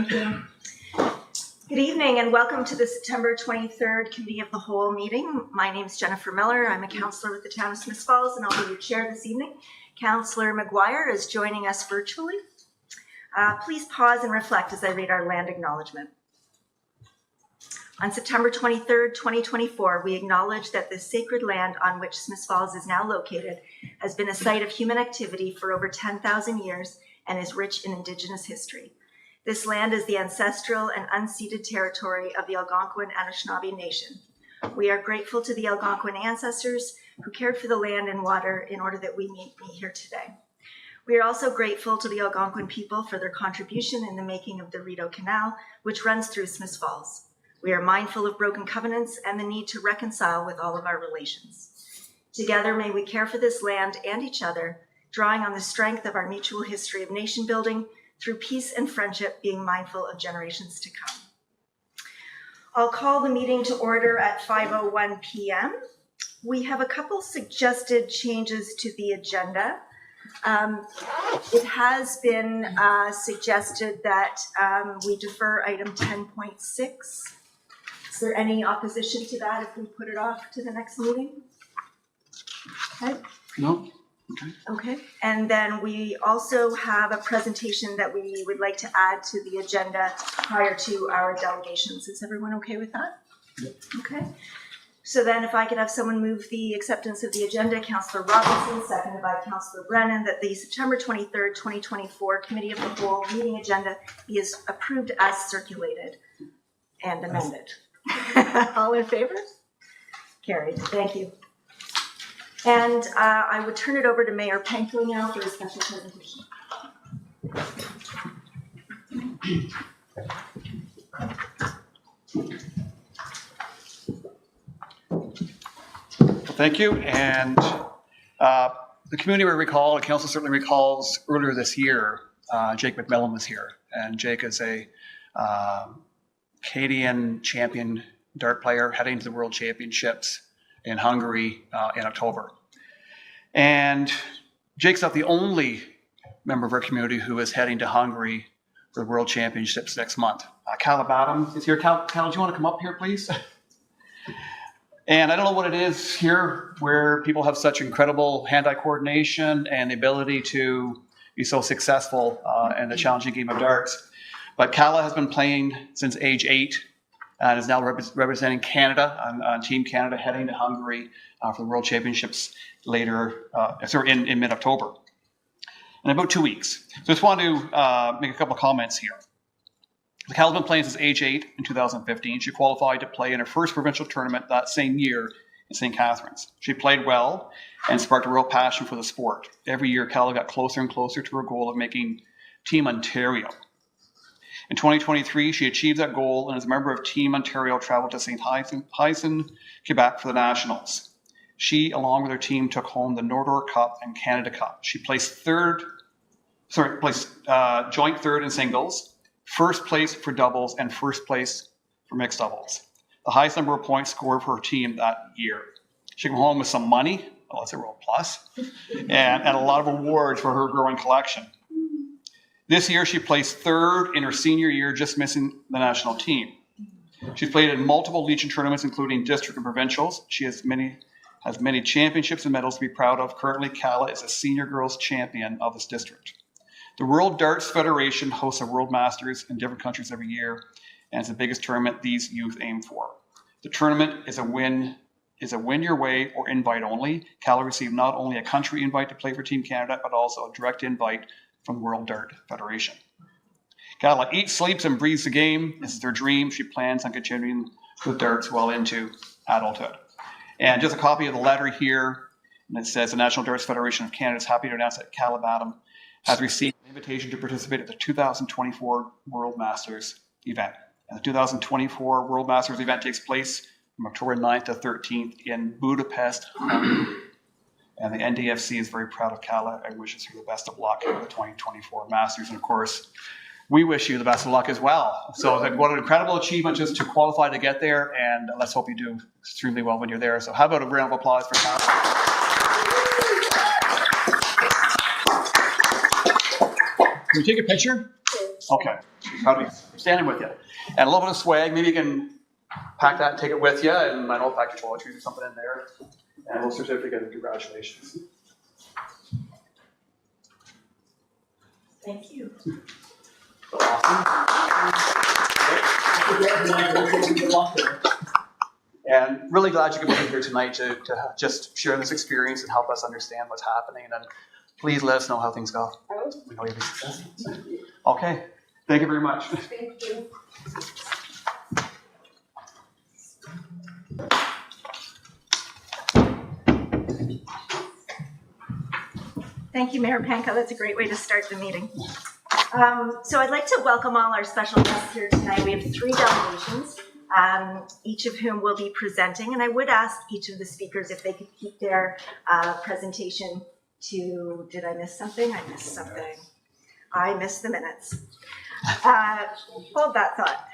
Thank you. Good evening and welcome to the September 23rd Committee of the Whole meeting. My name is Jennifer Miller. I'm a councillor with the town of Smiths Falls and I'll be your chair this evening. Councillor McGuire is joining us virtually. Please pause and reflect as I read our land acknowledgement. On September 23rd, 2024, we acknowledge that the sacred land on which Smiths Falls is now located has been a site of human activity for over 10,000 years and is rich in Indigenous history. This land is the ancestral and unceded territory of the Algonquin Anishinaabe Nation. We are grateful to the Algonquin ancestors who cared for the land and water in order that we meet here today. We are also grateful to the Algonquin people for their contribution in the making of the Rideau Canal, which runs through Smiths Falls. We are mindful of broken covenants and the need to reconcile with all of our relations. Together, may we care for this land and each other, drawing on the strength of our mutual history of nation building through peace and friendship, being mindful of generations to come. I'll call the meeting to order at 5:01 p.m. We have a couple suggested changes to the agenda. It has been suggested that we defer item 10.6. Is there any opposition to that if we put it off to the next meeting? Okay. No. Okay. And then we also have a presentation that we would like to add to the agenda prior to our delegations. Is everyone okay with that? Yep. Okay. So then if I could have someone move the acceptance of the agenda, Councillor Robinson, seconded by Councillor Brennan, that the September 23rd, 2024 Committee of the Whole meeting agenda is approved as circulated and amended. All in favor? Carried. Thank you. And I would turn it over to Mayor Panko now for a special presentation. Thank you. And the community will recall, the council certainly recalls earlier this year, Jake McMillan was here. And Jake is a Canadian champion dart player heading to the World Championships in Hungary in October. And Jake's not the only member of our community who is heading to Hungary for the World Championships next month. Cal Badam is here. Cal, do you want to come up here, please? And I don't know what it is here where people have such incredible hand-eye coordination and the ability to be so successful in the challenging game of darts. But Calla has been playing since age 8 and is now representing Canada on Team Canada heading to Hungary for the World Championships later, in mid-October. In about 2 weeks. So I just want to make a couple of comments here. Cal's been playing since age 8 in 2015. She qualified to play in her first provincial tournament that same year in St. Catharines. She played well and sparked a real passion for the sport. Every year, Cal got closer and closer to her goal of making Team Ontario. In 2023, she achieved that goal and as a member of Team Ontario traveled to St. Hyacinthe, Quebec for the Nationals. She, along with her team, took home the Nordor Cup and Canada Cup. She placed joint third in singles, first place for doubles, and first place for mixed doubles. The highest number of points scored for her team that year. She came home with some money, well, that's a real plus, and a lot of awards for her growing collection. This year, she placed third in her senior year, just missing the national team. She's played in multiple Legion tournaments, including district and provincials. She has many championships and medals to be proud of. Currently, Calla is a senior girls champion of this district. The World Darts Federation hosts a World Masters in different countries every year, and it's the biggest tournament these youth aim for. The tournament is a win your way or invite only. Calla received not only a country invite to play for Team Canada, but also a direct invite from the World Dart Federation. Calla eats, sleeps, and breathes the game. This is her dream. She plans on continuing with darts well into adulthood. And just a copy of the letter here, and it says the National Darts Federation of Canada is happy to announce that Calla Badam has received an invitation to participate at the 2024 World Masters event. And the 2024 World Masters event takes place from October 9th to 13th in Budapest, Hungary. And the NDFC is very proud of Calla and wishes her the best of luck at the 2024 Masters. And of course, we wish you the best of luck as well. So what an incredible achievement just to qualify to get there. And let's hope you do extremely well when you're there. So how about a round of applause for Calla? Can we take a picture? Okay. She's proud to be standing with you. And a little bit of swag, maybe you can pack that and take it with you, and I know pack your toiletries or something in there, and a little certificate of congratulations. Thank you. And really glad you could be here tonight to just share this experience and help us understand what's happening. And then please let us know how things go. We know you'll be successful. Okay. Thank you very much. Thank you. Thank you, Mayor Panko. That's a great way to start the meeting. So I'd like to welcome all our special guests here tonight. We have 3 delegations, each of whom will be presenting. And I would ask each of the speakers if they could keep their presentation to, did I miss something? I missed something. I missed the minutes. Hold that thought.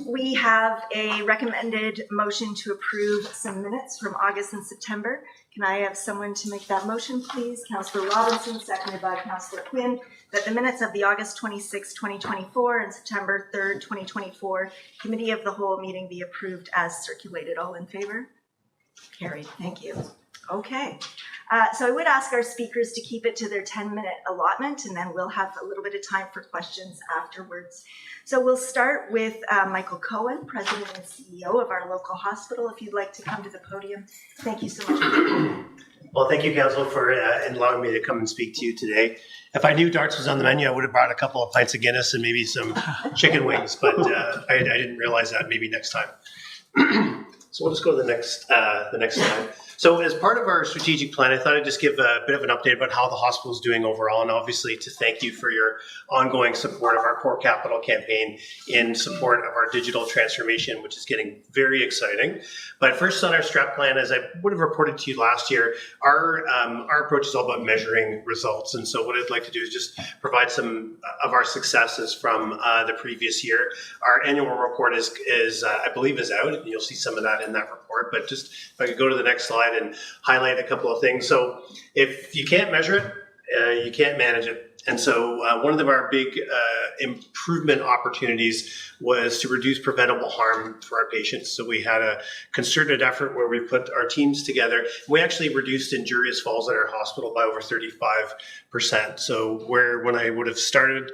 We have a recommended motion to approve some minutes from August and September. Can I have someone to make that motion, please? Councillor Robinson, seconded by Councillor Quinn, that the minutes of the August 26, 2024 and September 3rd, 2024 Committee of the Whole meeting be approved as circulated. All in favor? Carried. Thank you. Okay. So I would ask our speakers to keep it to their 10-minute allotment, and then we'll have a little bit of time for questions afterwards. So we'll start with Michael Cohen, President and CEO of our local hospital. If you'd like to come to the podium. Thank you so much. Well, thank you, Council, for allowing me to come and speak to you today. If I knew darts was on the menu, I would have brought a couple of pints of Guinness and maybe some chicken wings, but I didn't realize that. Maybe next time. So we'll just go to the next slide. So as part of our strategic plan, I thought I'd just give a bit of an update about how the hospital is doing overall, and obviously to thank you for your ongoing support of our Core Capital campaign in support of our digital transformation, which is getting very exciting. But first on our strat plan, as I would have reported to you last year, our approach is all about measuring results. And so what I'd like to do is just provide some of our successes from the previous year. Our annual report is I believe is out, and you'll see some of that in that report. But just if I could go to the next slide and highlight a couple of things. So if you can't measure it, you can't manage it. And so one of our big improvement opportunities was to reduce preventable harm for our patients. So we had a concerted effort where we put our teams together. We actually reduced injurious falls at our hospital by over 35%. So when I would have started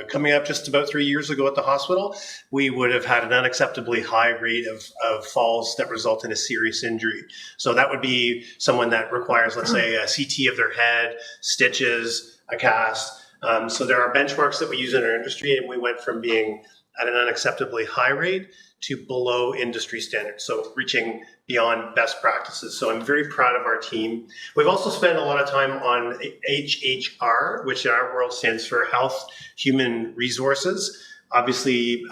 coming up just about 3 years ago at the hospital, we would have had an unacceptably high rate of falls that result in a serious injury. So that would be someone that requires, let's say, a CT of their head, stitches, a cast. So there are benchmarks that we use in our industry, and we went from being at an unacceptably high rate to below industry standards, so reaching beyond best practices. So I'm very proud of our team. We've also spent a lot of time on HHR, which in our world stands for Health Human Resources. Obviously,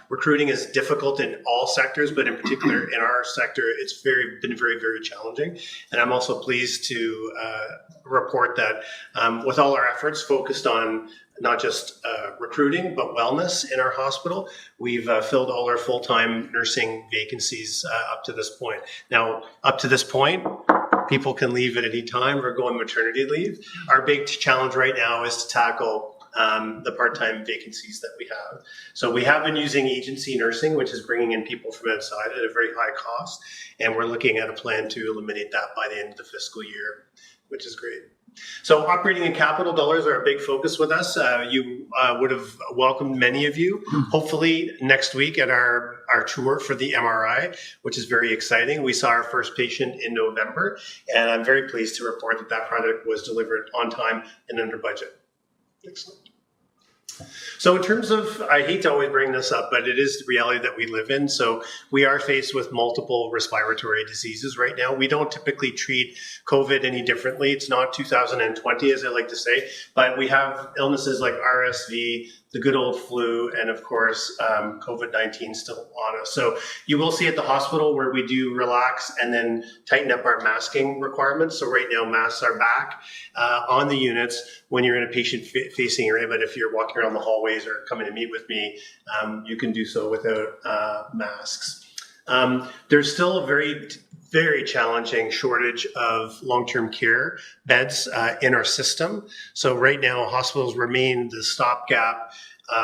recruiting is difficult in all sectors, but in particular in our sector, it's been very, very challenging. And I'm also pleased to report that with all our efforts focused on not just recruiting, but wellness in our hospital, we've filled all our full-time nursing vacancies up to this point. Now, up to this point, people can leave at any time or go on maternity leave. Our big challenge right now is to tackle the part-time vacancies that we have. So we have been using agency nursing, which is bringing in people from outside at a very high cost. And we're looking at a plan to eliminate that by the end of the fiscal year, which is great. So operating and capital dollars are a big focus with us. You would have welcomed many of you, hopefully next week at our tour for the MRI, which is very exciting. We saw our first patient in November, and I'm very pleased to report that that project was delivered on time and under budget. Excellent. So in terms of, I hate to always bring this up, but it is the reality that we live in. So we are faced with multiple respiratory diseases right now. We don't typically treat COVID any differently. It's not 2020, as I like to say, but we have illnesses like RSV, the good old flu, and of course, COVID-19 still on us. So you will see at the hospital where we do relax and then tighten up our masking requirements. So right now, masks are back on the units when you're in a patient-facing area, but if you're walking around the hallways or coming to meet with me, you can do so without masks. There's still a very very challenging shortage of long-term care beds in our system. So right now, hospitals remain the stopgap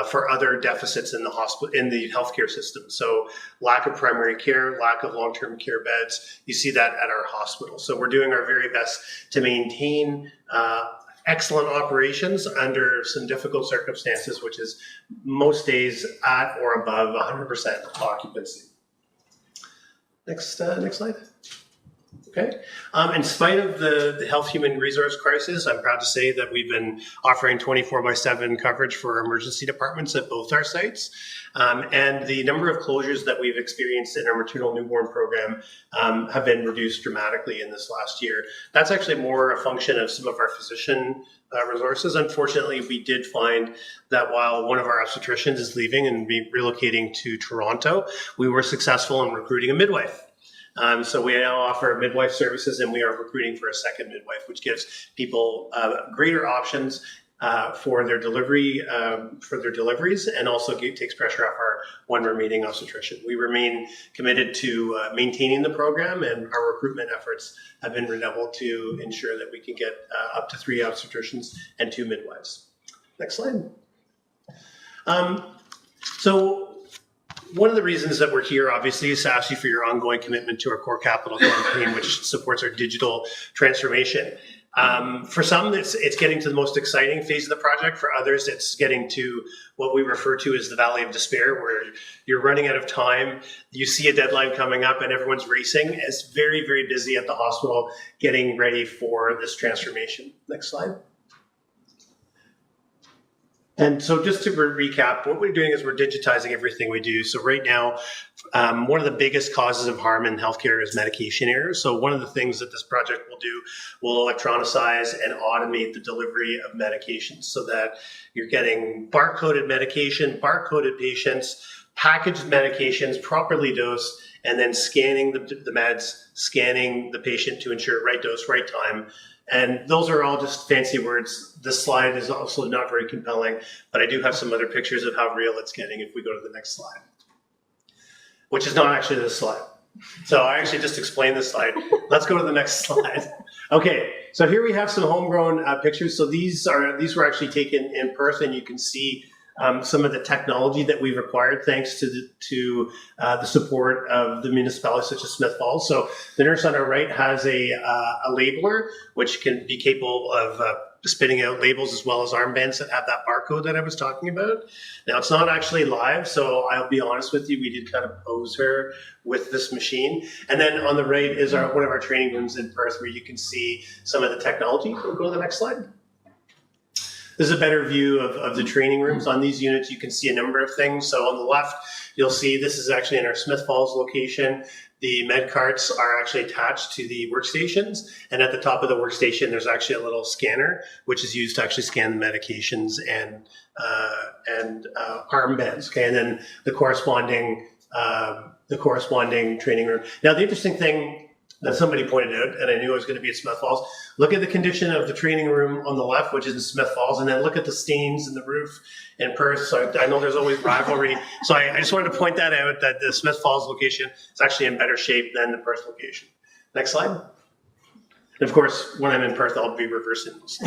for other deficits in the hospital, in the healthcare system. So lack of primary care, lack of long-term care beds. You see that at our hospital. So we're doing our very best to maintain excellent operations under some difficult circumstances, which is most days at or above 100% occupancy. Next slide. Okay. In spite of the health human resource crisis, I'm proud to say that we've been offering 24/7 coverage for emergency departments at both our sites. And the number of closures that we've experienced in our maternal newborn program have been reduced dramatically in this last year. That's actually more a function of some of our physician resources. Unfortunately, we did find that while one of our obstetricians is leaving and relocating to Toronto, we were successful in recruiting a midwife. So we now offer midwife services, and we are recruiting for a second midwife, which gives people greater options for their deliveries, and also takes pressure off our one remaining obstetrician. We remain committed to maintaining the program, and our recruitment efforts have been redoubled to ensure that we can get up to 3 obstetricians and 2 midwives. Next slide. So one of the reasons that we're here, obviously, is to ask you for your ongoing commitment to our Core Capital campaign, which supports our digital transformation. For some, it's getting to the most exciting phase of the project. For others, it's getting to what we refer to as the Valley of Despair, where you're running out of time. You see a deadline coming up and everyone's racing. It's very, very busy at the hospital getting ready for this transformation. Next slide. And so just to recap, what we're doing is we're digitizing everything we do. So right now, one of the biggest causes of harm in healthcare is medication errors. So one of the things that this project will do will electronicize and automate the delivery of medications so that you're getting barcoded medication, barcoded patients, packaged medications, properly dosed, and then scanning the meds, scanning the patient to ensure right dose, right time. And those are all just fancy words. This slide is also not very compelling, but I do have some other pictures of how real it's getting if we go to the next slide, which is not actually this slide. So I actually just explained this slide. Let's go to the next slide. Okay, so here we have some homegrown pictures. So these were actually taken in Perth, and you can see some of the technology that we've acquired thanks to the support of the municipalities such as Smith Falls. So the nurse on our right has a labeler, which can be capable of spitting out labels as well as armbands that have that barcode that I was talking about. Now, it's not actually live, so I'll be honest with you, we did kind of pose her with this machine. And then on the right is one of our training rooms in Perth where you can see some of the technology. We'll go to the next slide. This is a better view of the training rooms. On these units, you can see a number of things. So on the left, you'll see this is actually in our Smith Falls location. The med carts are actually attached to the workstations. And at the top of the workstation, there's actually a little scanner, which is used to actually scan the medications and armbands. Okay, and then the corresponding training room. Now, the interesting thing that somebody pointed out, and I knew it was going to be at Smith Falls, look at the condition of the training room on the left, which is in Smith Falls, and then look at the stains in the roof in Perth. So I know there's always rivalry. So I just wanted to point that out, that the Smith Falls location is actually in better shape than the Perth location. Next slide. And of course, when I'm in Perth, I'll be reversing this.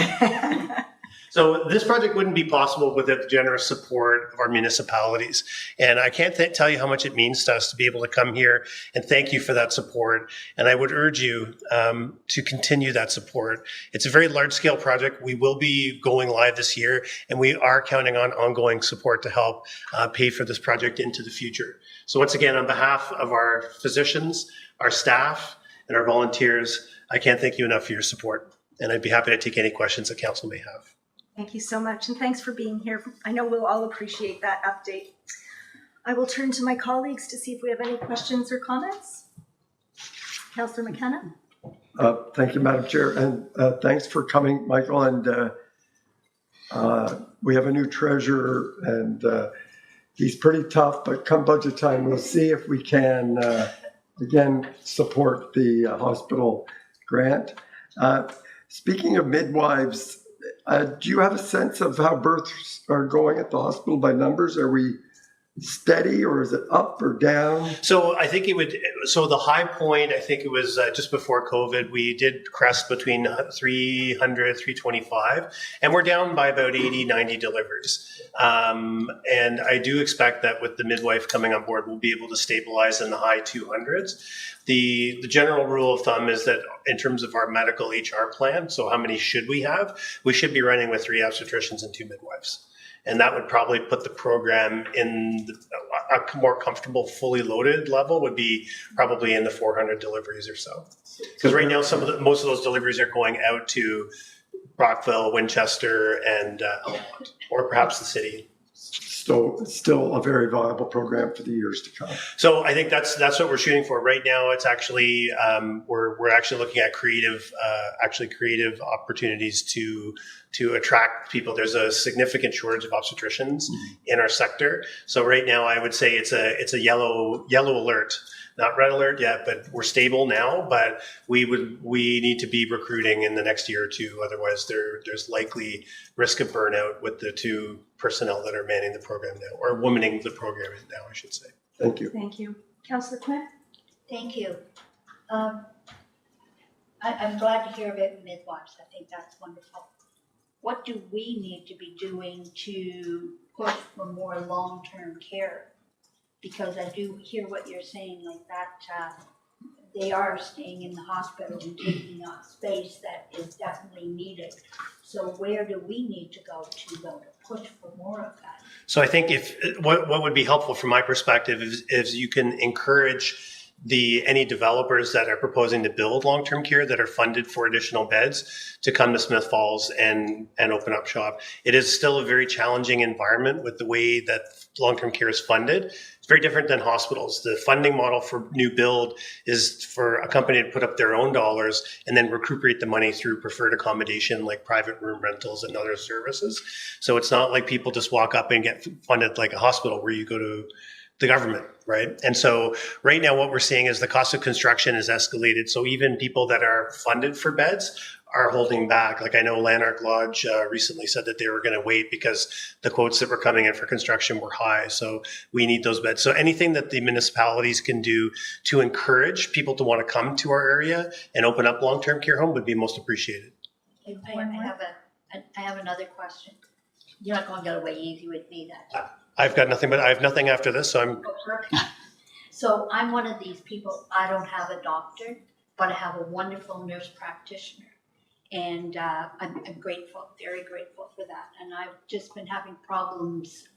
So this project wouldn't be possible without the generous support of our municipalities. And I can't tell you how much it means to us to be able to come here and thank you for that support. And I would urge you to continue that support. It's a very large-scale project. We will be going live this year, and we are counting on ongoing support to help pay for this project into the future. So once again, on behalf of our physicians, our staff, and our volunteers, I can't thank you enough for your support. And I'd be happy to take any questions that council may have. Thank you so much, and thanks for being here. I know we'll all appreciate that update. I will turn to my colleagues to see if we have any questions or comments. Councillor McKenna. Thank you, Madam Chair, and thanks for coming, Michael. And we have a new treasurer, and he's pretty tough, but come budget time, we'll see if we can, again, support the hospital grant. Speaking of midwives, do you have a sense of how births are going at the hospital by numbers? Are we steady or is it up or down? So I think so the high point, I think it was just before COVID, we did crest between 300, 325, and we're down by about 80, 90 deliveries. And I do expect that with the midwife coming on board, we'll be able to stabilize in the high 200s. The general rule of thumb is that in terms of our medical HR plan, so how many should we have? We should be running with 3 obstetricians and 2 midwives. And that would probably put the program in a more comfortable, fully loaded level would be probably in the 400 deliveries or so. Because right now, most of those deliveries are going out to Brockville, Winchester, and Elmont, or perhaps the city. Still a very viable program for the years to come. So I think that's what we're shooting for right now. It's actually we're actually looking at creative opportunities to attract people. There's a significant shortage of obstetricians in our sector. So right now, I would say it's a yellow alert. Not red alert yet, but we're stable now. But we need to be recruiting in the next year or two. Otherwise, there's likely risk of burnout with the 2 personnel that are manning the program now, or womaning the program now, I should say. Thank you. Thank you. Councillor Quinn? Thank you. I'm glad to hear about midwives. I think that's wonderful. What do we need to be doing to push for more long-term care? Because I do hear what you're saying, like that they are staying in the hospital and taking up space that is definitely needed. So where do we need to go to, though, to push for more of that? So I think what would be helpful from my perspective is you can encourage any developers that are proposing to build long-term care that are funded for additional beds to come to Smith Falls and open up shop. It is still a very challenging environment with the way that long-term care is funded. It's very different than hospitals. The funding model for new build is for a company to put up their own dollars and then recuperate the money through preferred accommodation like private room rentals and other services. So it's not like people just walk up and get funded like a hospital where you go to the government, right? And so right now what we're seeing is the cost of construction is escalated. So even people that are funded for beds are holding back. Like I know Lanark Lodge recently said that they were going to wait because the quotes that were coming in for construction were high. So we need those beds. So anything that the municipalities can do to encourage people to want to come to our area and open up long-term care home would be most appreciated. I have another question. You're not going to get away easy with me that. I have nothing after this, so I'm. Oh, perfect. So I'm one of these people, I don't have a doctor, but I have a wonderful nurse practitioner. And I'm grateful, very grateful for that. And I've just been having problems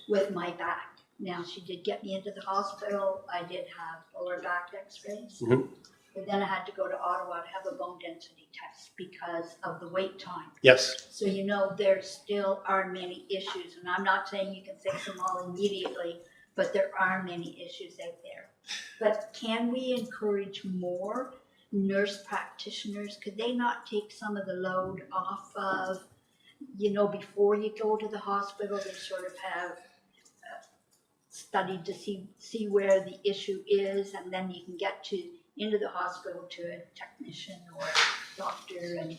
with my back. Now, she did get me into the hospital. I did have lower back x-rays. Mhm. But then I had to go to Ottawa to have a bone density test because of the wait time. Yes. So, there still are many issues. And I'm not saying you can fix them all immediately, but there are many issues out there. But can we encourage more nurse practitioners? Could they not take some of the load off of, before you go to the hospital, they sort of have studied to see where the issue is, and then you can get into the hospital to a technician or a doctor and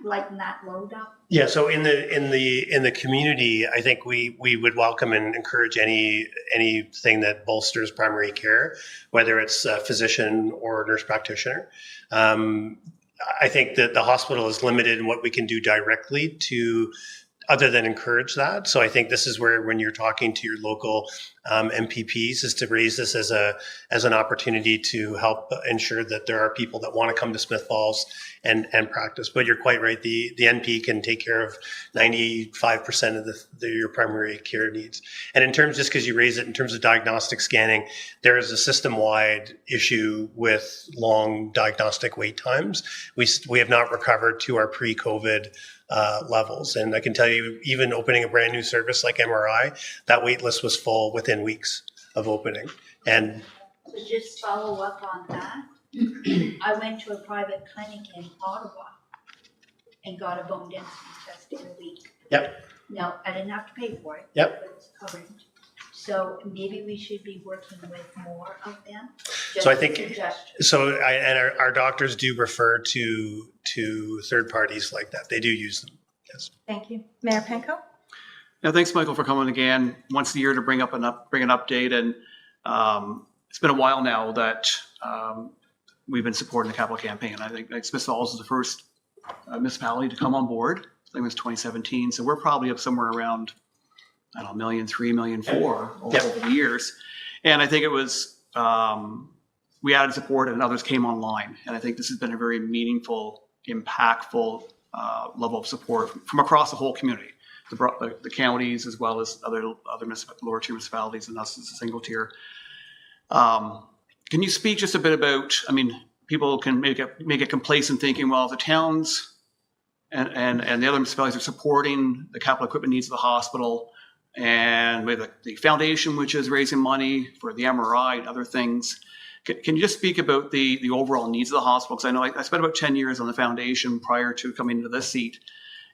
lighten that load up? Yeah, so in the community, I think we would welcome and encourage anything that bolsters primary care, whether it's a physician or a nurse practitioner. I think that the hospital is limited in what we can do directly to other than encourage that. So I think this is where, when you're talking to your local MPPs, is to raise this as an opportunity to help ensure that there are people that want to come to Smith Falls and practice. But you're quite right. The NP can take care of 95% of your primary care needs. And in terms, just because you raise it in terms of diagnostic scanning, there is a system-wide issue with long diagnostic wait times. We have not recovered to our pre-COVID levels. And I can tell you, even opening a brand new service like MRI, that wait list was full within weeks of opening. And To just follow up on that, I went to a private clinic in Ottawa and got a bone density test in a week. Yep. Now, I didn't have to pay for it. Yep. But it's covered. So maybe we should be working with more of them. So I think- Suggestion. our doctors do refer to third parties like that. They do use them. Yes. Thank you. Mayor Penko? Yeah, thanks, Michael, for coming again once a year to bring an update. And it's been a while now that we've been supporting the capital campaign. I think Smith Falls is the first municipality to come on board. I think it was 2017. So we're probably up somewhere around, I don't know, $1.3 million, $1.4 million over the years. And I think it was, we added support and others came online. And I think this has been a very meaningful, impactful level of support from across the whole community, the counties as well as other lower tier municipalities and us as a single tier. Can you speak just a bit about, I mean, people can make it complacent thinking, well, the towns and the other municipalities are supporting the capital equipment needs of the hospital, and we have the foundation, which is raising money for the MRI and other things. Can you just speak about the overall needs of the hospital? Because I know I spent about 10 years on the foundation prior to coming into this seat.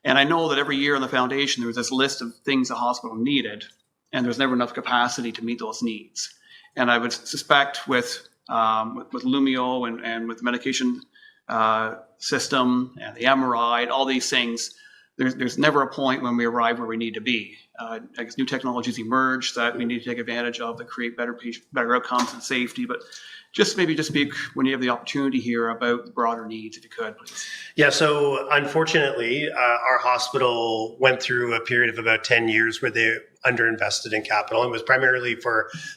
And I know that every year on the foundation, there was this list of things the hospital needed, and there's never enough capacity to meet those needs. And I would suspect with Lumio and with the medication system and the MRI, all these things, there's never a point when we arrive where we need to be. I guess new technologies emerge that we need to take advantage of that create better outcomes and safety. But just speak when you have the opportunity here about the broader needs, if you could, please. Yeah, so unfortunately, our hospital went through a period of about 10 years where they underinvested in capital. It was primarily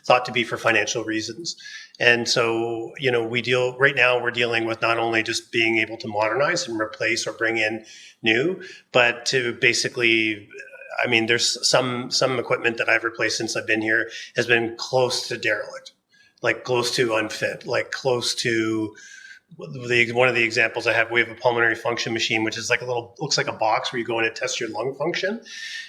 thought to be for financial reasons. And so, right now we're dealing with not only just being able to modernize and replace or bring in new, but to basically, I mean, there's some equipment that I've replaced since I've been here has been close to derelict, like close to unfit, like close to one of the examples I have. We have a pulmonary function machine, which is looks like a box where you go in and test your lung function.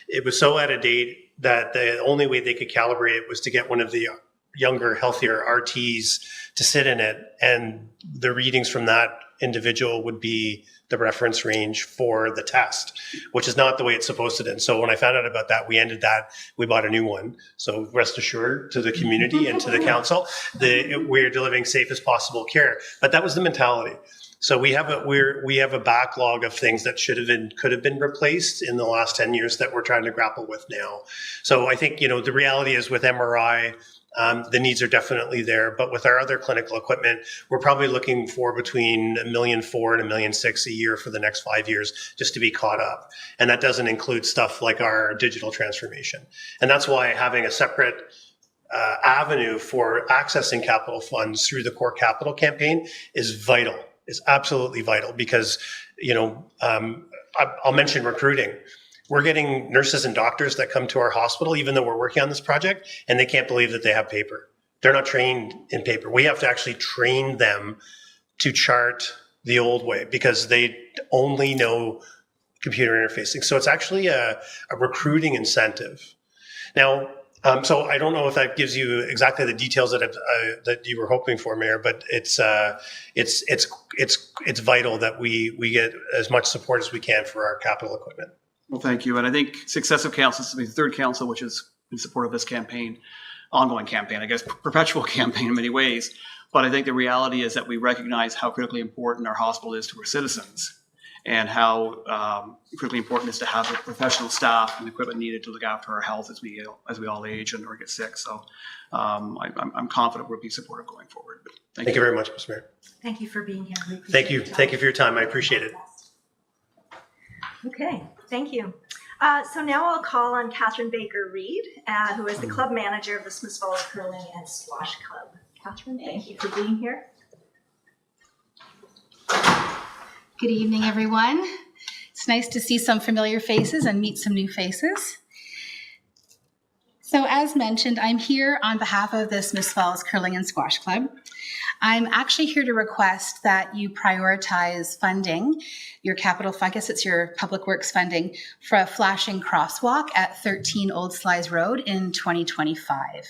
It was so out of date that the only way they could calibrate it was to get one of the younger, healthier RTs to sit in it. And the readings from that individual would be the reference range for the test, which is not the way it's supposed to be. And so when I found out about that, we ended that. We bought a new one. So rest assured to the community and to the council, we're delivering safest possible care. But that was the mentality. So we have a backlog of things that could have been replaced in the last 10 years that we're trying to grapple with now. So I think, the reality is with MRI, the needs are definitely there, but with our other clinical equipment, we're probably looking for between $1.4 million and $1.6 million a year for the next 5 years just to be caught up. And that doesn't include stuff like our digital transformation. And that's why having a separate avenue for accessing capital funds through the core capital campaign is vital. Is absolutely vital because, I'll mention recruiting. We're getting nurses and doctors that come to our hospital, even though we're working on this project, and they can't believe that they have paper. They're not trained in paper. We have to actually train them to chart the old way because they only know computer interfacing. So it's actually a recruiting incentive. Now, so I don't know if that gives you exactly the details that you were hoping for, Mayor, but it's vital that we get as much support as we can for our capital equipment. Well, thank you. And I think successive councils, the third council, which is in support of this campaign, ongoing campaign, I guess, perpetual campaign in many ways. But I think the reality is that we recognize how critically important our hospital is to our citizens and how critically important it is to have the professional staff and equipment needed to look after our health as we all age and or get sick. So I'm confident we'll be supportive going forward. But thank you very much, Mr. Mayor. Thank you for being here. We appreciate Thank you. your time. Thank you for your time. I appreciate it. Okay, thank you. So now I'll call on Catherine Baker Reed, who is the club manager of the Smith Falls Curling and Squash Club. Catherine, thank you for being here. Good evening, everyone. It's nice to see some familiar faces and meet some new faces. So as mentioned, I'm here on behalf of the Smith Falls Curling and Squash Club. I'm actually here to request that you prioritize funding, your capital, I guess it's your public works funding, for a flashing crosswalk at 13 Old Slies Road in 2025.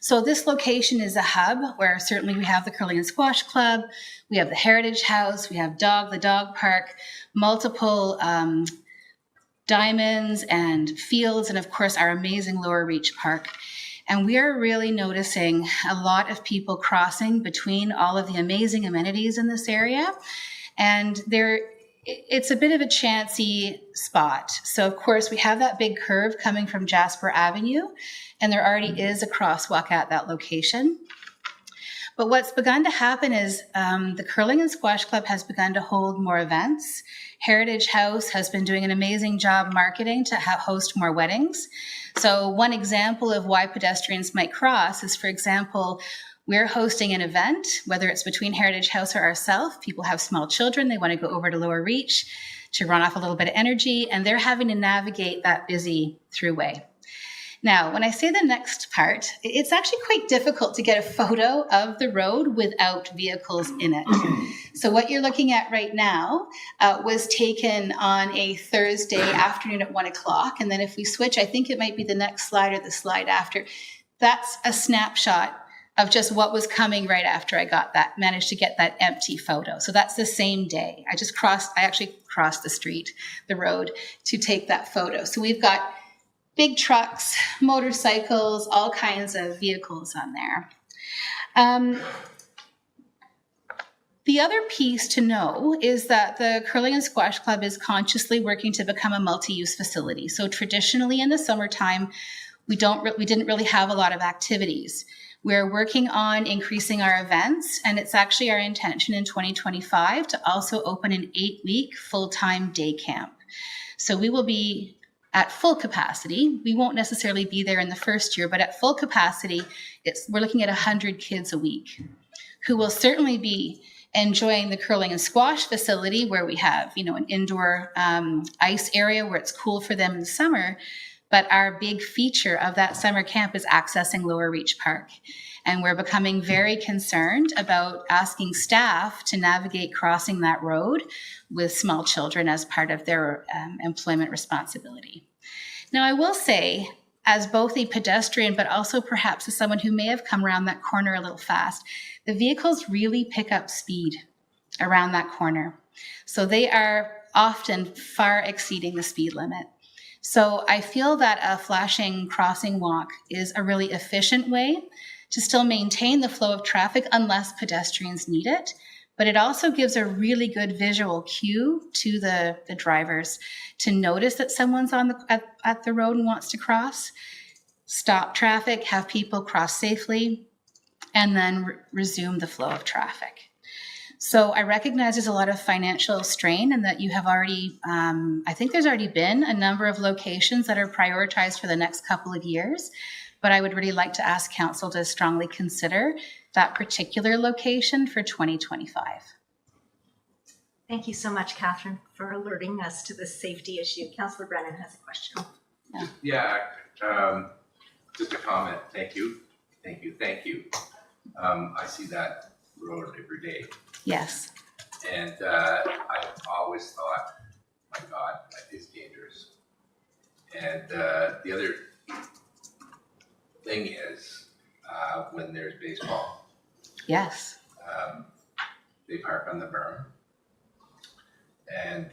So this location is a hub where certainly we have the Curling and Squash Club, we have the Heritage House, we have the dog park, multiple diamonds and fields, and of course our amazing Lower Reach Park. And we are really noticing a lot of people crossing between all of the amazing amenities in this area. And there it's a bit of a chancy spot. So of course we have that big curve coming from Jasper Avenue, and there already is a crosswalk at that location. But what's begun to happen is the Curling and Squash Club has begun to hold more events. Heritage House has been doing an amazing job marketing to host more weddings. So one example of why pedestrians might cross is, for example, we're hosting an event, whether it's between Heritage House or ourselves. People have small children. They want to go over to Lower Reach to run off a little bit of energy, and they're having to navigate that busy throughway. Now, when I say the next part, it's actually quite difficult to get a photo of the road without vehicles in it. So what you're looking at right now was taken on a Thursday afternoon at 1 o'clock. And then if we switch, I think it might be the next slide or the slide after. That's a snapshot of just what was coming right after I managed to get that empty photo. So that's the same day. I actually crossed the road to take that photo. So we've got big trucks, motorcycles, all kinds of vehicles on there. The other piece to know is that the Curling and Squash Club is consciously working to become a multi-use facility. So traditionally in the summertime, we didn't really have a lot of activities. We're working on increasing our events, and it's actually our intention in 2025 to also open an 8-week full-time day camp. So we will be at full capacity. We won't necessarily be there in the first year, but at full capacity, we're looking at 100 kids a week who will certainly be enjoying the curling and squash facility where we have, an indoor ice area where it's cool for them in the summer. But our big feature of that summer camp is accessing Lower Reach Park. And we're becoming very concerned about asking staff to navigate crossing that road with small children as part of their employment responsibility. Now, I will say, as both a pedestrian, but also perhaps as someone who may have come around that corner a little fast, the vehicles really pick up speed around that corner. So they are often far exceeding the speed limit. So I feel that a flashing crossing walk is a really efficient way to still maintain the flow of traffic unless pedestrians need it. But it also gives a really good visual cue to the drivers to notice that someone's at the road and wants to cross, stop traffic, have people cross safely, and then resume the flow of traffic. So I recognize there's a lot of financial strain and that you have already, I think there's already been a number of locations that are prioritized for the next couple of years, but I would really like to ask council to strongly consider that particular location for 2025. Thank you so much, Catherine, for alerting us to this safety issue. Councillor Brennan has a question. Yeah, just a comment. Thank you. I see that road every day. Yes. And I've always thought, my God, that is dangerous. And the other thing is when there's baseball. Yes. They park on the berm. And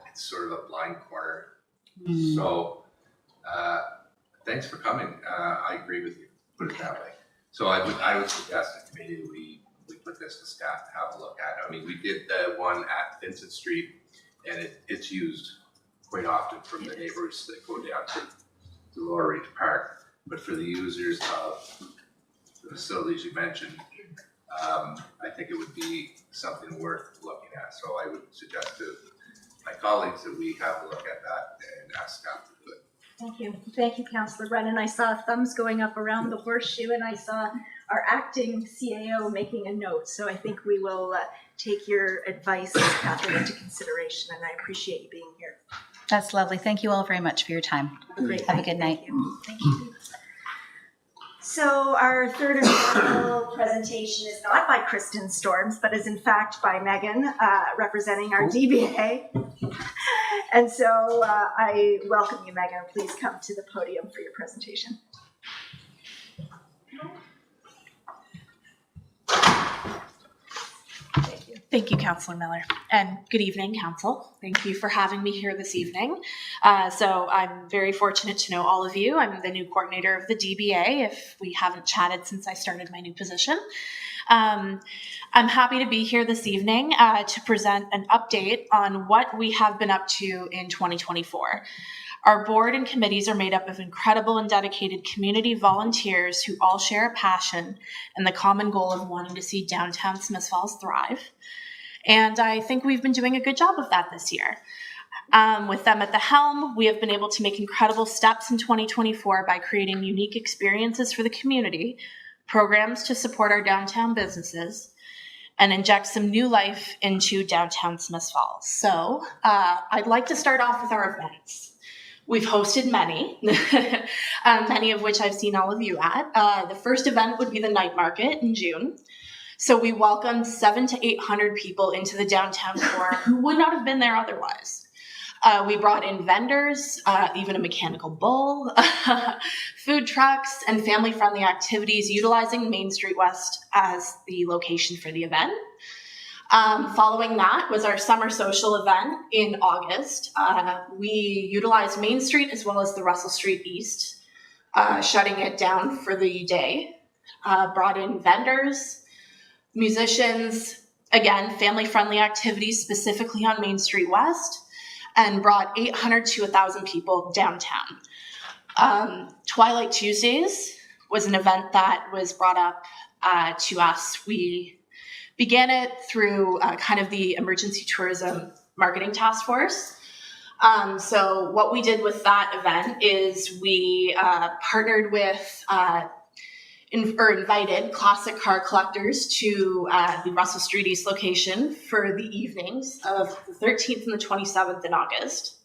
it's sort of a blind corner. So thanks for coming. I agree with you. Put it that way. So I would suggest a committee that we put this to staff to have a look at. I mean, we did the one at Vincent Street, and it's used quite often from the neighbors that go down to Lower Reach Park. But for the users of the facilities you mentioned, I think it would be something worth looking at. So I would suggest to my colleagues that we have a look at that and ask staff to do it. Thank you, Councillor Brennan. I saw thumbs going up around the horseshoe, and I saw our acting CAO making a note. So I think we will take your advice, Catherine, into consideration, and I appreciate you being here. That's lovely. Thank you all very much for your time. Have a good night. Thank you. So our third and final presentation is not by Kristen Storms, but is in fact by Megan, representing our DBA. And so I welcome you, Megan. Please come to the podium for your presentation. Thank you. Thank you, Councillor Miller, and good evening, Council. Thank you for having me here this evening. So I'm very fortunate to know all of you. I'm the new coordinator of the DBA, if we haven't chatted since I started my new position. I'm happy to be here this evening to present an update on what we have been up to in 2024. Our board and committees are made up of incredible and dedicated community volunteers who all share a passion and the common goal of wanting to see downtown Smiths Falls thrive. And I think we've been doing a good job of that this year. With them at the helm, we have been able to make incredible steps in 2024 by creating unique experiences for the community, programs to support our downtown businesses, and inject some new life into downtown Smiths Falls. So I'd like to start off with our events. We've hosted many, many of which I've seen all of you at. The first event would be the night market in June. So we welcomed 700 to 800 people into the downtown core who would not have been there otherwise. We brought in vendors, even a mechanical bull, food trucks, and family-friendly activities utilizing Main Street West as the location for the event. Following that was our summer social event in August. We utilized Main Street as well as the Russell Street East, shutting it down for the day. Brought in vendors, musicians, again, family-friendly activities specifically on Main Street West, and brought 800 to 1,000 people downtown. Twilight Tuesdays was an event that was brought up to us. We began it through kind of the Emergency Tourism Marketing Task Force. So what we did with that event is we partnered with invited classic car collectors to the Russell Street East location for the evenings of the 13th and the 27th in August.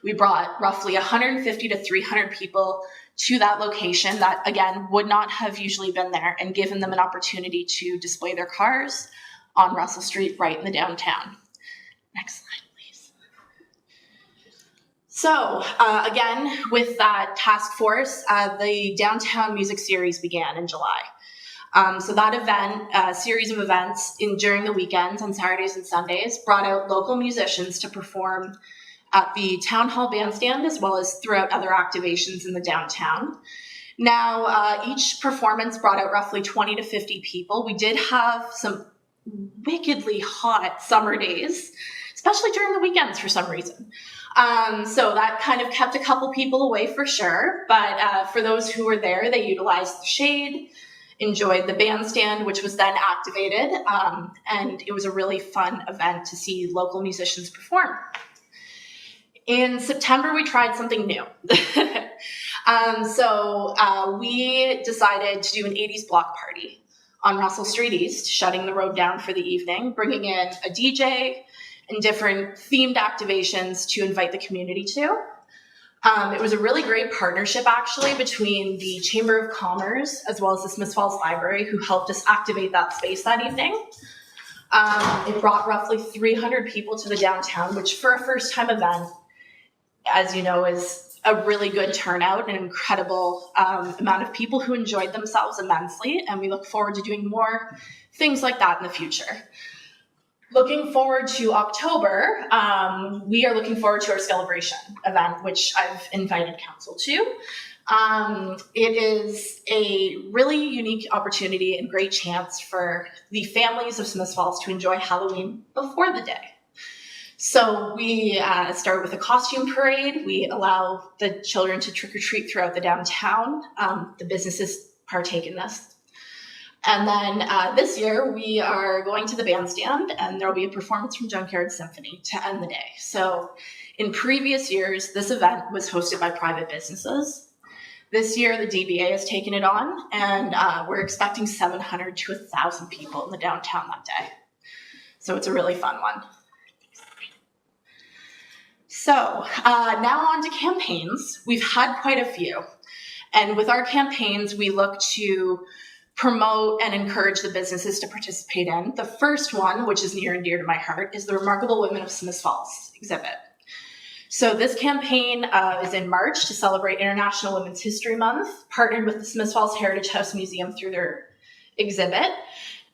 We brought roughly 150 to 300 people to that location that, again, would not have usually been there, and given them an opportunity to display their cars on Russell Street right in the downtown. Next slide, please. So again, with that task force, the Downtown Music Series began in July. So that event, a series of events during the weekends on Saturdays and Sundays, brought out local musicians to perform at the Town Hall Bandstand as well as throughout other activations in the downtown. Now, each performance brought out roughly 20 to 50 people. We did have some wickedly hot summer days, especially during the weekends for some reason. So that kind of kept a couple people away for sure. But for those who were there, they utilized the shade, enjoyed the bandstand, which was then activated. And it was a really fun event to see local musicians perform. In September, we tried something new. So we decided to do an 80s block party on Russell Street East, shutting the road down for the evening, bringing in a DJ and different themed activations to invite the community to. It was a really great partnership, actually, between the Chamber of Commerce as well as the Smiths Falls Library, who helped us activate that space that evening. It brought roughly 300 people to the downtown, which for a first-time event, as you know, is a really good turnout, an incredible amount of people who enjoyed themselves immensely, and we look forward to doing more things like that in the future. Looking forward to October, we are looking forward to our celebration event, which I've invited council to. It is a really unique opportunity and great chance for the families of Smiths Falls to enjoy Halloween before the day. So we start with a costume parade. We allow the children to trick-or-treat throughout the downtown. The businesses partake in this. And then this year, we are going to the bandstand, and there will be a performance from Junkyard Symphony to end the day. So in previous years, this event was hosted by private businesses. This year, the DBA has taken it on, and we're expecting 700 to 1,000 people in the downtown that day. So it's a really fun one. So now on to campaigns. We've had quite a few. And with our campaigns, we look to promote and encourage the businesses to participate in. The first one, which is near and dear to my heart, is the Remarkable Women of Smiths Falls exhibit. So this campaign is in March to celebrate International Women's History Month, partnered with the Smiths Falls Heritage House Museum through their exhibit.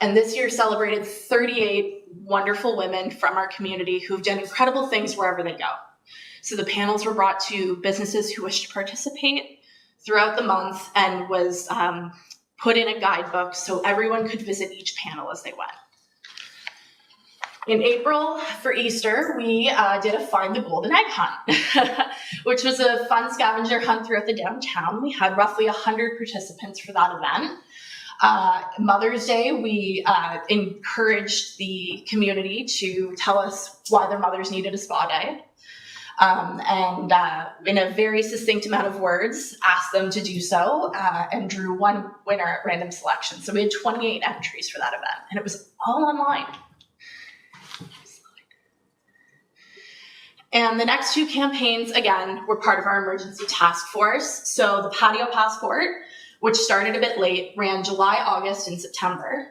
And this year celebrated 38 wonderful women from our community who've done incredible things wherever they go. So the panels were brought to businesses who wished to participate throughout the month and was put in a guidebook so everyone could visit each panel as they went. In April for Easter, we did a Find the Golden Egg hunt, which was a fun scavenger hunt throughout the downtown. We had roughly 100 participants for that event. Mother's Day, we encouraged the community to tell us why their mothers needed a spa day. And in a very succinct amount of words, asked them to do so and drew one winner at random selection. So we had 28 entries for that event, and it was all online. And the next two campaigns, again, were part of our emergency task force. So the Patio Passport, which started a bit late, ran July, August, and September.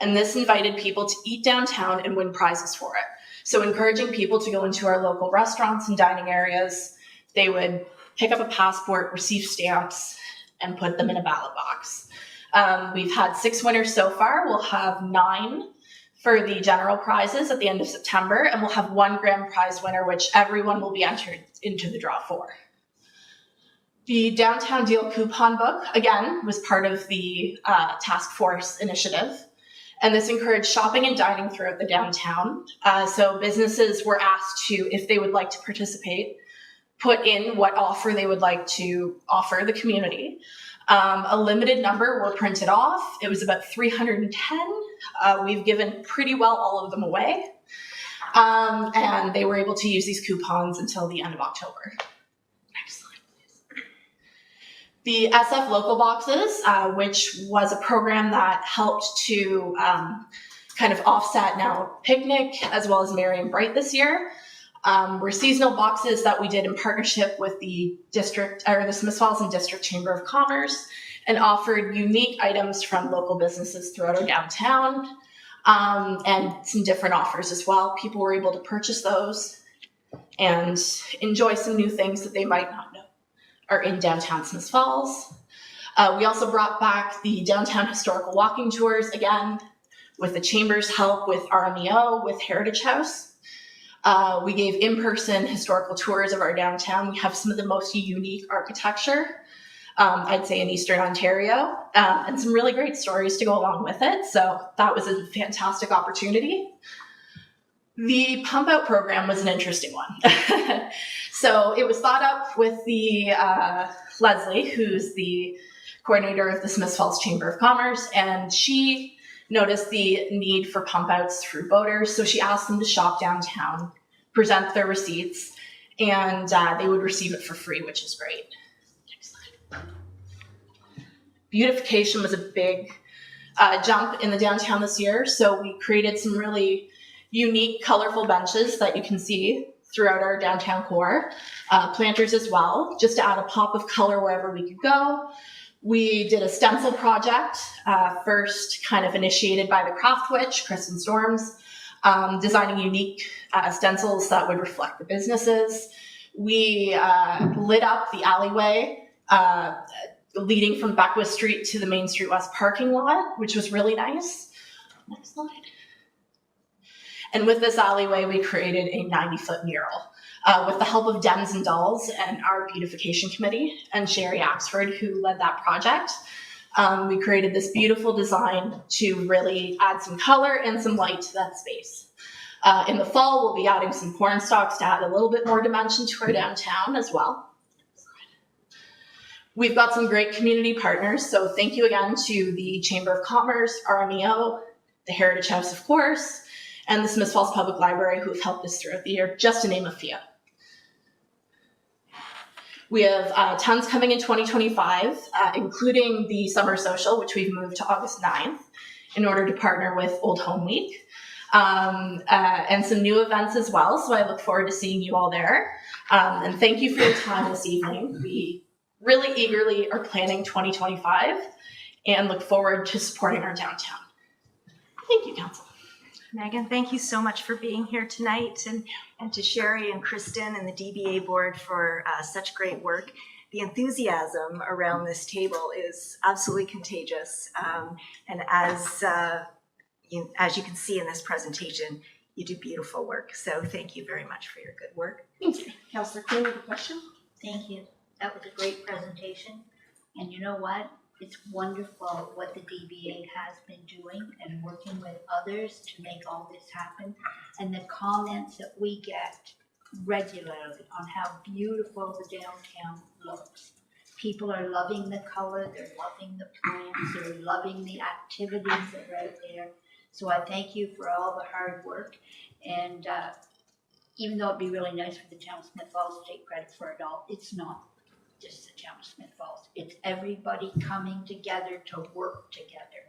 And this invited people to eat downtown and win prizes for it. So encouraging people to go into our local restaurants and dining areas, they would pick up a passport, receive stamps, and put them in a ballot box. We've had 6 winners so far. We'll have 9 for the general prizes at the end of September, and we'll have 1 grand prize winner, which everyone will be entered into the draw for. The Downtown Deal Coupon Book, again, was part of the task force initiative. And this encouraged shopping and dining throughout the downtown. So businesses were asked to, if they would like to participate, put in what offer they would like to offer the community. A limited number were printed off. It was about 310. We've given pretty well all of them away. And they were able to use these coupons until the end of October. Next slide, please. The SF Local Boxes, which was a program that helped to kind of offset now Picnic as well as Merry and Bright this year, were seasonal boxes that we did in partnership with the district, or the Smith Falls and District Chamber of Commerce, and offered unique items from local businesses throughout our downtown, and some different offers as well. People were able to purchase those and enjoy some new things that they might not know are in downtown Smith Falls. We also brought back the downtown historical walking tours, again, with the Chamber's help with RMEO, with Heritage House. We gave in-person historical tours of our downtown. We have some of the most unique architecture, I'd say, in Eastern Ontario, and some really great stories to go along with it. So that was a fantastic opportunity. The Pump Out program was an interesting one. So it was thought up with the Leslie, who's the coordinator of the Smith Falls Chamber of Commerce, and she noticed the need for pump outs through boaters. So she asked them to shop downtown, present their receipts, and they would receive it for free, which is great. Next slide. Beautification was a big jump in the downtown this year. So we created some really unique, colorful benches that you can see throughout our downtown core, planters as well, just to add a pop of color wherever we could go. We did a stencil project, first kind of initiated by the Craft Witch, Kristen Storms, designing unique stencils that would reflect the businesses. We lit up the alleyway leading from Beckwith Street to the Main Street West parking lot, which was really nice. Next slide. And with this alleyway, we created a 90-foot mural with the help of Dems and Dolls and our beautification committee and Sherry Axford, who led that project. We created this beautiful design to really add some color and some light to that space. In the fall, we'll be adding some corn stalks to add a little bit more dimension to our downtown as well. We've got some great community partners, so thank you again to the Chamber of Commerce, RMEO, the Heritage House, of course, and the Smith Falls Public Library, who have helped us throughout the year, just to name a few. We have tons coming in 2025, including the Summer Social, which we've moved to August 9th in order to partner with Old Home Week, and some new events as well. So I look forward to seeing you all there. And thank you for your time this evening. We really eagerly are planning 2025 and look forward to supporting our downtown. Thank you, Council. Megan, thank you so much for being here tonight, and to Sherry and Kristen and the DBA board for such great work. The enthusiasm around this table is absolutely contagious. And as as you can see in this presentation, you do beautiful work. So thank you very much for your good work. Councillor Quinn with a question? Thank you. That was a great presentation. And you know what? It's wonderful what the DBA has been doing and working with others to make all this happen. And the comments that we get regularly on how beautiful the downtown looks. People are loving the color, they're loving the plants, they're loving the activities that are out there. So I thank you for all the hard work. And even though it'd be really nice for the town of Smith Falls to take credit for it all, it's not just the town of Smith Falls. It's everybody coming together to work together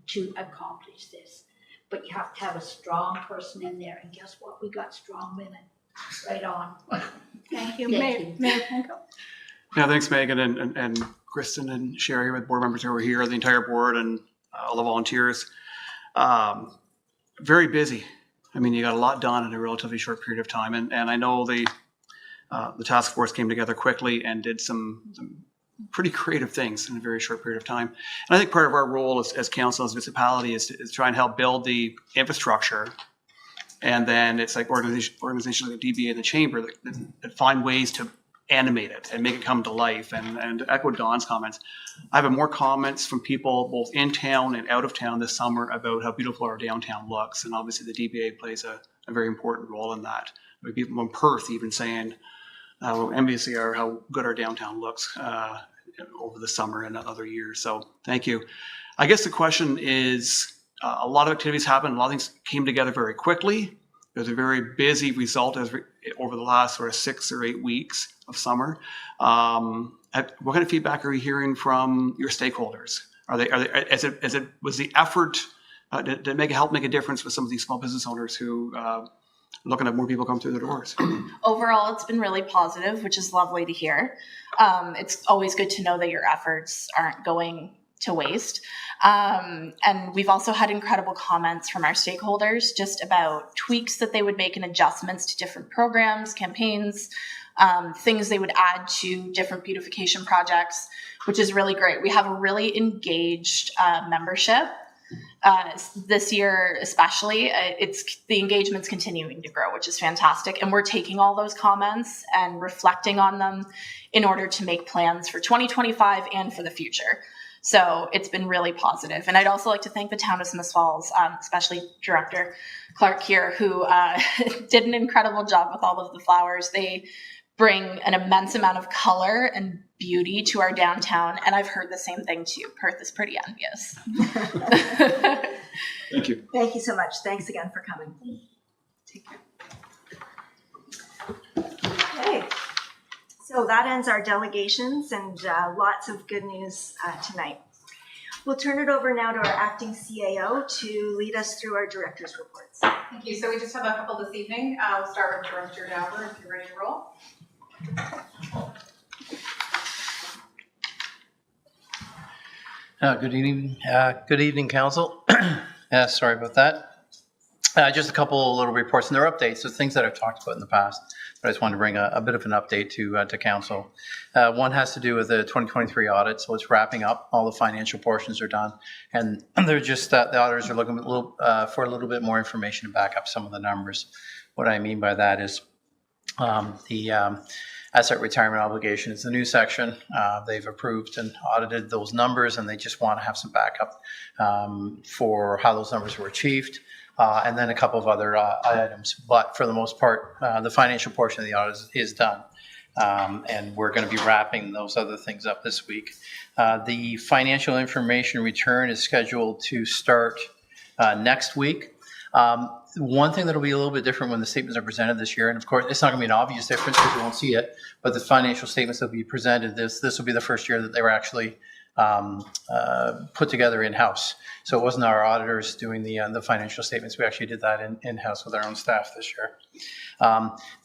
to accomplish this. But you have to have a strong person in there. And guess what? We got strong women. Right on. Thank you. Thank you. Mayor Panko? Yeah, thanks, Megan and Kristen and Sherry, with board members who are here, the entire board, and all the volunteers. Very busy. I mean, you got a lot done in a relatively short period of time, and I know the task force came together quickly and did some pretty creative things in a very short period of time. And I think part of our role as council, as municipality, is to try and help build the infrastructure. And then it's like organizations like the DBA and the Chamber that find ways to animate it and make it come to life. And to echo Don's comments, I have more comments from people both in town and out of town this summer about how beautiful our downtown looks. And obviously the DBA plays a very important role in that. People from Perth even saying how envious they are how good our downtown looks over the summer and other years. So thank you. I guess the question is, a lot of activities happened. A lot of things came together very quickly. It was a very busy result over the last sort of 6 or 8 weeks of summer. What kind of feedback are you hearing from your stakeholders? Was the effort did it help make a difference with some of these small business owners who looking at more people come through the doors? Overall, it's been really positive, which is lovely to hear. It's always good to know that your efforts aren't going to waste. And we've also had incredible comments from our stakeholders just about tweaks that they would make and adjustments to different programs, campaigns, things they would add to different beautification projects, which is really great. We have a really engaged membership. This year especially, the engagement's continuing to grow, which is fantastic. And we're taking all those comments and reflecting on them in order to make plans for 2025 and for the future. So it's been really positive. And I'd also like to thank the town of Smith Falls, especially Director Clark here, who did an incredible job with all of the flowers. They bring an immense amount of color and beauty to our downtown. And I've heard the same thing too. Perth is pretty envious. Thank you. Thank you so much. Thanks again for coming. Take care. Okay. So that ends our delegations and lots of good news tonight. We'll turn it over now to our acting CAO to lead us through our director's reports. Thank you. So we just have a couple this evening. We'll start with Director Dauber if you're ready to roll. Good evening, Council. Sorry about that. Just a couple of little reports and their updates, so things that I've talked about in the past, but I just wanted to bring a bit of an update to Council. One has to do with the 2023 audit, so it's wrapping up. All the financial portions are done, and they're just the auditors are looking for a little bit more information to back up some of the numbers. What I mean by that is the asset retirement obligation is the new section. They've approved and audited those numbers, and they just want to have some backup for how those numbers were achieved. And then a couple of other items. But for the most part, the financial portion of the audit is done. And we're going to be wrapping those other things up this week. The financial information return is scheduled to start next week. One thing that'll be a little bit different when the statements are presented this year, and of course, it's not going to be an obvious difference because you won't see it, but the financial statements that will be presented, this will be the first year that they were actually put together in-house. So it wasn't our auditors doing the financial statements. We actually did that in-house with our own staff this year.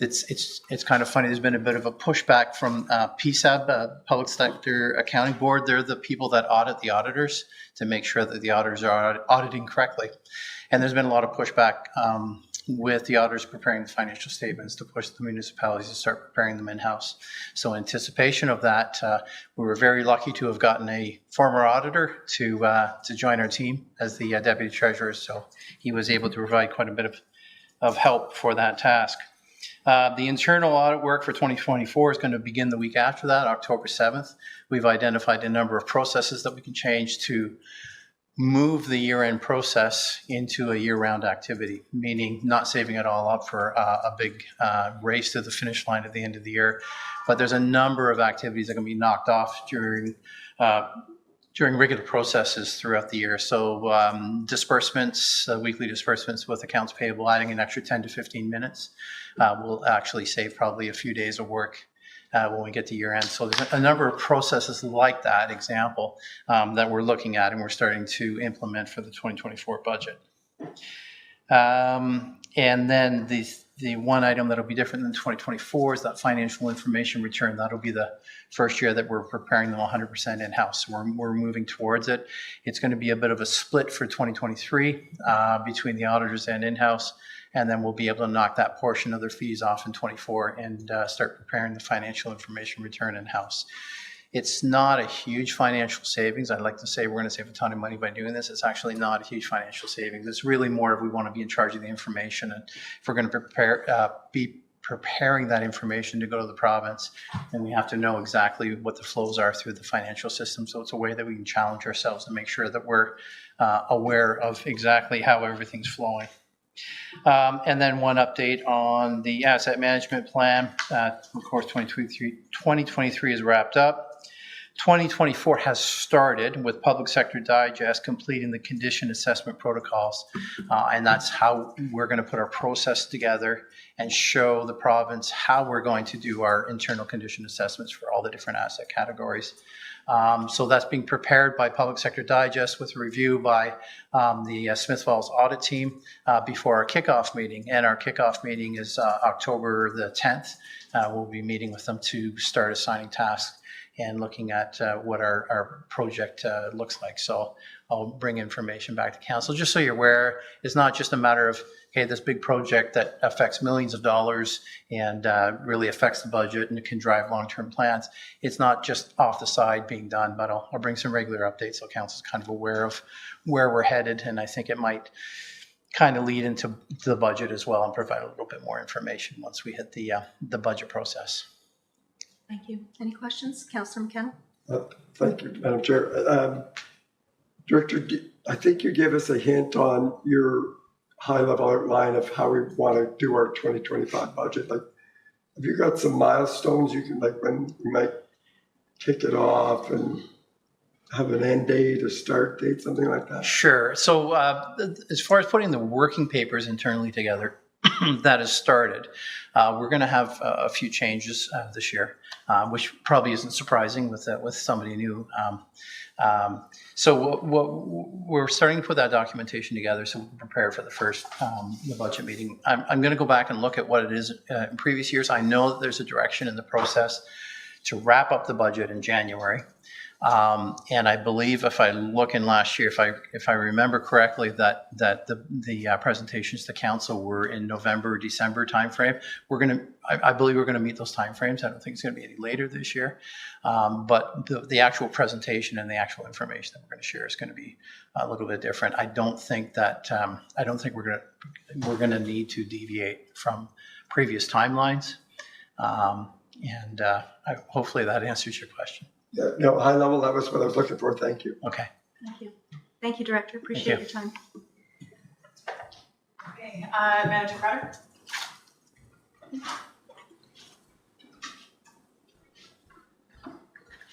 It's kind of funny. There's been a bit of a pushback from PSAB, Public Sector Accounting Board. They're the people that audit the auditors to make sure that the auditors are auditing correctly. And there's been a lot of pushback with the auditors preparing the financial statements to push the municipalities to start preparing them in-house. So in anticipation of that, we were very lucky to have gotten a former auditor to join our team as the deputy treasurer. So he was able to provide quite a bit of help for that task. The internal audit work for 2024 is going to begin the week after that, October 7th. We've identified a number of processes that we can change to move the year-end process into a year-round activity, meaning not saving it all up for a big race to the finish line at the end of the year. But there's a number of activities that can be knocked off during regular processes throughout the year. So disbursements, weekly disbursements with accounts payable, adding an extra 10 to 15 minutes will actually save probably a few days of work when we get to year end. So there's a number of processes like that example that we're looking at and we're starting to implement for the 2024 budget. And then the one item that'll be different than 2024 is that financial information return. That'll be the first year that we're preparing them 100% in-house. We're moving towards it. It's going to be a bit of a split for 2023 between the auditors and in-house. And then we'll be able to knock that portion of their fees off in 24 and start preparing the financial information return in-house. It's not a huge financial savings. I'd like to say we're going to save a ton of money by doing this. It's actually not a huge financial savings. It's really more if we want to be in charge of the information, and if we're going to be preparing that information to go to the province, then we have to know exactly what the flows are through the financial system. So it's a way that we can challenge ourselves and make sure that we're aware of exactly how everything's flowing. And then one update on the asset management plan. Of course, 2023 is wrapped up. 2024 has started with Public Sector Digest completing the condition assessment protocols. And that's how we're going to put our process together and show the province how we're going to do our internal condition assessments for all the different asset categories. So that's being prepared by Public Sector Digest with review by the Smith Falls audit team before our kickoff meeting. And our kickoff meeting is October the 10th. We'll be meeting with them to start assigning tasks and looking at what our project looks like. So I'll bring information back to council just so you're aware. It's not just a matter of, okay, this big project that affects millions of dollars and really affects the budget and it can drive long-term plans. It's not just off the side being done, but I'll bring some regular updates so council's kind of aware of where we're headed. And I think it might kind of lead into the budget as well and provide a little bit more information once we hit the budget process. Thank you. Any questions? Councillor McKenna? Thank you, Madam Chair. Director, I think you gave us a hint on your high-level outline of how we want to do our 2025 budget. Like, have you got some milestones you can, like, when we might kick it off and have an end date, a start date, something like that? Sure. So as far as putting the working papers internally together, that has started. We're going to have a few changes this year, which probably isn't surprising with somebody new. So we're starting to put that documentation together so we can prepare for the budget meeting. I'm going to go back and look at what it is in previous years. I know that there's a direction in the process to wrap up the budget in January. And I believe if I look in last year, if I remember correctly, that the presentations to council were in November, December timeframe. I believe we're going to meet those timeframes. I don't think it's going to be any later this year. But the actual presentation and the actual information that we're going to share is going to be a little bit different. I don't think we're going to need to deviate from previous timelines. Hopefully that answers your question. Yeah, no, high level, that was what I was looking for. Thank you. Okay. Thank you. Thank you, Director. Appreciate Thank your time. Okay, Manager Crowder?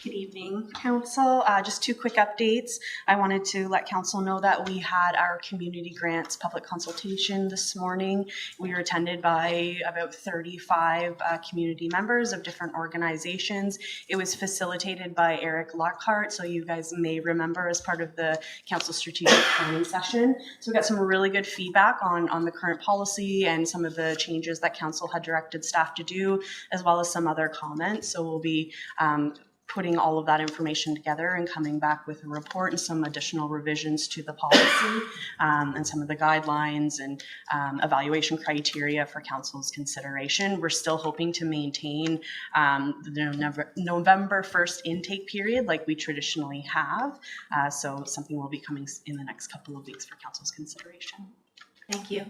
Good evening, Council. Just two quick updates. I wanted to let Council know that we had our community grants public consultation this morning. We were attended by about 35 community members of different organizations. It was facilitated by Eric Lockhart, so you guys may remember as part of the Council strategic planning session. So we got some really good feedback on the current policy and some of the changes that Council had directed staff to do, as well as some other comments. So we'll be putting all of that information together and coming back with a report and some additional revisions to the policy and some of the guidelines and evaluation criteria for council's consideration. We're still hoping to maintain the November 1st intake period like we traditionally have. So something will be coming in the next couple of weeks for council's consideration. Thank you.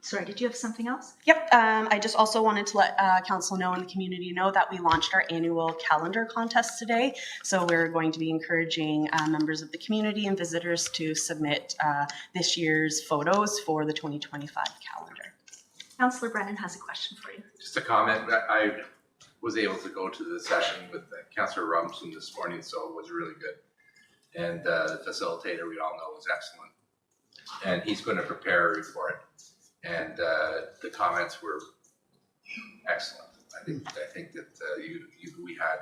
Sorry, did you have something else? Yep. I just also wanted to let council know and the community know that we launched our annual calendar contest today. So we're going to be encouraging members of the community and visitors to submit this year's photos for the 2025 calendar. Councillor Brennan has a question for you. Just a comment. I was able to go to the session with Councillor Robinson this morning, so it was really good. And the facilitator, we all know, was excellent. And he's going to prepare a report. And the comments were excellent. I think that we had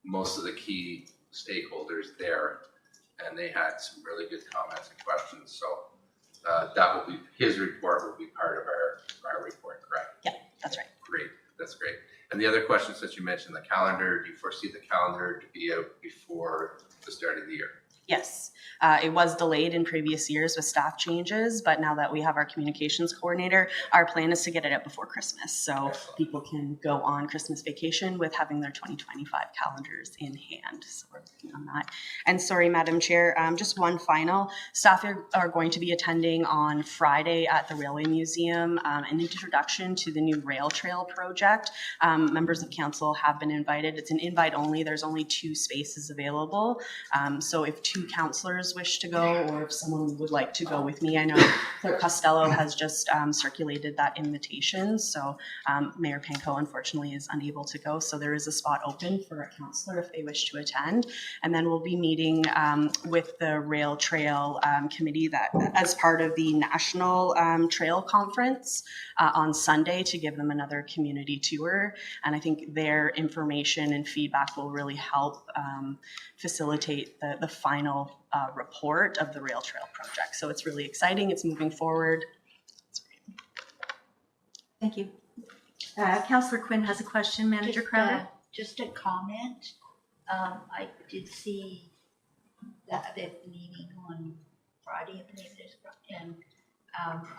most of the key stakeholders there, and they had some really good comments and questions. So that will be his report. Will be part of our report, correct? Yeah, that's right. Great, that's great. And the other questions that you mentioned, the calendar. Do you foresee the calendar to be out before the start of the year? Yes, it was delayed in previous years with staff changes, but now that we have our communications coordinator, our plan is to get it out before Christmas. So people can go on Christmas vacation with having their 2025 calendars in hand. So we're working on that. And sorry, Madam Chair, just one final. Staff are going to be attending on Friday at the Railway Museum an introduction to the new rail trail project. Members of council have been invited. It's an invite only. There's only 2 spaces available. So if 2 councillors wish to go, or if someone would like to go with me, I know Clerk Costello has just circulated that invitation. So Mayor Panko unfortunately is unable to go. So there is a spot open for a councillor if they wish to attend. And then we'll be meeting with the Rail Trail Committee that as part of the National Trail Conference on Sunday to give them another community tour. And I think their information and feedback will really help facilitate the final report of the rail trail project. So it's really exciting. It's moving forward. It's great. Thank you. Councillor Quinn has a question. Manager Crowder? Just a comment. I did see that the meeting on Friday, I believe it is, and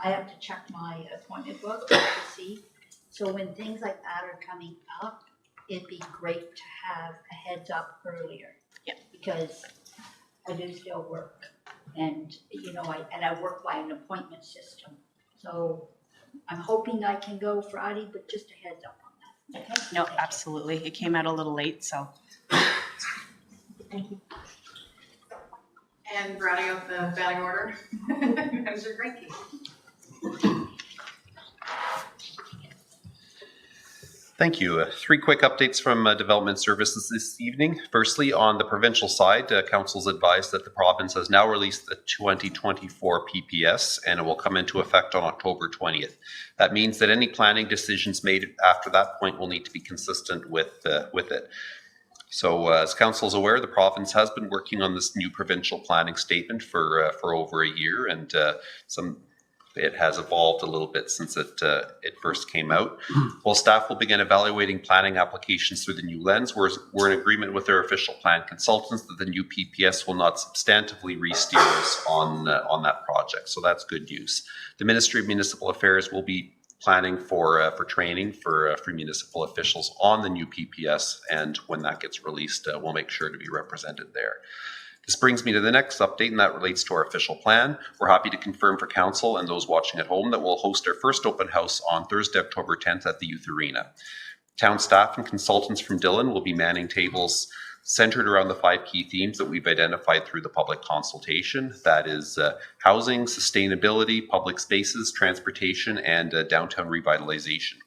I have to check my appointment book to see. So when things like that are coming up, it'd be great to have a heads up earlier. Yeah. Because I do still work, and I work by an appointment system. So I'm hoping I can go Friday, but just a heads up on that. Okay? No, absolutely. It came out a little late, so. Thank you. And rounding out the batting order, Manager Grinke. Thank you. 3 quick updates from Development Services this evening. Firstly, on the provincial side, Council's advised that the province has now released the 2024 PPS, and it will come into effect on October 20th. That means that any planning decisions made after that point will need to be consistent with it. So as Council is aware, the province has been working on this new provincial planning statement for over a year, and it has evolved a little bit since it first came out. While staff will begin evaluating planning applications through the new lens, we're in agreement with our official plan consultants that the new PPS will not substantively re-steer us on that project. So that's good news. The Ministry of Municipal Affairs will be planning for training for municipal officials on the new PPS, and when that gets released, we'll make sure to be represented there. This brings me to the next update, and that relates to our official plan. We're happy to confirm for Council and those watching at home that we'll host our first open house on Thursday, October 10th at the Youth Arena. Town staff and consultants from Dillon will be manning tables centered around the 5 key themes that we've identified through the public consultation. That is housing, sustainability, public spaces, transportation, and downtown revitalization.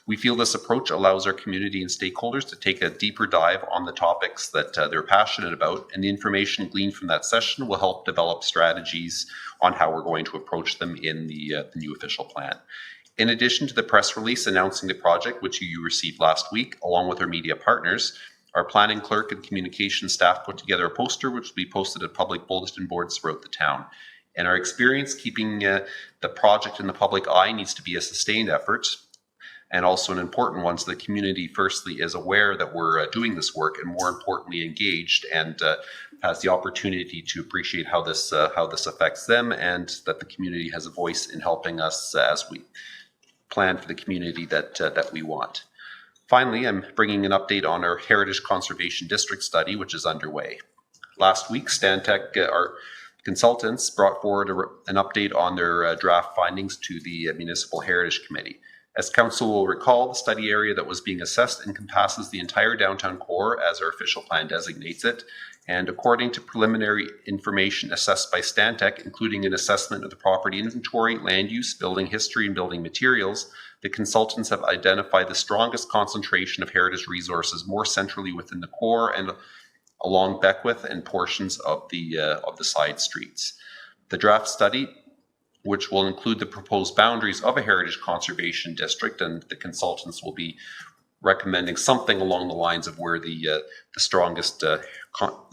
We feel this approach allows our community and stakeholders to take a deeper dive on the topics that they're passionate about, and the information gleaned from that session will help develop strategies on how we're going to approach them in the new official plan. In addition to the press release announcing the project, which you received last week, along with our media partners, our planning clerk and communication staff put together a poster which will be posted at public bulletin boards throughout the town. In our experience, keeping the project in the public eye needs to be a sustained effort. and also an important one, so the community firstly is aware that we're doing this work, and more importantly engaged and has the opportunity to appreciate how this affects them, and that the community has a voice in helping us as we plan for the community that we want. Finally, I'm bringing an update on our Heritage Conservation District study, which is underway. Last week, Stantec, our consultants, brought forward an update on their draft findings to the Municipal Heritage Committee. As Council will recall, the study area that was being assessed encompasses the entire downtown core as our official plan designates it. And according to preliminary information assessed by Stantec, including an assessment of the property inventory, land use, building history, and building materials, the consultants have identified the strongest concentration of heritage resources more centrally within the core and along Beckwith and portions of the side streets. The draft study, which will include the proposed boundaries of a heritage conservation district, and the consultants will be recommending something along the lines of where the strongest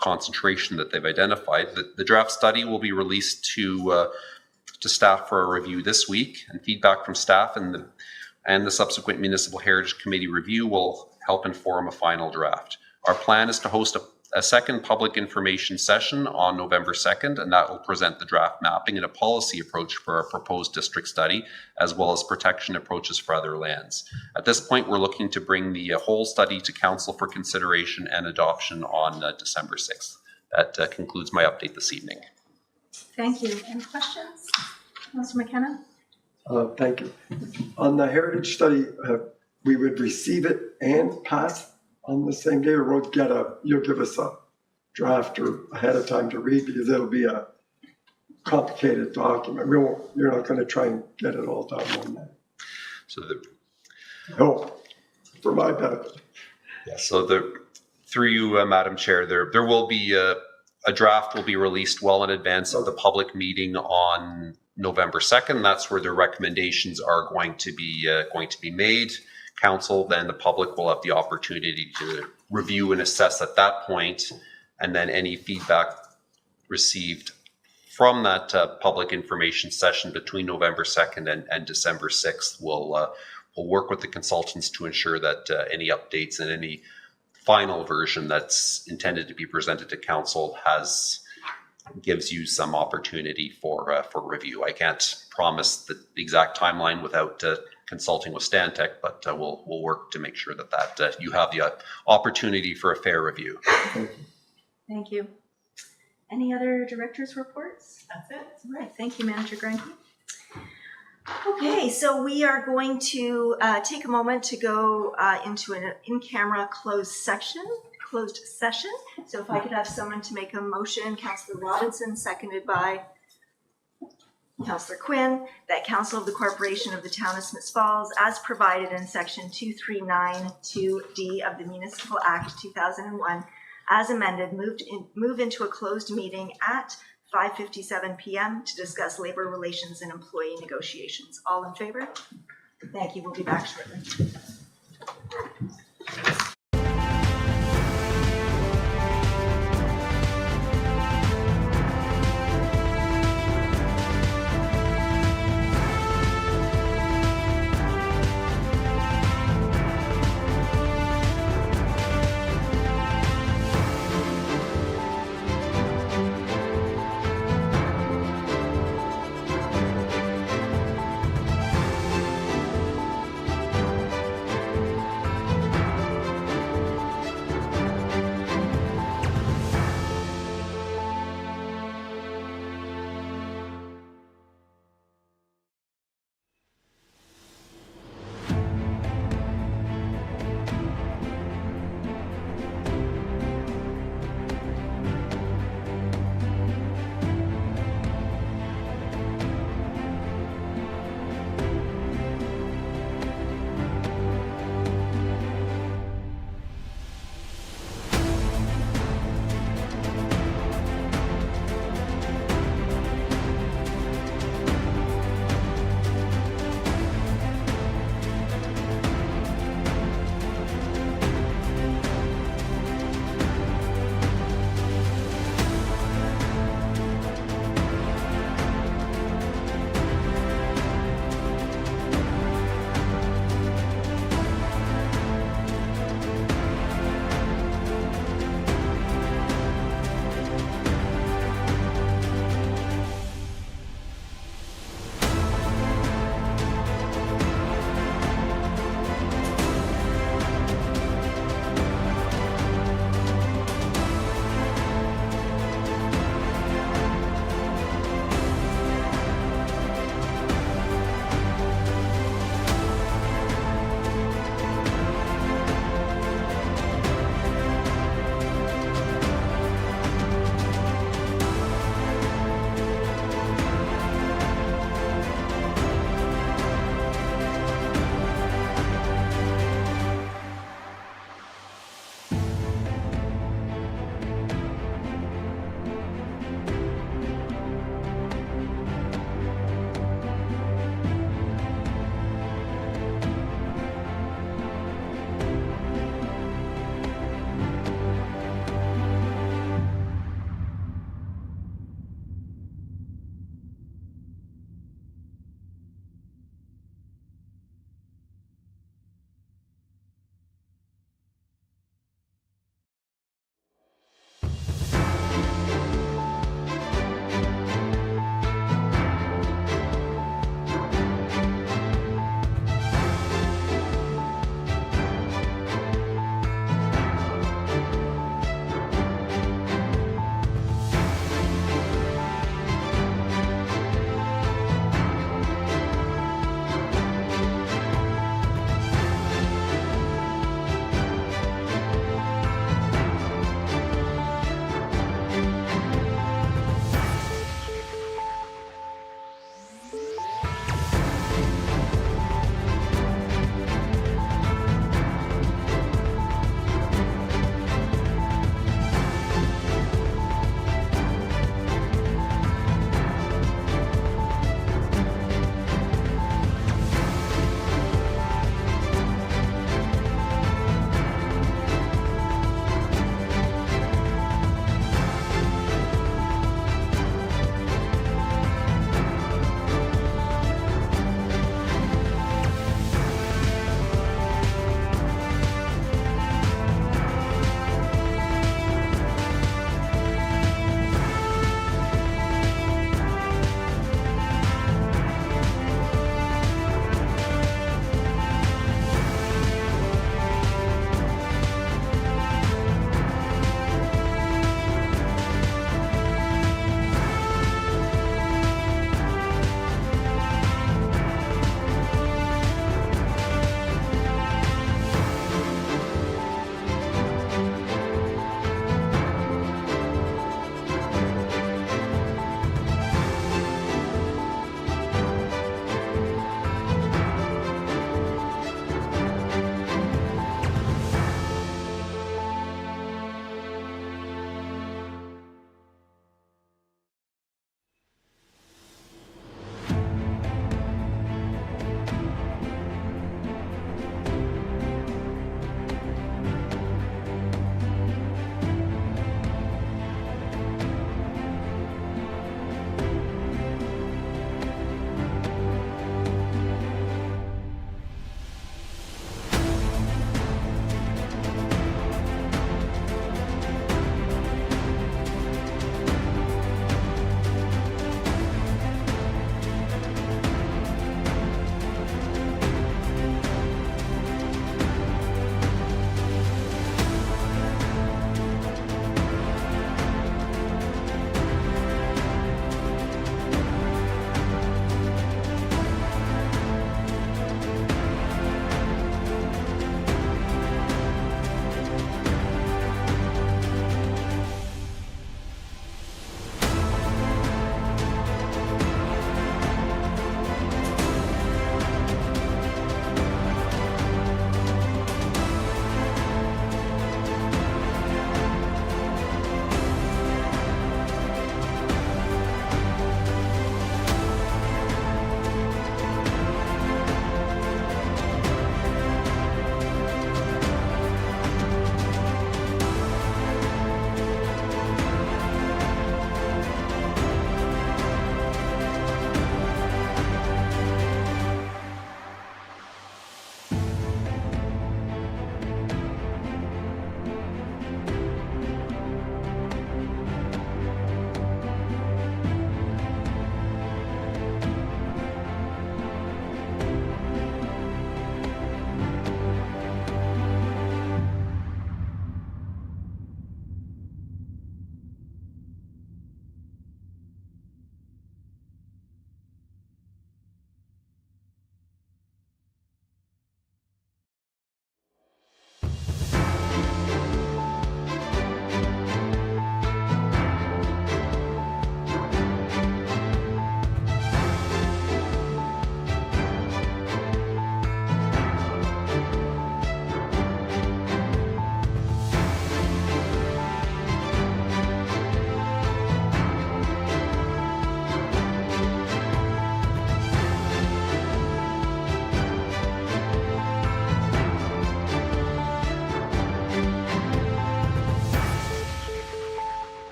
concentration that they've identified. The draft study will be released to staff for a review this week, and feedback from staff and the subsequent Municipal Heritage Committee review will help inform a final draft. Our plan is to host a second public information session on November 2nd, and that will present the draft mapping and a policy approach for our proposed district study, as well as protection approaches for other lands. At this point, we're looking to bring the whole study to Council for consideration and adoption on December 6th. That concludes my update this evening. Thank you. Any questions? Councillor McKenna? Thank you. On the heritage study, we would receive it and pass on the same day, or you'll give us a draft or ahead of time to read, because it'll be a complicated document. You're not going to try and get it all done one day. So for my benefit. Yeah, so through you, Madam Chair, there will be a draft will be released well in advance of the public meeting on November 2nd. That's where the recommendations are going to be made. Council, then the public will have the opportunity to review and assess at that point, and then any feedback received from that public information session between November 2nd and December 6th will work with the consultants to ensure that any updates and any final version that's intended to be presented to Council gives you some opportunity for review. I can't promise the exact timeline without consulting with Stantec, but we'll work to make sure that you have the opportunity for a fair review. Thank you. Any other directors' reports? That's it. All right. Thank you, Manager Granke. Okay, so we are going to take a moment to go into an in-camera closed session. So if I could have someone to make a motion, Councillor Robinson, seconded by Councillor Quinn, that Council of the Corporation of the Town of Smiths Falls, as provided in Section 2392D of the Municipal Act 2001, as amended, move into a closed meeting at 5:57 p.m. to discuss labor relations and employee negotiations. All in favor? Thank you. We'll be back shortly.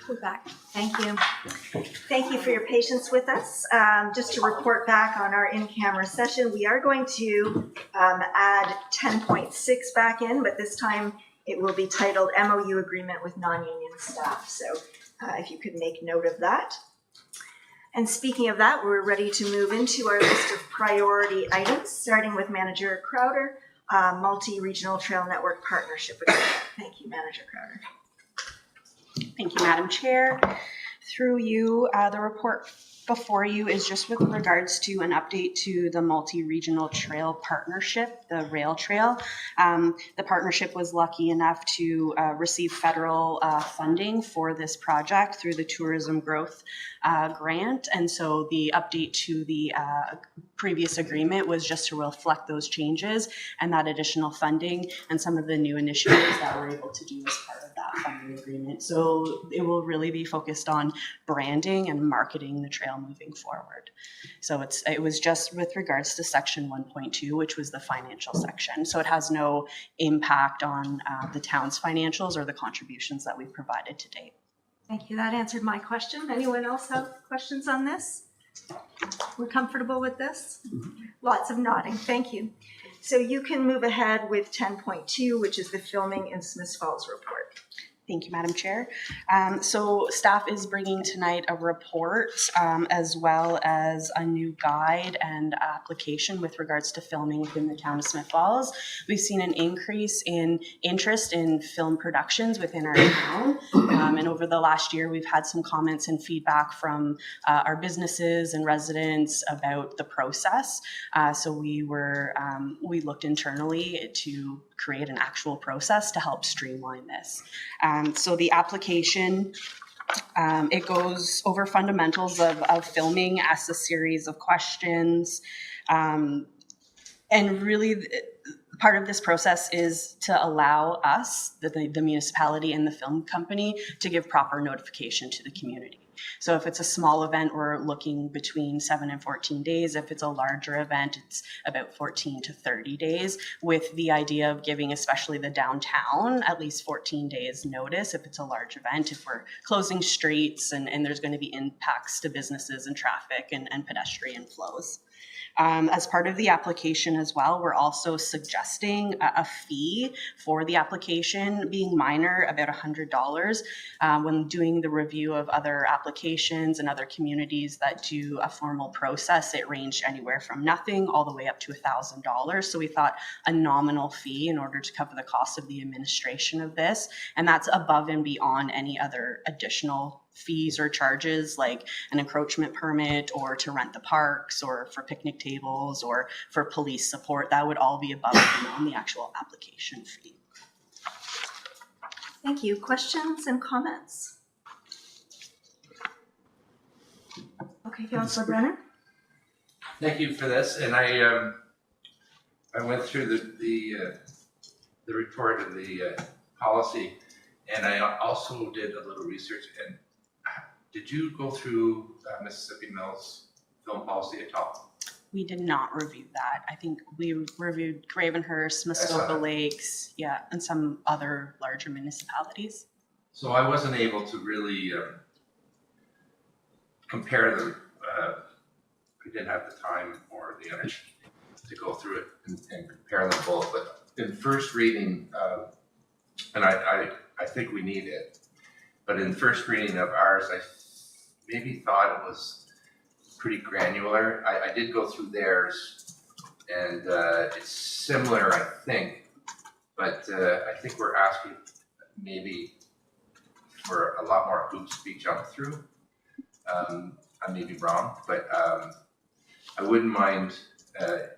We're back. Thank you. Thank you for your patience with us. Just to report back on our in-camera session, we are going to add 10.6 back in, but this time it will be titled MOU Agreement with Non-Union Staff. So if you could make note of that. And speaking of that, we're ready to move into our list of priority items, starting with Manager Crowder, Multi-Regional Trail Network Partnership Agreement. Thank you, Manager Crowder. Thank you, Madam Chair. Through you, the report before you is just with regards to an update to the multi-regional trail partnership, the Rail Trail. The partnership was lucky enough to receive federal funding for this project through the Tourism Growth Grant. And so the update to the previous agreement was just to reflect those changes and that additional funding and some of the new initiatives that we're able to do as part of that funding agreement. So it will really be focused on branding and marketing the trail moving forward. So it was just with regards to section 1.2, which was the financial section. So it has no impact on the town's financials or the contributions that we've provided to date. Thank you. That answered my question. Anyone else have questions on this? We're comfortable with this? Lots of nodding. Thank you. So you can move ahead with 10.2, which is the filming in Smiths Falls report. Thank you, Madam Chair. So staff is bringing tonight a report as well as a new guide and application with regards to filming within the town of Smiths Falls. We've seen an increase in interest in film productions within our town. And over the last year, we've had some comments and feedback from our businesses and residents about the process. So we looked internally to create an actual process to help streamline this. So the application, it goes over fundamentals of filming, asks a series of questions, and really part of this process is to allow us, the municipality and the film company, to give proper notification to the community. So if it's a small event, we're looking between 7 and 14 days. If it's a larger event, it's about 14 to 30 days, with the idea of giving, especially the downtown, at least 14 days notice if it's a large event, if we're closing streets and there's going to be impacts to businesses and traffic and pedestrian flows. As part of the application as well, we're also suggesting a fee for the application being minor, about $100. When doing the review of other applications and other communities that do a formal process, it ranged anywhere from nothing all the way up to $1,000. So we thought a nominal fee in order to cover the cost of the administration of this, and that's above and beyond any other additional fees or charges like an encroachment permit or to rent the parks or for picnic tables or for police support. That would all be above and beyond the actual application fee. Thank you. Questions and comments? Okay, Councilor Brenner. Thank you for this, and I went through the report of the policy, and I also did a little research. And did you go through Mississippi Mills film policy at all? We did not review that. I think we reviewed Gravenhurst, Muskoka Lakes, yeah, and some other larger municipalities. So I wasn't able to really compare them. I didn't have the time or the energy to go through it and compare them both. But in first reading, and I think we need it, but in first reading of ours, I maybe thought it was pretty granular. I did go through theirs, and it's similar, I think, but I think we're asking maybe for a lot more hoops to be jumped through. I may be wrong, but I wouldn't mind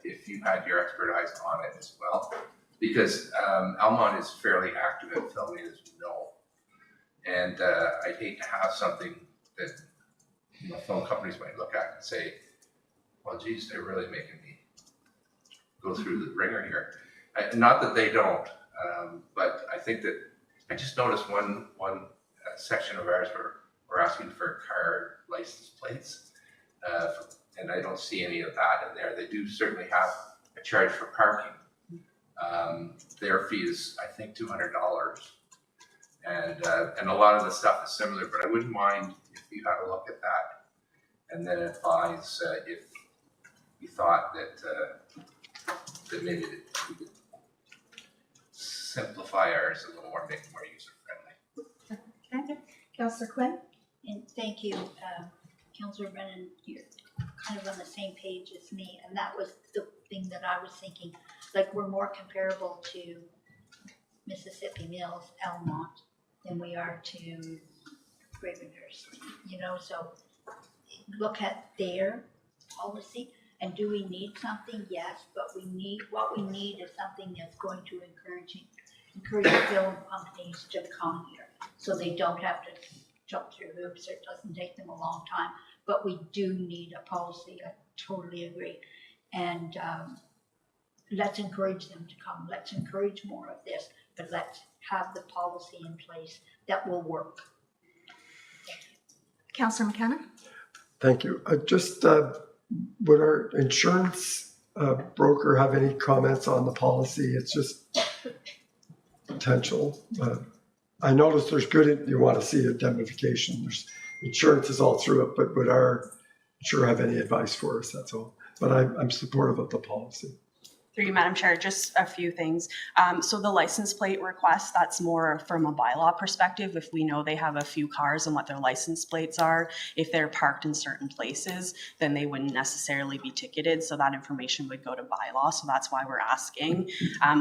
if you had your expertise on it as well, because Almont is fairly active at filming, as you know, and I'd hate to have something that film companies might look at and say, well, geez, they're really making me go through the ringer here. Not that they don't, but I think that I just noticed one section of ours where we're asking for car license plates, and I don't see any of that in there. They do certainly have a charge for parking. Their fee is, I think, $200. And a lot of the stuff is similar, but I wouldn't mind if you had a look at that and then advise if you thought that maybe we could simplify ours a little more, make it more user-friendly. Okay. Councillor Quinn? And thank you, Councillor Brennan, you're kind of on the same page as me, and that was the thing that I was thinking. Like, we're more comparable to Mississippi Mills, Elmont, than we are to Gravenhurst, so look at their policy, and do we need something? Yes, but what we need is something that's going to encourage film companies to come here, so they don't have to jump through hoops, or it doesn't take them a long time. But we do need a policy. I totally agree. And let's encourage them to come. Let's encourage more of this, but let's have the policy in place that will work. Councillor McKenna? Thank you. Just would our insurance broker have any comments on the policy? It's just potential. I noticed there's you want to see indemnification. There's insurance is all through it, but would our insurer have any advice for us? That's all. But I'm supportive of the policy. Through you, Madam Chair, just a few things. So the license plate request, that's more from a bylaw perspective. If we know they have a few cars and what their license plates are, if they're parked in certain places, then they wouldn't necessarily be ticketed. So that information would go to bylaw. So that's why we're asking.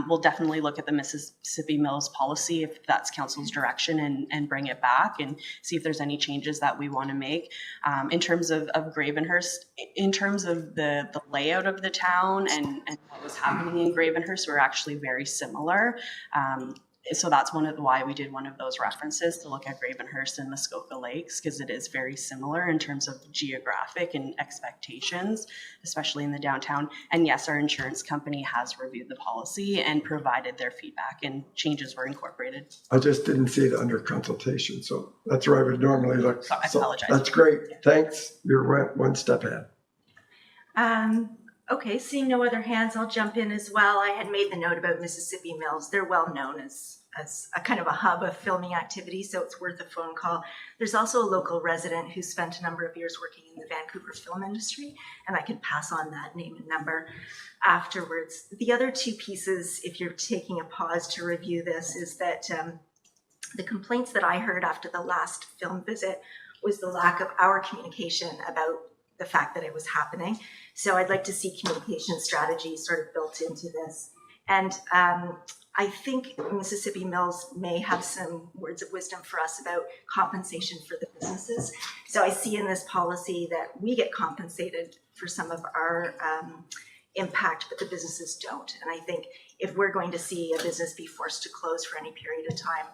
We'll definitely look at the Mississippi Mills policy if that's council's direction and bring it back and see if there's any changes that we want to make. In terms of Gravenhurst, in terms of the layout of the town and what was happening in Gravenhurst, were actually very similar. So that's why we did one of those references to look at Gravenhurst and Muskoka Lakes, because it is very similar in terms of geographic and expectations, especially in the downtown. And yes, our insurance company has reviewed the policy and provided their feedback, and changes were incorporated. I just didn't see it under consultation, so that's where I would normally look. So I apologize. That's great. Thanks. You're one step ahead. Okay, seeing no other hands, I'll jump in as well. I had made the note about Mississippi Mills. They're well known as a kind of a hub of filming activity, so it's worth a phone call. There's also a local resident who spent a number of years working in the Vancouver film industry, and I can pass on that name and number afterwards. The other two pieces, if you're taking a pause to review this, is that the complaints that I heard after the last film visit was the lack of our communication about the fact that it was happening. So I'd like to see communication strategies sort of built into this. And I think Mississippi Mills may have some words of wisdom for us about compensation for the businesses. So I see in this policy that we get compensated for some of our impact, but the businesses don't. And I think if we're going to see a business be forced to close for any period of time,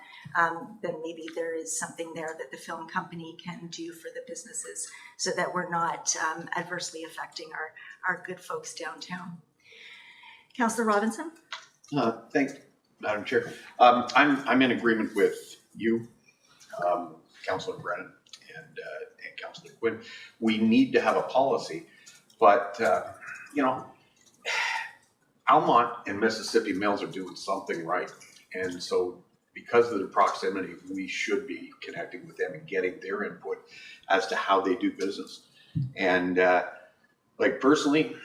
then maybe there is something there that the film company can do for the businesses so that we're not adversely affecting our good folks downtown. Councillor Robinson? Thanks, Madam Chair. I'm in agreement with you, Councillor Brennan, and Councillor Quinn. We need to have a policy, but Almont and Mississippi Mills are doing something right, and so because of the proximity, we should be connecting with them and getting their input as to how they do business. And personally,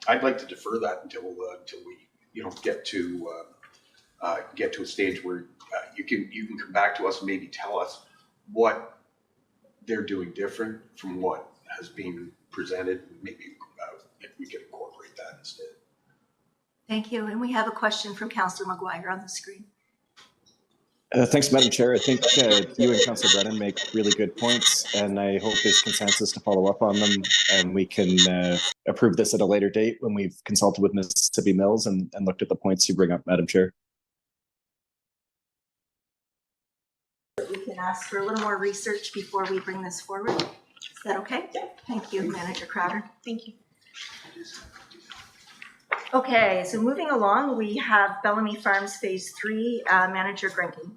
I'd like to defer that until we get to a stage where you can come back to us and maybe tell us what they're doing different from what has been presented. Maybe if we could incorporate that instead. Thank you. And we have a question from Councillor McGuire on the screen. Thanks, Madam Chair. I think you and Councillor Brennan make really good points, and I hope there's consensus to follow up on them, and we can approve this at a later date when we've consulted with Mississippi Mills and looked at the points you bring up, Madam Chair. We can ask for a little more research before we bring this forward. Is that okay? Yeah. Thank you, Manager Crowder. Thank you. Okay, so moving along, we have Bellamy Farms Phase 3, Manager Grinke.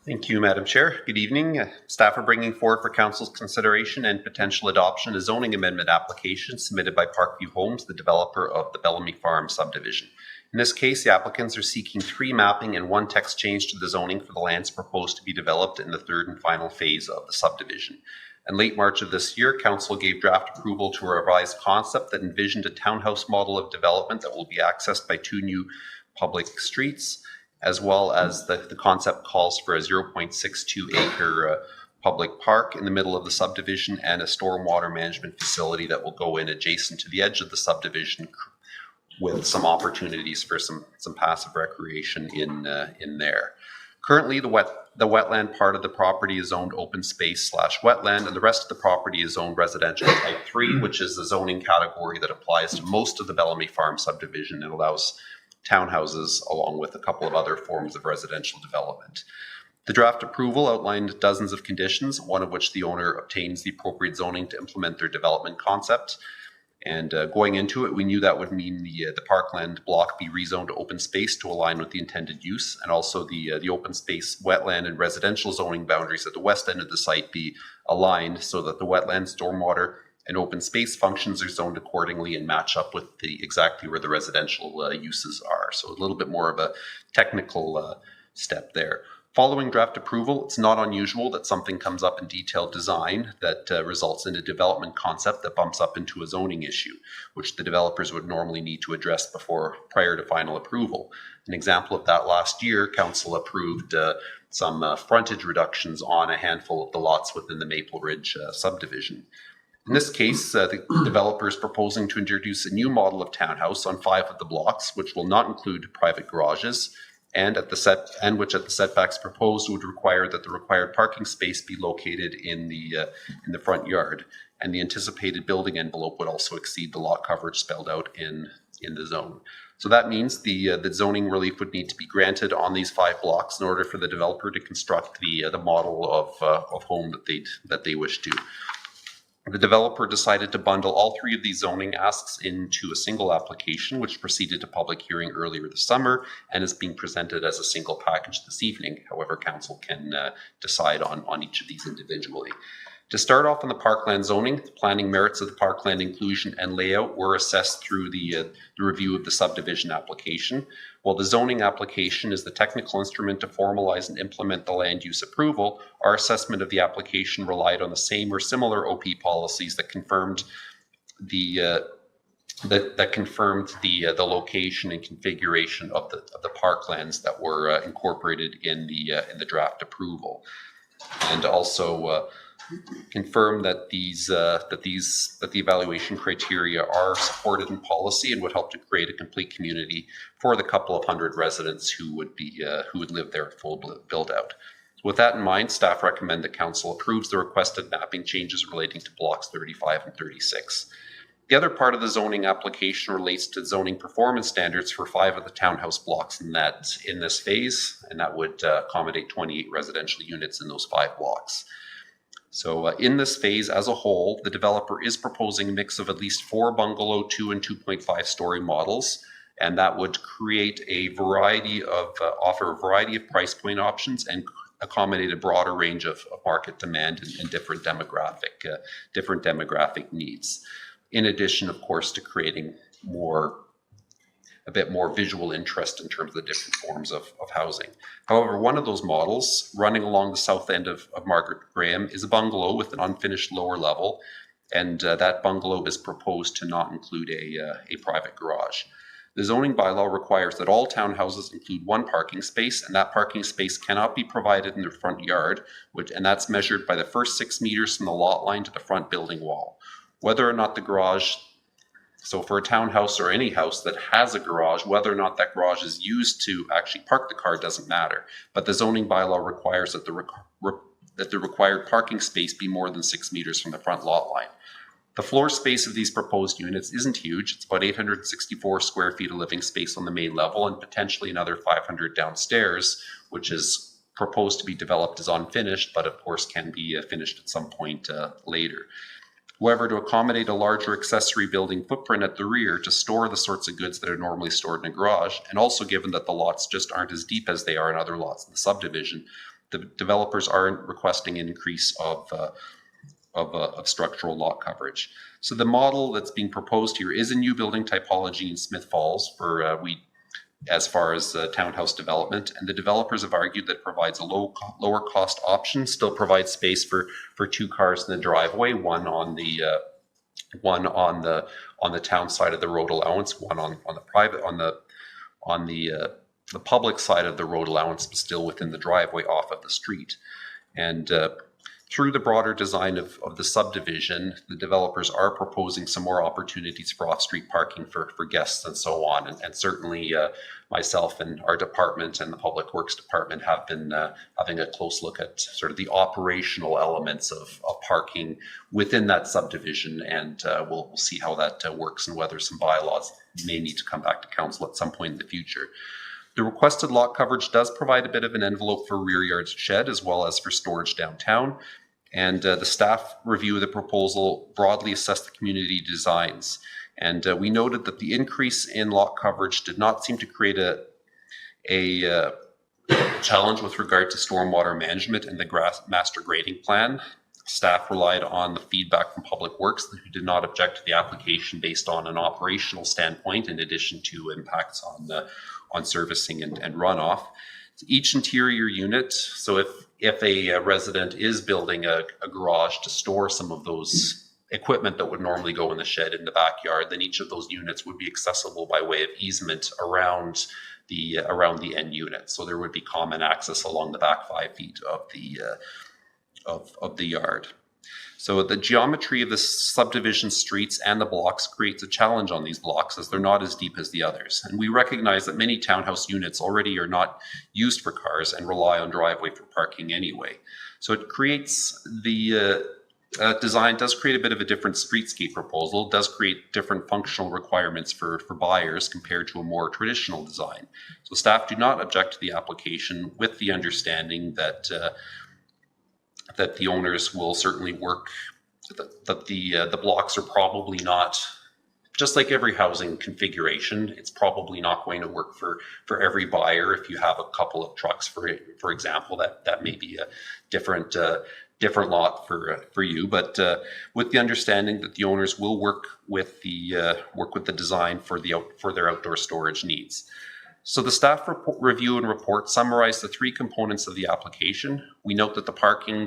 Thank you, Madam Chair. Good evening. Staff are bringing forward for Council's consideration and potential adoption a zoning amendment application submitted by Parkview Homes, the developer of the Bellamy Farm subdivision. In this case, the applicants are seeking 3 mapping and 1 text change to the zoning for the lands proposed to be developed in the 3rd and final phase of the subdivision. In late March of this year, Council gave draft approval to a revised concept that envisioned a townhouse model of development that will be accessed by 2 new public streets, as well as the concept calls for a 0.62 acre public park in the middle of the subdivision and a stormwater management facility that will go in adjacent to the edge of the subdivision with some opportunities for some passive recreation in there. Currently, the wetland part of the property is zoned open space / wetland, and the rest of the property is zoned residential type 3, which is the zoning category that applies to most of the Bellamy Farm subdivision and allows townhouses along with a couple of other forms of residential development. The draft approval outlined dozens of conditions, one of which the owner obtains the appropriate zoning to implement their development concept. And going into it, we knew that would mean the parkland block be rezoned to open space to align with the intended use, and also the open space, wetland, and residential zoning boundaries at the west end of the site be aligned so that the wetland, stormwater, and open space functions are zoned accordingly and match up with exactly where the residential uses are. So a little bit more of a technical step there. Following draft approval, it's not unusual that something comes up in detailed design that results in a development concept that bumps up into a zoning issue, which the developers would normally need to address prior to final approval. An example of that last year, Council approved some frontage reductions on a handful of the lots within the Maple Ridge subdivision. In this case, the developer is proposing to introduce a new model of townhouse on 5 of the blocks, which will not include private garages, and which at the setbacks proposed would require that the required parking space be located in the front yard, and the anticipated building envelope would also exceed the lot coverage spelled out in the zone. So that means the zoning relief would need to be granted on these 5 blocks in order for the developer to construct the model of home that they wish to. The developer decided to bundle all 3 of these zoning asks into a single application, which proceeded to public hearing earlier this summer and is being presented as a single package this evening. However, Council can decide on each of these individually. To start off on the parkland zoning, the planning merits of the parkland inclusion and layout were assessed through the review of the subdivision application. While the zoning application is the technical instrument to formalize and implement the land use approval, our assessment of the application relied on the same or similar OP policies that confirmed the location and configuration of the parklands that were incorporated in the draft approval, and also confirm that the evaluation criteria are supported in policy and would help to create a complete community for the couple of hundred residents who would live there at full build out. So with that in mind, staff recommend that Council approves the requested mapping changes relating to blocks 35 and 36. The other part of the zoning application relates to zoning performance standards for 5 of the townhouse blocks in this phase, and that would accommodate 28 residential units in those 5 blocks. So in this phase as a whole, the developer is proposing a mix of at least 4 bungalow 2 and 2.5 story models, and that would create offer a variety of price point options and accommodate a broader range of market demand and different demographic needs. In addition, of course, to creating a bit more visual interest in terms of the different forms of housing. However, one of those models running along the south end of Margaret Graham is a bungalow with an unfinished lower level, and that bungalow is proposed to not include a private garage. The zoning bylaw requires that all townhouses include 1 parking space, and that parking space cannot be provided in the front yard, and that's measured by the first 6 meters from the lot line to the front building wall. Whether or not the garage, so for a townhouse or any house that has a garage, whether or not that garage is used to actually park the car doesn't matter. But the zoning bylaw requires that the required parking space be more than 6 meters from the front lot line. The floor space of these proposed units isn't huge. It's about 864 square feet of living space on the main level and potentially another 500 downstairs, which is proposed to be developed as unfinished, but of course can be finished at some point later. However, to accommodate a larger accessory building footprint at the rear to store the sorts of goods that are normally stored in a garage, and also given that the lots just aren't as deep as they are in other lots in the subdivision, the developers aren't requesting an increase of structural lot coverage. So the model that's being proposed here is a new building typology in Smith Falls for as far as townhouse development, and the developers have argued that it provides a lower cost option, still provides space for 2 cars in the driveway, one on the town side of the road allowance, one on the public side of the road allowance, but still within the driveway off of the street. And through the broader design of the subdivision, the developers are proposing some more opportunities for off-street parking for guests and so on. And certainly myself and our department and the Public Works Department have been having a close look at sort of the operational elements of parking within that subdivision. And we'll see how that works and whether some bylaws may need to come back to council at some point in the future. The requested lot coverage does provide a bit of an envelope for rear yard shed as well as for storage downtown. And the staff review of the proposal broadly assessed the community designs. And we noted that the increase in lot coverage did not seem to create a challenge with regard to stormwater management and the master grading plan. Staff relied on the feedback from Public Works, who did not object to the application based on an operational standpoint, in addition to impacts on servicing and runoff. Each interior unit, so if a resident is building a garage to store some of those equipment that would normally go in the shed in the backyard, then each of those units would be accessible by way of easement around the end unit. So there would be common access along the back 5 feet of the yard. So the geometry of the subdivision streets and the blocks creates a challenge on these blocks as they're not as deep as the others. And we recognize that many townhouse units already are not used for cars and rely on driveway for parking anyway. So it creates the design does create a bit of a different streetscape proposal, does create different functional requirements for buyers compared to a more traditional design. So staff do not object to the application with the understanding that that the owners will certainly work, that the blocks are probably not, just like every housing configuration, it's probably not going to work for every buyer. If you have a couple of trucks, for example, that may be a different lot for you, but with the understanding that the owners will work with the design for their outdoor storage needs. So the staff review and report summarize the 3 components of the application. We note that the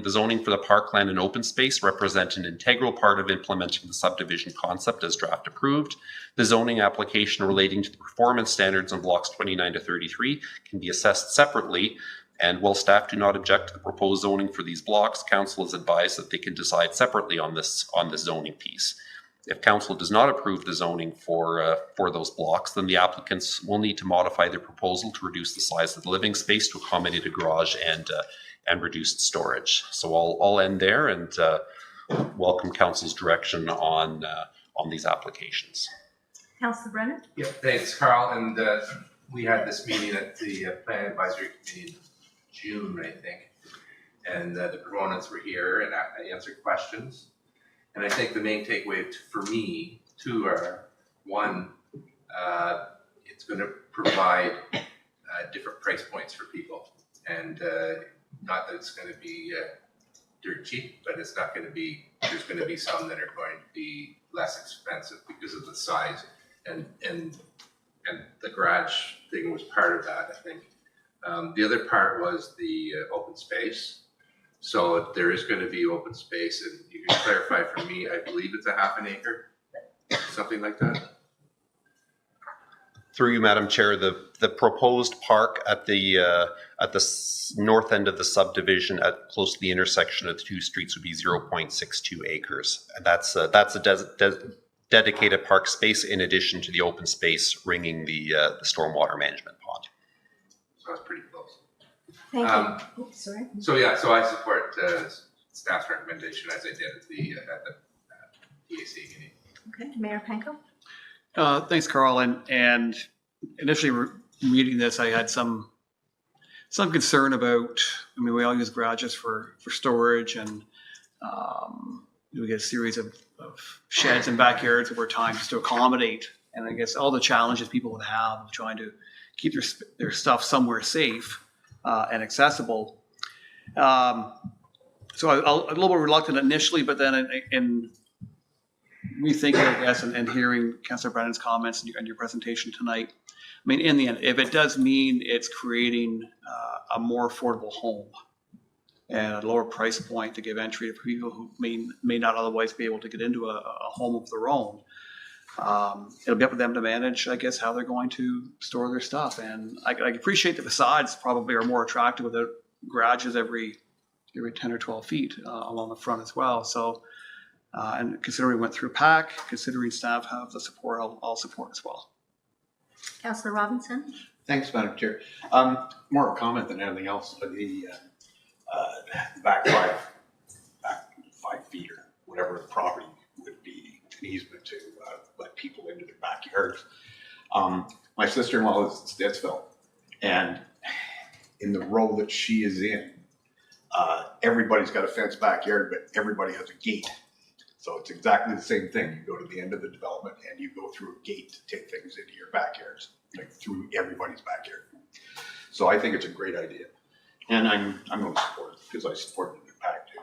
zoning for the parkland and open space represent an integral part of implementing the subdivision concept as draft approved. The zoning application relating to the performance standards on blocks 29 to 33 can be assessed separately. And while staff do not object to the proposed zoning for these blocks, council is advised that they can decide separately on this zoning piece. If council does not approve the zoning for those blocks, then the applicants will need to modify their proposal to reduce the size of the living space to accommodate a garage and reduced storage. So I'll end there and welcome council's direction on these applications. Councillor Brennan? Yeah, thanks, Carl. And we had this meeting at the Plan Advisory Committee in June, I think, and the proponents were here and I answered questions. And I think the main takeaway for me, two are, one, it's going to provide different price points for people. And not that it's going to be dirt cheap, but it's not going to be, there's going to be some that are going to be less expensive because of the size. And the garage thing was part of that, I think. The other part was the open space. So there is going to be open space, and you can clarify for me, I believe it's a ½ an acre, something like that. Through you, Madam Chair, the proposed park at the north end of the subdivision at close to the intersection of the 2 streets would be 0.62 acres. And that's a dedicated park space in addition to the open space ringing the stormwater management pond. So that's pretty close. Thank you. Oops, sorry. So yeah, so I support staff's recommendation as I did at the PAC meeting. Okay, Mayor Panko? Thanks, Carl. And initially reading this, I had some concern about, I mean, we all use garages for storage, and we get a series of sheds and backyards over time just to accommodate. And I guess all the challenges people would have of trying to keep their stuff somewhere safe and accessible. So I was a little bit reluctant initially, but then in rethinking, I guess, and hearing Councillor Brennan's comments and your presentation tonight, I mean, in the end, if it does mean it's creating a more affordable home and a lower price point to give entry to people who may not otherwise be able to get into a home of their own, it'll be up to them to manage, I guess, how they're going to store their stuff. And I appreciate the facades probably are more attractive with the garages every 10 or 12 feet along the front as well. So, and considering we went through PAC, considering staff have the support, I'll support as well. Councillor Robinson? Thanks, Madam Chair. More a comment than anything else. The back 5 feet or whatever the property would be an easement to let people into their backyards. My sister-in-law is in Stittsville, and in the row that she is in, everybody's got a fenced backyard, but everybody has a gate. So it's exactly the same thing. You go to the end of the development and you go through a gate to take things into your backyards, like through everybody's backyard. So I think it's a great idea. And I'm going to support it because I support the PAC too.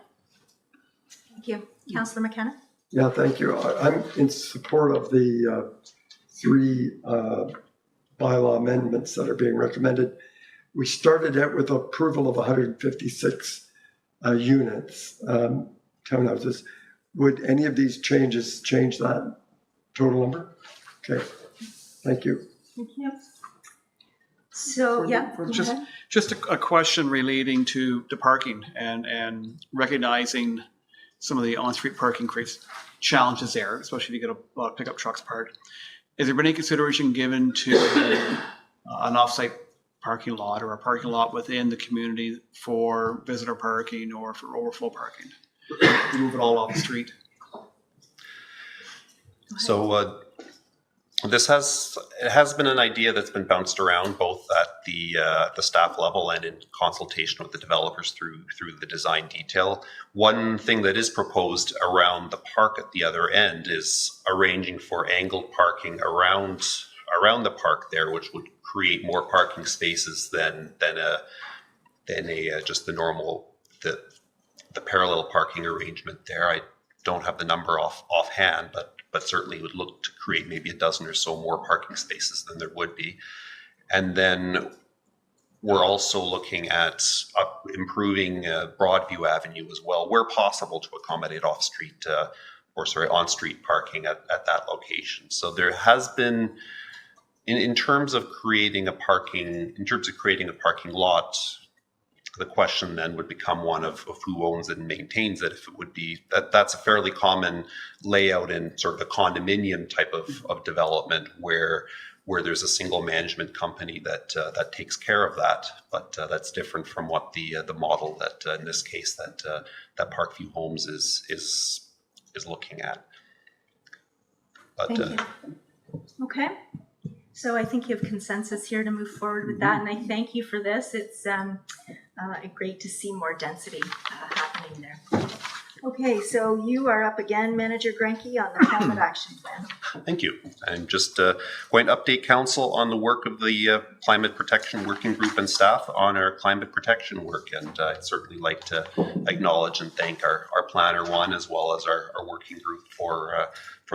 Thank you. Councillor McKenna? Yeah, thank you. I'm in support of the 3 bylaw amendments that are being recommended. We started out with approval of 156 units, townhouses. Would any of these changes change that total number? Okay, thank you. Thank you. So, yeah. Just a question relating to parking and recognizing some of the on-street parking creates challenges there, especially if you get a lot of pickup trucks parked. Has there been any consideration given to an off-site parking lot or a parking lot within the community for visitor parking or for overflow parking? Move it all off the street. So this has been an idea that's been bounced around both at the staff level and in consultation with the developers through the design detail. One thing that is proposed around the park at the other end is arranging for angled parking around the park there, which would create more parking spaces than just the normal the parallel parking arrangement there. I don't have the number offhand, but certainly would look to create maybe a dozen or so more parking spaces than there would be. And then we're also looking at improving Broadview Avenue as well, where possible, to accommodate on-street parking at that location. So there has been, in terms of creating a parking lot, the question then would become one of who owns it and maintains it. If it would be that's a fairly common layout in sort of a condominium type of development where there's a single management company that takes care of that. But that's different from what the model that in this case that Parkview Homes is looking at. But, thank you. Okay. So I think you have consensus here to move forward with that, and I thank you for this. It's great to see more density happening there. Okay, so you are up again, Manager Grenke, on the Climate Action Plan. Thank you. I'm just going to update Council on the work of the Climate Protection Working Group and staff on our climate protection work. And I'd certainly like to acknowledge and thank our Planner One as well as our working group for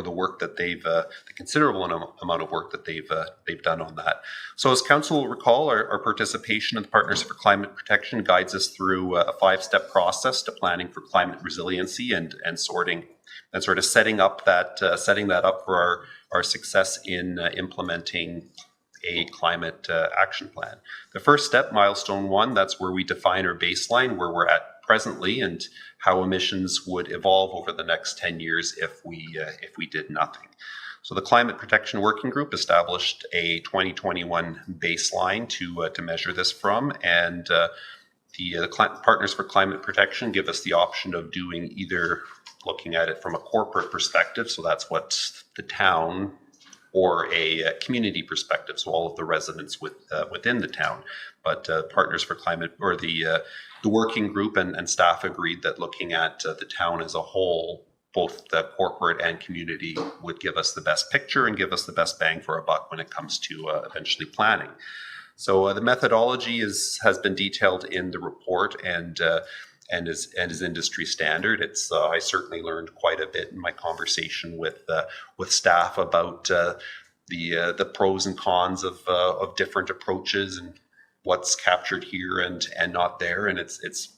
the work that the considerable amount of work that they've done on that. So as Council will recall, our participation in the Partners for Climate Protection guides us through a 5-step process to planning for climate resiliency and sorting and sort of setting that up for our success in implementing a climate action plan. The first step, milestone 1, that's where we define our baseline, where we're at presently, and how emissions would evolve over the next 10 years if we did nothing. So the Climate Protection Working Group established a 2021 baseline to measure this from, and the Partners for Climate Protection give us the option of doing either looking at it from a corporate perspective, so that's what the town, or a community perspective, so all of the residents within the town. But Partners for Climate, or the working group and staff agreed that looking at the town as a whole, both the corporate and community, would give us the best picture and give us the best bang for our buck when it comes to eventually planning. So the methodology has been detailed in the report and is industry standard. It's I certainly learned quite a bit in my conversation with staff about the pros and cons of different approaches and what's captured here and not there, and it's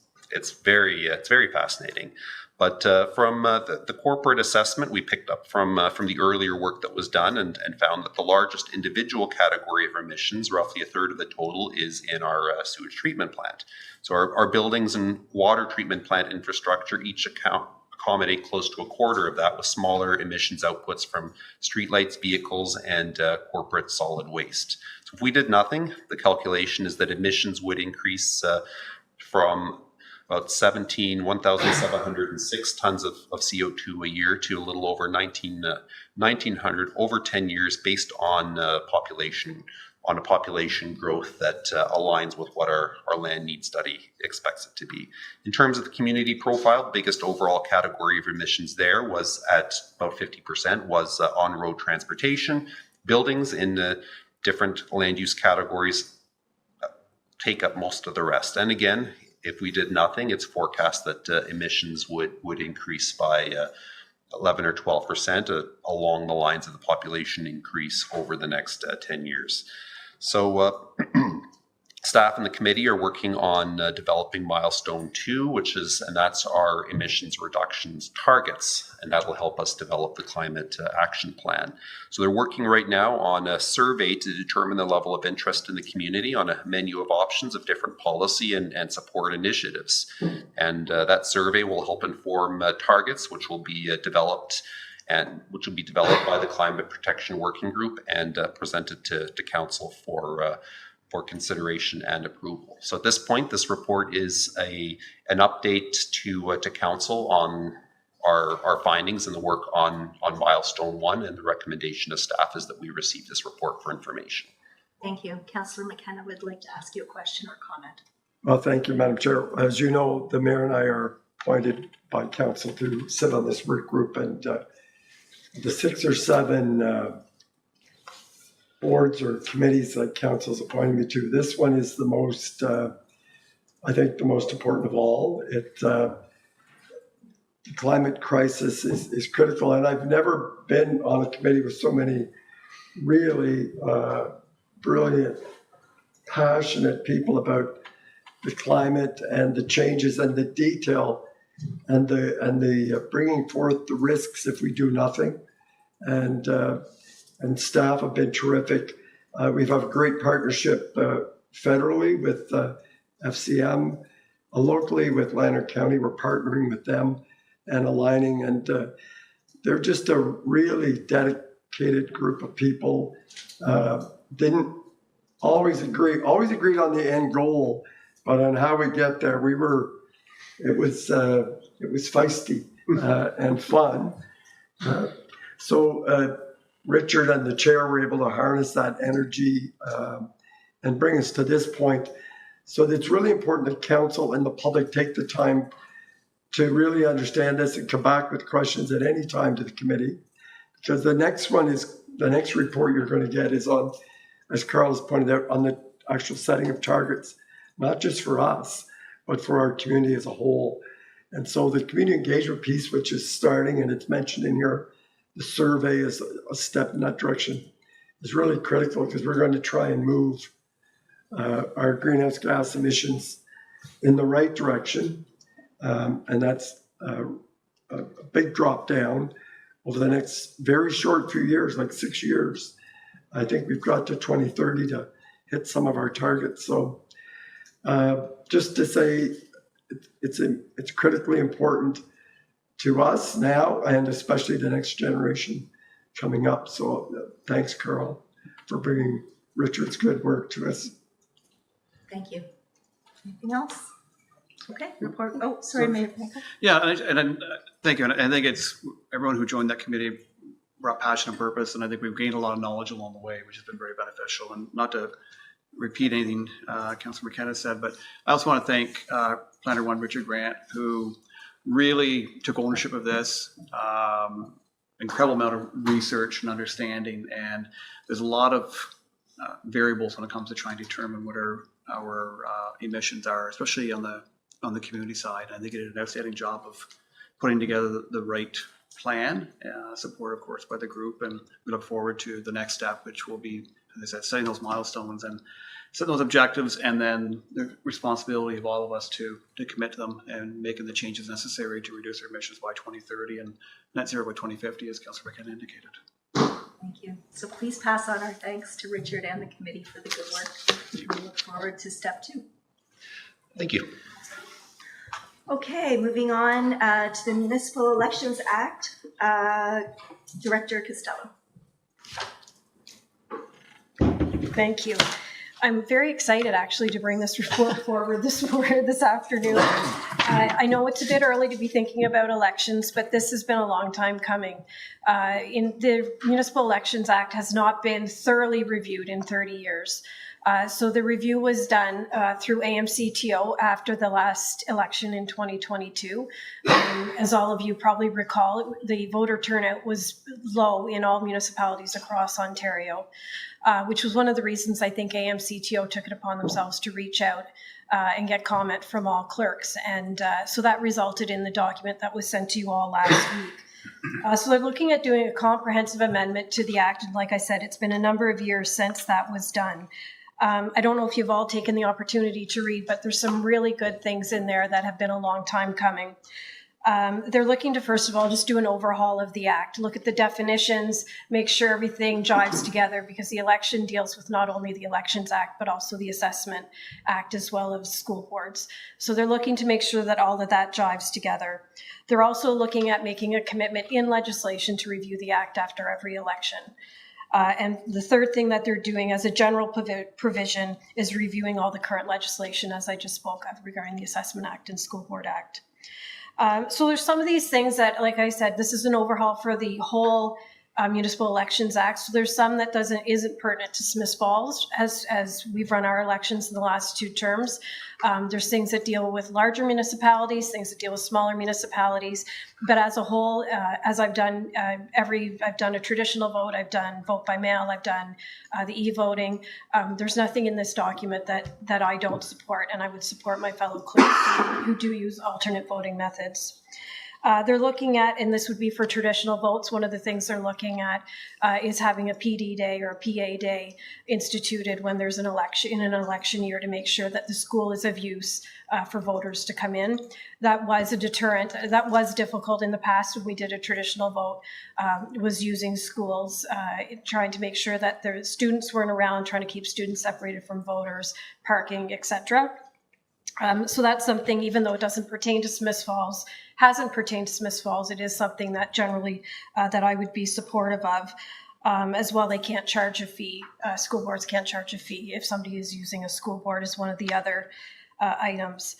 very fascinating. But from the corporate assessment, we picked up from the earlier work that was done and found that the largest individual category of emissions, roughly a third of the total, is in our sewage treatment plant. So our buildings and water treatment plant infrastructure each accommodate close to a quarter of that, with smaller emissions outputs from streetlights, vehicles, and corporate solid waste. So if we did nothing, the calculation is that emissions would increase from about 1,706 tons of CO2 a year to a little over 1,900 over 10 years, based on population growth that aligns with what our land need study expects it to be. In terms of the community profile, the biggest overall category of emissions there was at about 50% was on-road transportation. Buildings in the different land use categories take up most of the rest. And again, if we did nothing, it's forecast that emissions would increase by 11 or 12% along the lines of the population increase over the next 10 years. So staff and the committee are working on developing milestone 2, and that's our emissions reductions targets, and that will help us develop the climate action plan. So they're working right now on a survey to determine the level of interest in the community on a menu of options of different policy and support initiatives. And that survey will help inform targets, which will be developed by the Climate Protection Working Group and presented to council for consideration and approval. So at this point, this report is an update to council on our findings and the work on milestone 1, and the recommendation of staff is that we receive this report for information. Thank you. Councillor McKenna would like to ask you a question or comment. Well, thank you, Madam Chair. As you know, the mayor and I are appointed by council to sit on this work group, and the 6 or 7 boards or committees that council's appointed me to, this one is the most, I think, the most important of all. The climate crisis is critical, and I've never been on a committee with so many really brilliant, passionate people about the climate and the changes and the detail and the bringing forth the risks if we do nothing. And staff have been terrific. We've had a great partnership federally with FCM, locally with Lanark County. We're partnering with them and aligning, and they're just a really dedicated group of people. Didn't always agreed on the end goal, but on how we get there, it was feisty and fun. So Richard and the chair were able to harness that energy and bring us to this point. So it's really important that council and the public take the time to really understand this and come back with questions at any time to the committee, because the next report you're going to get is on, as Carl has pointed out, on the actual setting of targets, not just for us, but for our community as a whole. And so the community engagement piece, which is starting, and it's mentioned in here, the survey is a step in that direction, is really critical, because we're going to try and move our greenhouse gas emissions in the right direction. And that's a big drop down over the next very short few years, like 6 years. I think we've got to 2030 to hit some of our targets. So just to say, it's critically important to us now, and especially the next generation coming up. So thanks, Carl, for bringing Richard's good work to us. Thank you. Anything else? Okay, report. Oh, sorry, Mayor. Yeah, and thank you. And I think it's everyone who joined that committee brought passion and purpose, and I think we've gained a lot of knowledge along the way, which has been very beneficial. And not to repeat anything Councilor McKenna said, but I also want to thank Planner 1 Richard Grant, who really took ownership of this. Incredible amount of research and understanding, and there's a lot of variables when it comes to trying to determine what our emissions are, especially on the community side. I think they did an outstanding job of putting together the right plan, supported, of course, by the group, and we look forward to the next step, which will be, as I said, setting those milestones and setting those objectives, and then the responsibility of all of us to commit to them and making the changes necessary to reduce our emissions by 2030 and net zero by 2050, as Councillor McKenna indicated. Thank you. So please pass on our thanks to Richard and the committee for the good work. We look forward to step 2. Thank you. Okay, moving on to the Municipal Elections Act. Director Costello. Thank you. I'm very excited actually to bring this report forward this afternoon. I know it's a bit early to be thinking about elections, but this has been a long time coming. In the Municipal Elections Act has not been thoroughly reviewed in 30 years. So the review was done through AMCTO after the last election in 2022. As all of you probably recall, the voter turnout was low in all municipalities across Ontario, which was one of the reasons I think AMCTO took it upon themselves to reach out and get comment from all clerks. And so that resulted in the document that was sent to you all last week. So they're looking at doing a comprehensive amendment to the Act. And like I said, it's been a number of years since that was done. I don't know if you've all taken the opportunity to read, but there's some really good things in there that have been a long time coming. They're looking to, first of all, just do an overhaul of the Act, look at the definitions, make sure everything jives together, because the election deals with not only the Elections Act, but also the Assessment Act, as well as school boards. So they're looking to make sure that all of that jives together. They're also looking at making a commitment in legislation to review the Act after every election. And the third thing that they're doing as a general provision is reviewing all the current legislation, as I just spoke of, regarding the Assessment Act and School Board Act. So there's some of these things that, like I said, this is an overhaul for the whole Municipal Elections Act. So there's some that isn't pertinent to Smiths Falls as we've run our elections in the last 2 terms. There's things that deal with larger municipalities, things that deal with smaller municipalities. But as a whole, as I've done I've done a traditional vote, I've done vote by mail, I've done the e-voting. There's nothing in this document that I don't support, and I would support my fellow clerks who do use alternate voting methods. They're looking at, and this would be for traditional votes, one of the things they're looking at is having a PD day or a PA day instituted when there's an election, in an election year, to make sure that the school is of use for voters to come in. That was a deterrent. That was difficult in the past when we did a traditional vote, was using schools, trying to make sure that the students weren't around, trying to keep students separated from voters, parking, etc. So that's something, even though it doesn't pertain to Smiths Falls, hasn't pertained to Smiths Falls, it is something that generally that I would be supportive of. As well, they can't charge a fee. School boards can't charge a fee if somebody is using a school board as one of the other items.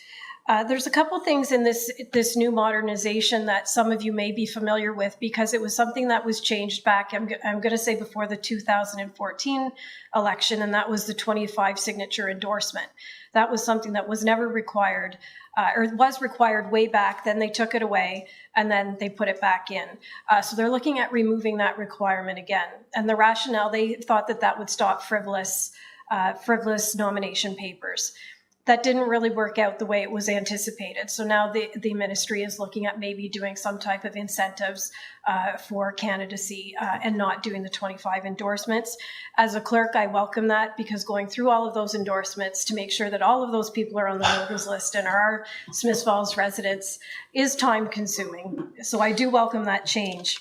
There's a couple things in this new modernization that some of you may be familiar with, because it was something that was changed back, I'm going to say, before the 2014 election, and that was the 25 signature endorsement. That was something that was never required, or was required way back, then they took it away, and then they put it back in. So they're looking at removing that requirement again. And the rationale, they thought that would stop frivolous nomination papers. That didn't really work out the way it was anticipated. So now the ministry is looking at maybe doing some type of incentives for candidacy and not doing the 25 endorsements. As a clerk, I welcome that, because going through all of those endorsements to make sure that all of those people are on the voters list and are our Smiths Falls residents is time consuming. So I do welcome that change.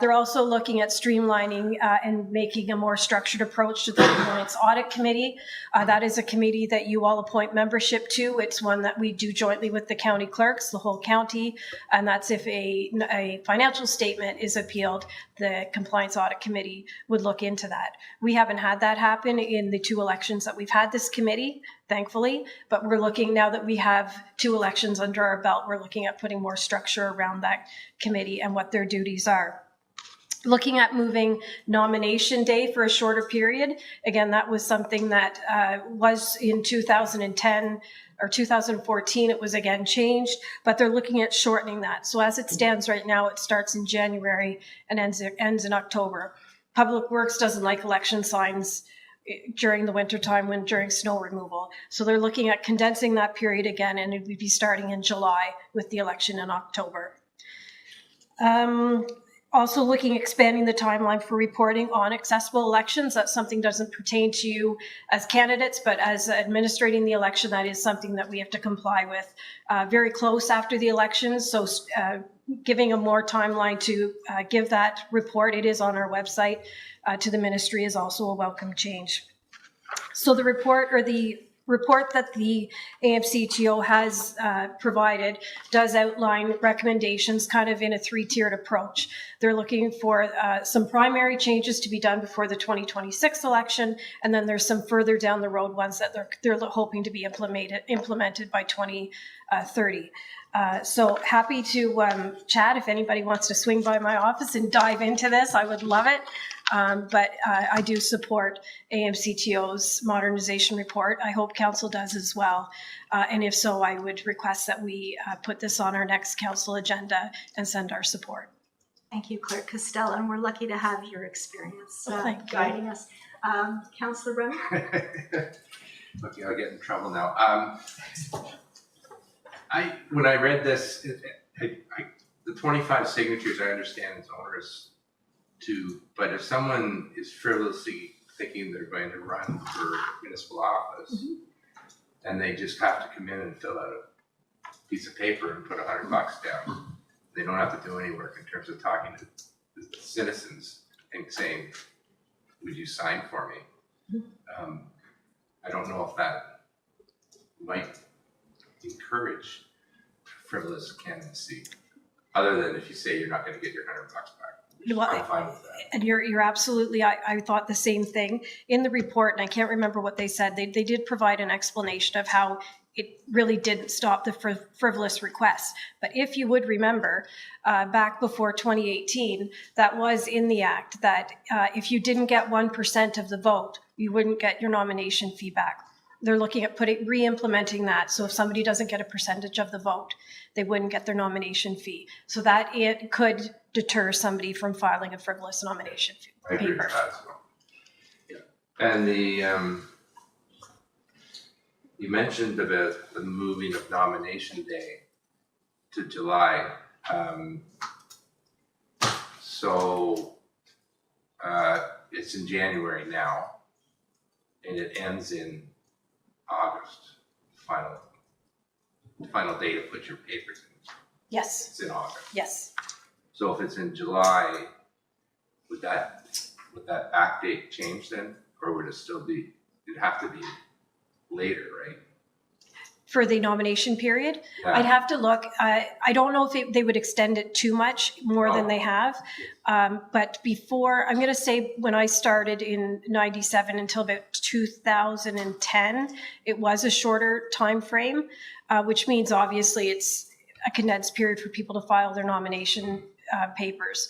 They're also looking at streamlining and making a more structured approach to the Compliance Audit Committee. That is a committee that you all appoint membership to. It's one that we do jointly with the county clerks, the whole county, and that's if a financial statement is appealed, the Compliance Audit Committee would look into that. We haven't had that happen in the 2 elections that we've had this committee, thankfully, but we're looking, now that we have 2 elections under our belt, we're looking at putting more structure around that committee and what their duties are. Looking at moving nomination day for a shorter period. Again, that was something that was in 2010 or 2014. It was again changed, but they're looking at shortening that. So as it stands right now, it starts in January and ends in October. Public Works doesn't like election signs during the winter time during snow removal. So they're looking at condensing that period again, and it would be starting in July with the election in October. Also looking, expanding the timeline for reporting on accessible elections. That's something that doesn't pertain to you as candidates, but as administrating the election, that is something that we have to comply with very close after the elections. So giving a more timeline to give that report, it is on our website, to the ministry is also a welcome change. So the report that the AMCTO has provided does outline recommendations kind of in a three-tiered approach. They're looking for some primary changes to be done before the 2026 election, and then there's some further down the road ones that they're hoping to be implemented by 2030. So happy to chat. If anybody wants to swing by my office and dive into this, I would love it. But I do support AMCTO's modernization report. I hope council does as well. And if so, I would request that we put this on our next council agenda and send our support. Thank you, Clerk Costello, and we're lucky to have your experience guiding us. Councillor Brennan? Okay, I'll get in trouble now. When I read this, the 25 signatures I understand is onerous too, but if someone is frivolously thinking they're going to run for municipal office, and they just have to come in and fill out a piece of paper and put $100 down, they don't have to do any work in terms of talking to the citizens and saying, would you sign for me? I don't know if that might encourage frivolous candidacy, other than if you say you're not going to get your $100 back. I'm fine with that. And you're absolutely, I thought the same thing. In the report, and I can't remember what they said, they did provide an explanation of how it really didn't stop the frivolous requests. But if you would remember, back before 2018, that was in the act that if you didn't get 1% of the vote, you wouldn't get your nomination fee back. They're looking at re-implementing that. So if somebody doesn't get a percentage of the vote, they wouldn't get their nomination fee. So that it could deter somebody from filing a frivolous nomination I agree with paper. that as well. Yeah. And you mentioned about the moving of nomination day to July. So it's in January now, and it ends in August, final day to put your papers in. Yes. It's in August. Yes. So if it's in July, would that back date change then? Or would it still be, it'd have to be later, right? For the nomination period, Yeah. I'd have to look. I don't know if they would extend it too much more than they have. But before, I'm going to say when I started in 97 until about 2010, it was a shorter time frame, which means obviously it's a condensed period for people to file their nomination papers.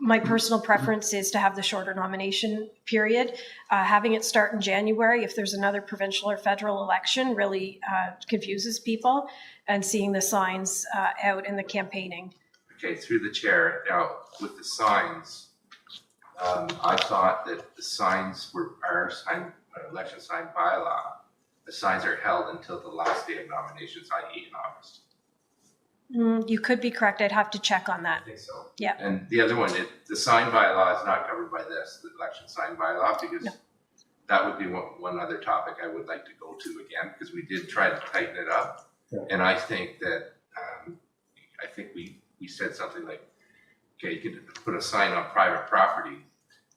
My personal preference is to have the shorter nomination period. Having it start in January, if there's another provincial or federal election, really confuses people, and seeing the signs out in the campaigning. Okay, through the chair. Now, with the signs, I thought that the signs were our election sign bylaw. The signs are held until the last day of nominations, i.e. in August. You could be correct. I'd have to check on that. I think so. Yeah. And the other one, the sign bylaw is not covered by this, the election sign bylaw, because that would be one other topic I would like to go to again, because we did try to tighten it up. Yeah. And I think that, I think we said something like, okay, you can put a sign on private property,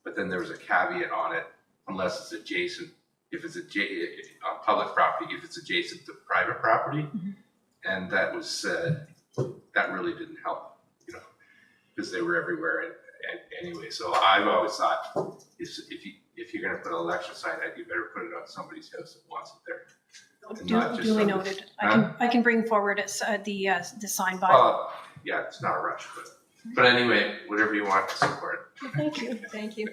but then there was a caveat on it, unless it's adjacent, if it's on public property, if it's adjacent to private property. And that was, that really didn't help, because they were everywhere anyway. So I've always thought, if you're going to put an election sign out, you better put it on somebody's house that wants it there. And not just Duly somebody's- noted. Huh? I can bring forward the sign by. Well, yeah, it's not a rush, but anyway, whatever you want to support. Thank you. Thank you.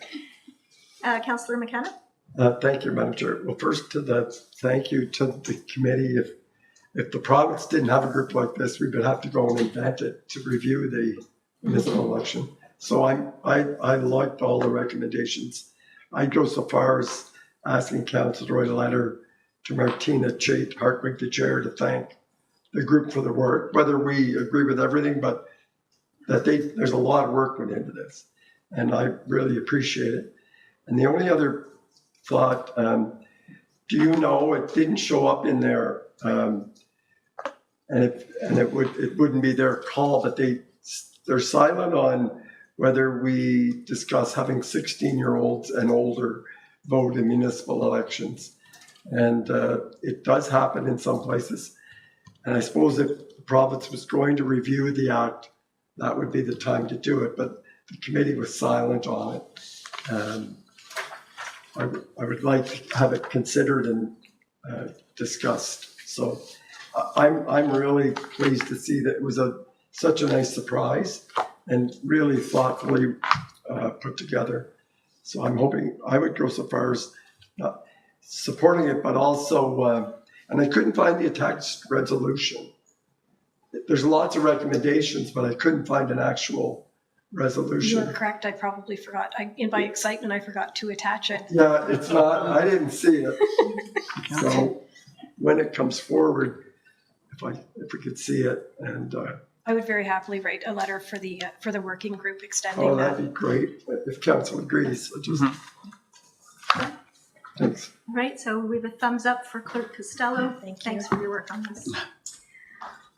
Councillor McKenna? Thank you, Madam Chair. Well, first thank you to the committee. If the province didn't have a group like this, we would have to go and invent it to review the municipal election. So I liked all the recommendations. I'd go so far as asking council to write a letter to Martina Chait Hartwig, the chair, to thank the group for the work, whether we agree with everything, but that there's a lot of work went into this. And I really appreciate it. And the only other thought, do you know, it didn't show up in there, and it wouldn't be their call, but they're silent on whether we discuss having 16-year-olds and older vote in municipal elections. And it does happen in some places. And I suppose if the province was going to review the act, that would be the time to do it. But the committee was silent on it. I would like to have it considered and discussed. So I'm really pleased to see that it was such a nice surprise and really thoughtfully put together. So I'm hoping I would go so far as not supporting it, but also, and I couldn't find the attached resolution. There's lots of recommendations, but I couldn't find an actual resolution. You're correct. I probably forgot. In my excitement, I forgot to attach it. Yeah, it's not, I didn't see it. So when it comes forward, if we could see it, and I would very happily write a letter for the working group extending oh, that. that'd be great if council agrees. Thanks. All right, so we have a thumbs up for Clerk Costello. Thanks for your work on this.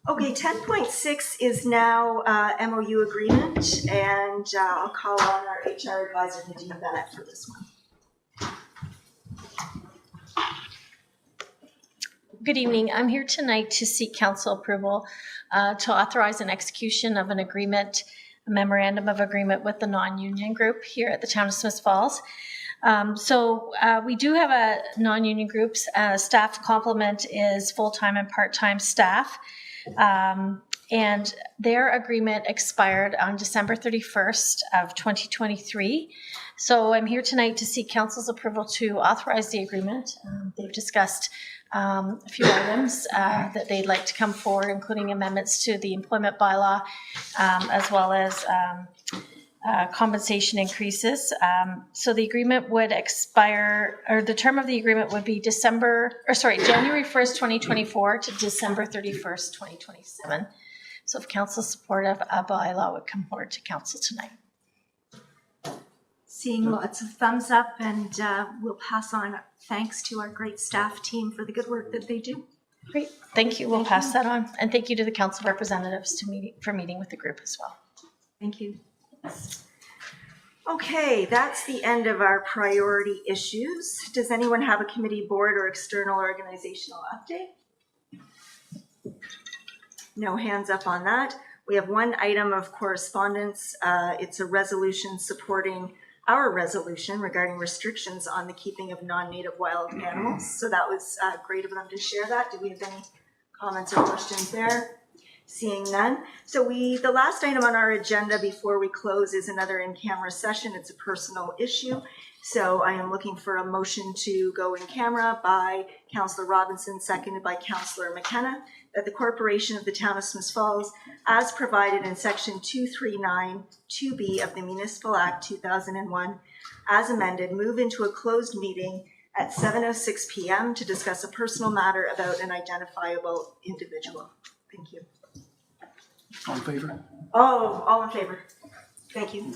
Okay, 10.6 is now MOU agreement, and I'll call on our HR advisor, Nadine Bennett, for this one. Good evening. I'm here tonight to seek council approval to authorize an execution of an agreement, a memorandum of agreement with the non-union group here at the town of Smiths Falls. So we do have a non-union groups. Staff complement is full-time and part-time staff. And their agreement expired on December 31st of 2023. So I'm here tonight to seek council's approval to authorize the agreement. They've discussed a few items that they'd like to come forward, including amendments to the employment bylaw, as well as compensation increases. So the agreement would expire, or the term of the agreement would be January 1st, 2024 to December 31st, 2027. So if council's supportive, a bylaw would come forward to council tonight. Seeing lots of thumbs up, and we'll pass on thanks to our great staff team for the good work that they do. Great, thank you. We'll pass that on. And thank you to the council representatives for meeting with the group as well. Thank you. Okay, that's the end of our priority issues. Does anyone have a committee, board, or external organizational update? No hands up on that. We have one item of correspondence. It's a resolution supporting our resolution regarding restrictions on the keeping of non-native wild animals. So that was great of them to share that. Do we have any comments or questions there? Seeing none. So the last item on our agenda before we close is another in-camera session. It's a personal issue. So I am looking for a motion to go in camera by Councillor Robinson, seconded by Councillor McKenna, that the Corporation of the Town of Smiths Falls, as provided in Section 239 2B of the Municipal Act 2001, as amended, move into a closed meeting at 7:06 p.m. to discuss a personal matter about an identifiable individual. Thank you. All in favor? Oh, all in favor. Thank you.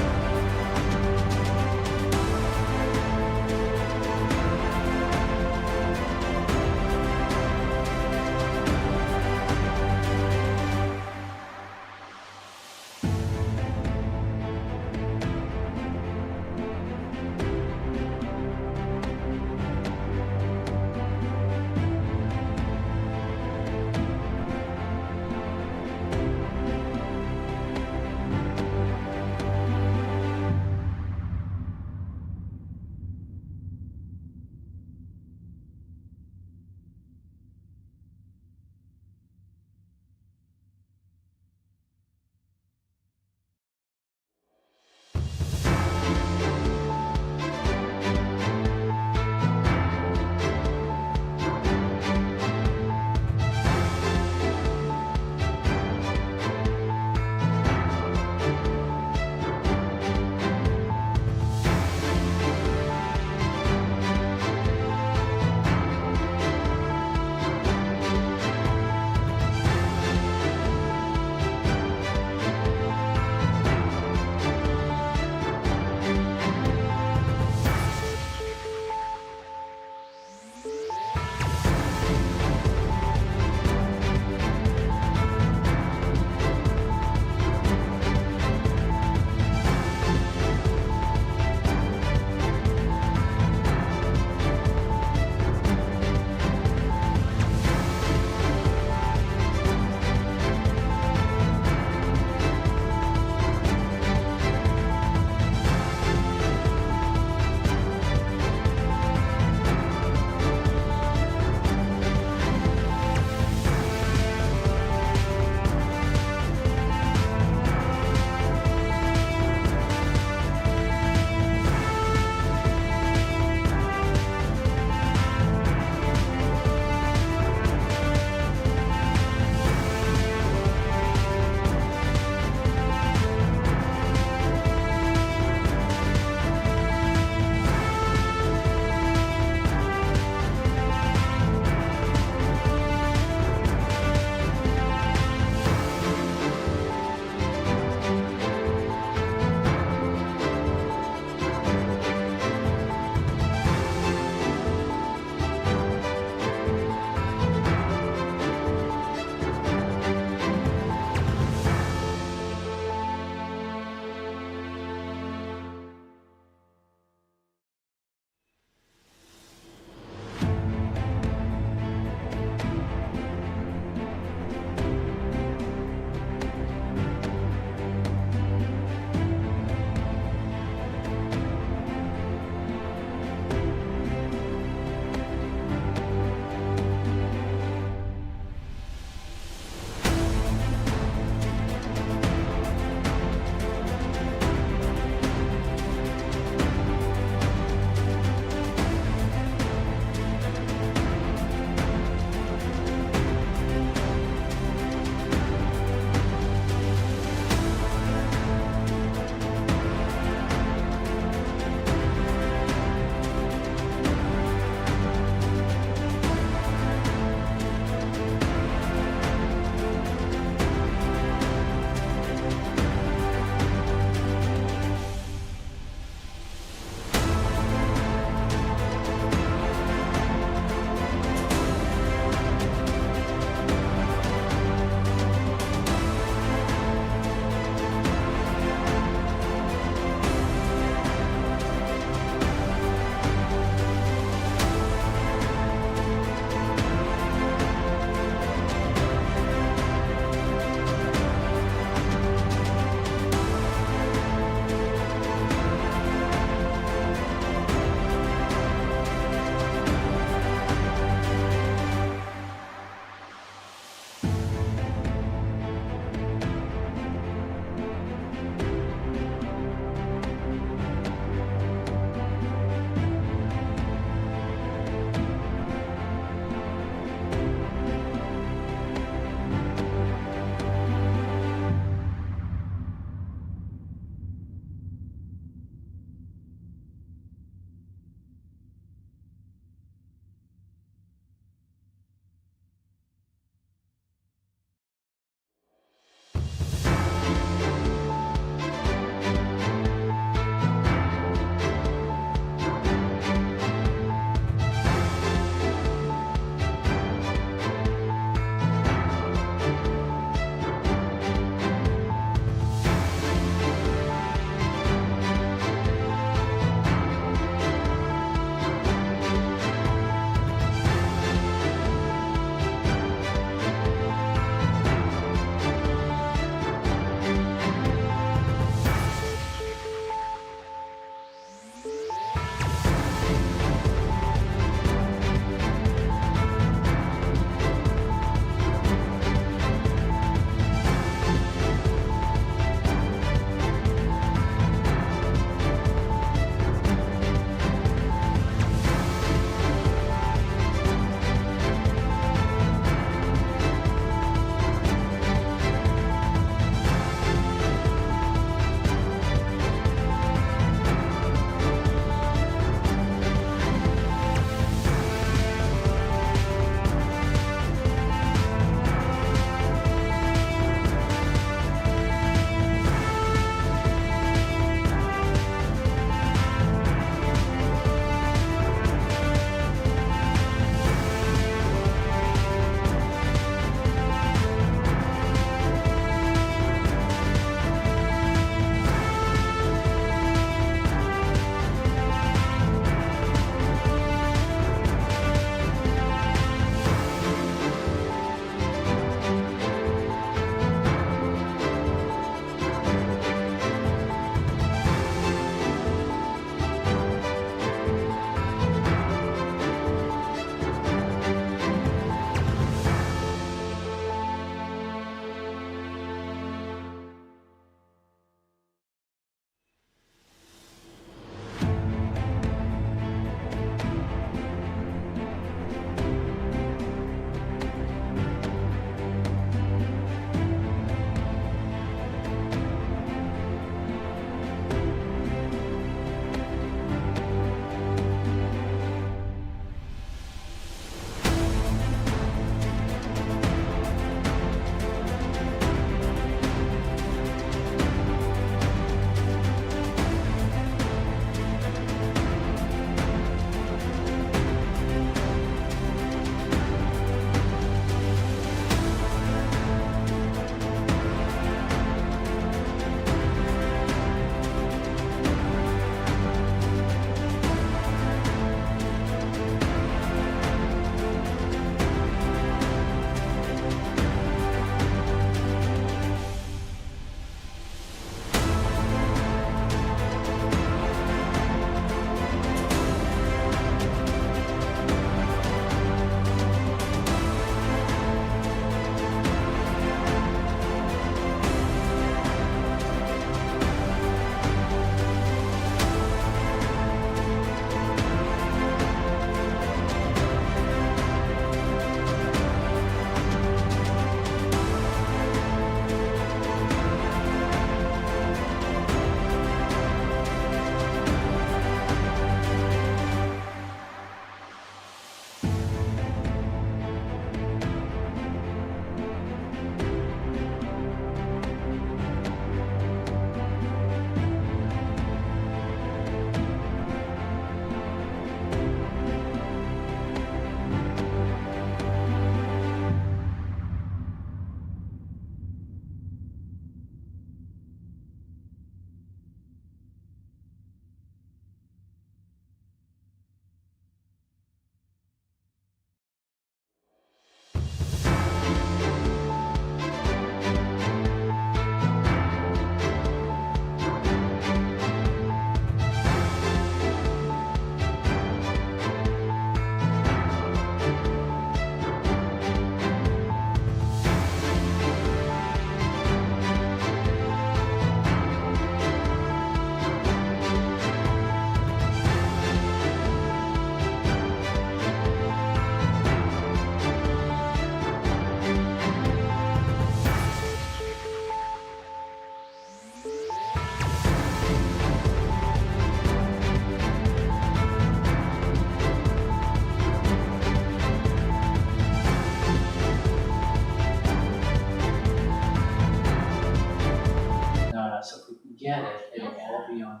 be on.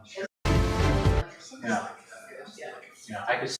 Yeah. Yeah, I could.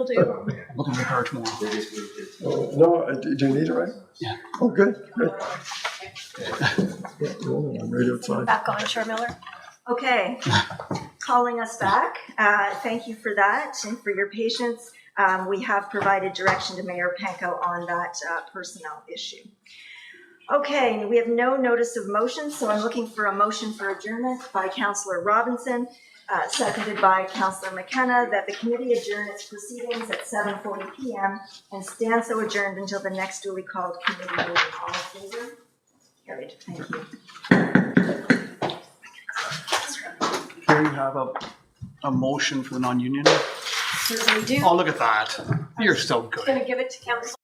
Will do. I'm looking at the car tomorrow. No, do you need it, right? Yeah. Oh, good. I'm right outside. Back on, Chair Miller. Okay, calling us back. Thank you for that and for your patience. We have provided direction to Mayor Panko on that personnel issue. Okay, we have no notice of motion, so I'm looking for a motion for adjournment by Councillor Robinson, seconded by Councillor McKenna, that the committee adjourn its proceedings at 7:40 p.m. and stand so adjourned until the next duly called committee meeting. All in favor? Carried. Thank you. Here you have a motion for the non-union. Certainly do. Oh, look at that. You're so good. Going to give it to Council.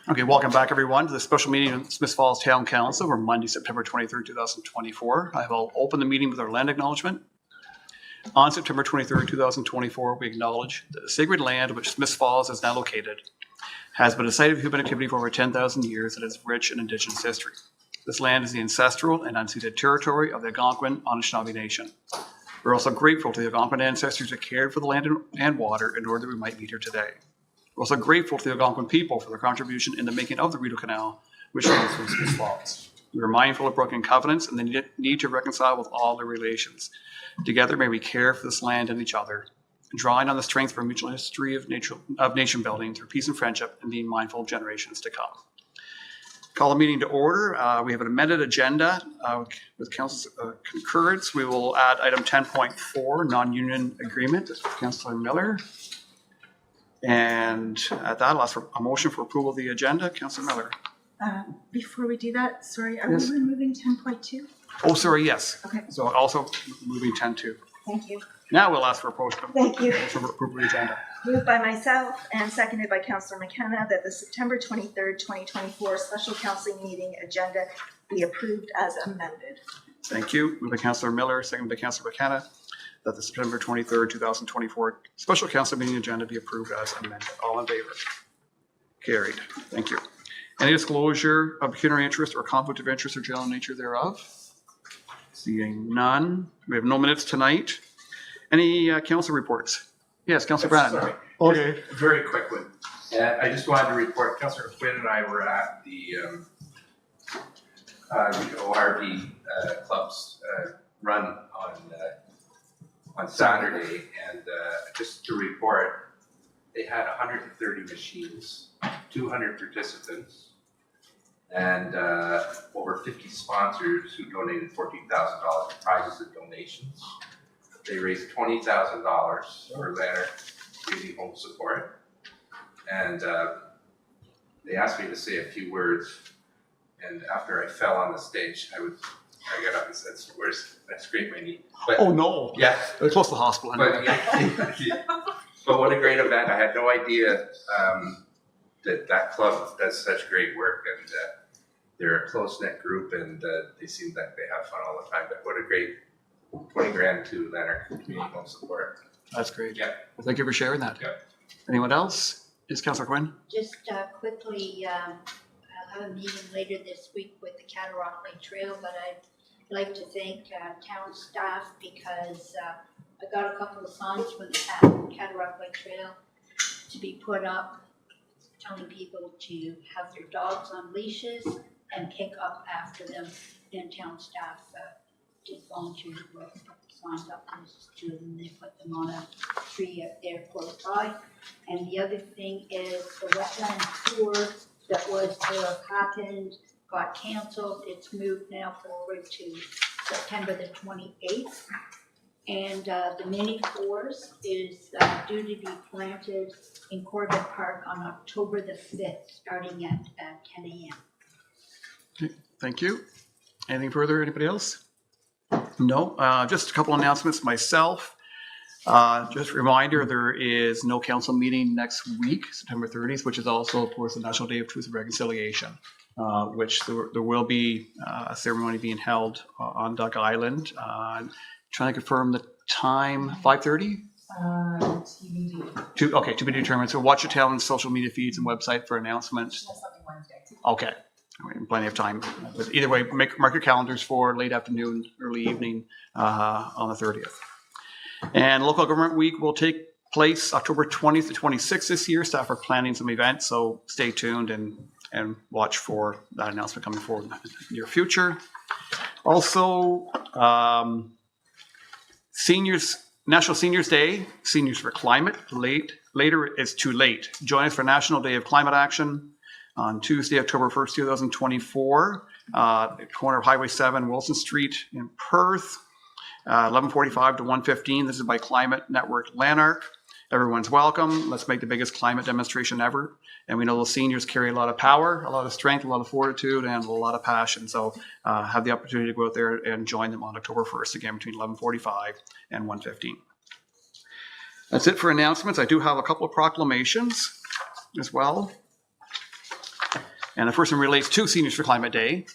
Okay, welcome back everyone to the special meeting of Smith Falls Town Council for Monday, September 23rd, 2024. I will open the meeting with our land acknowledgement. On September 23rd, 2024, we acknowledge that the sacred land which Smith Falls is now located has been a site of human activity for over 10,000 years and has rich in Indigenous history. This land is the ancestral and unceded territory of the Algonquin Anishinaabe Nation. We're also grateful to the Algonquin ancestors who cared for the land and water in order that we might meet here today. We're also grateful to the Algonquin people for their contribution in the making of the Rideau Canal, which runs through Smiths Falls. We are mindful of broken covenants and the need to reconcile with all their relations. Together, may we care for this land and each other, drawing on the strength of our mutual history of nation building through peace and friendship, and being mindful of generations to come. Call the meeting to order. We have an amended agenda with council's concurrence. We will add item 10.4, non-union agreement. This is Councillor Miller. And at that, I'll ask for a motion for approval of the agenda. Councillor Miller. Before we do that, sorry, are Yes. we removing 10.2? Oh, sorry, yes. Okay. So also moving 10.2. Thank you. Now we'll ask for a motion. Thank you. Motion for approval of the agenda. Moved by myself and seconded by Councillor McKenna that the September 23rd, 2024 special council meeting agenda be approved as amended. Thank you. Moved by Councillor Miller, seconded by Councillor McKenna, that the September 23rd, 2024 special council meeting agenda be approved as amended. All in favor? Carried. Thank you. Any disclosure of pecuniary interest or conflict of interest or general nature thereof? Seeing none. We have no minutes tonight. Any council reports? Yes, Councillor Brannan. Sorry. Okay. Just a very quick one. I just wanted to report, Councillor Quinn and I were at the ORV club's run on Saturday, and just to report, they had 130 machines, 200 participants, and over 50 sponsors who donated $14,000 in prizes and donations. They raised $20,000 for Lanark Community Home Support, and they asked me to say a few words. And after I fell on the stage, I got up and said some words. I scraped my knee. But, Oh, no. Yeah. They're close to the hospital. But, but what a great event. I had no idea that club does such great work, and they're a close-knit group, and they seem like they have fun all the time. But what a great 20 grand to Lanark Community Home Support. That's great. Yeah. Well, thank you for sharing that. Yeah. Anyone else? Yes, Councillor Quinn. Just quickly, I'll have a meeting later this week with the Cataraqui Trail, but I'd like to thank town staff because I got a couple of signs from the Cataraqui Trail to be put up, telling people to have their dogs on leashes and pick up after them. And town staff did volunteer to put signs up, there's two of them, they put them on a tree up there close by. And the other thing is the wetland tour that was to have happened got canceled. It's moved now forward to September the 28th. And the mini forest is due to be planted in Corbett Park on October the 5th, starting at 10 a.m. Okay, thank you. Anything further? Anybody else? No. Just a couple announcements myself. Just a reminder, there is no council meeting next week, September 30th, which is also, of course, the National Day of Truth and Reconciliation, which there will be a ceremony being held on Duck Island. Trying to confirm the time, 5:30? TBD. Okay, to be determined. So watch your town's social media feeds and website for announcements. Okay. Plenty of time. But either way, mark your calendars for late afternoon, early evening on the 30th. And Local Government Week will take place October 20th to 26th this year. Staff are planning some events, so stay tuned and watch for that announcement coming forward in the near future. Also, National Seniors Day, Seniors for Climate. Later is too late. Join us for National Day of Climate Action on Tuesday, October 1st, 2024, at the corner of Highway 7, Wilson Street in Perth, 11:45 to 1:15. This is by Climate Network Lanark. Everyone's welcome. Let's make the biggest climate demonstration ever. And we know those seniors carry a lot of power, a lot of strength, a lot of fortitude, and a lot of passion. So have the opportunity to go out there and join them on October 1st, again, between 11:45 and 1:15. That's it for announcements. I do have a couple of proclamations as well. And the first one relates to Seniors for Climate Day.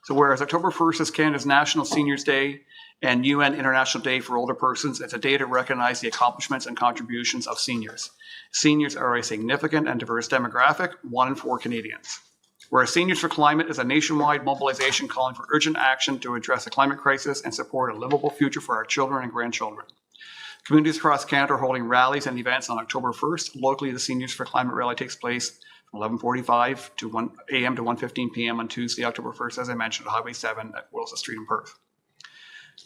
So whereas October 1st is Canada's National Seniors Day and UN International Day for Older Persons, it's a day to recognize the accomplishments and contributions of seniors. Seniors are a significant and diverse demographic, 1 in 4 Canadians. Whereas Seniors for Climate is a nationwide mobilization calling for urgent action to address the climate crisis and support a livable future for our children and grandchildren. Communities across Canada are holding rallies and events on October 1st. Locally, the Seniors for Climate rally takes place from 11:45 to 1 a.m. to 1:15 p.m. on Tuesday, October 1st, as I mentioned, Highway 7 at Wilson Street in Perth.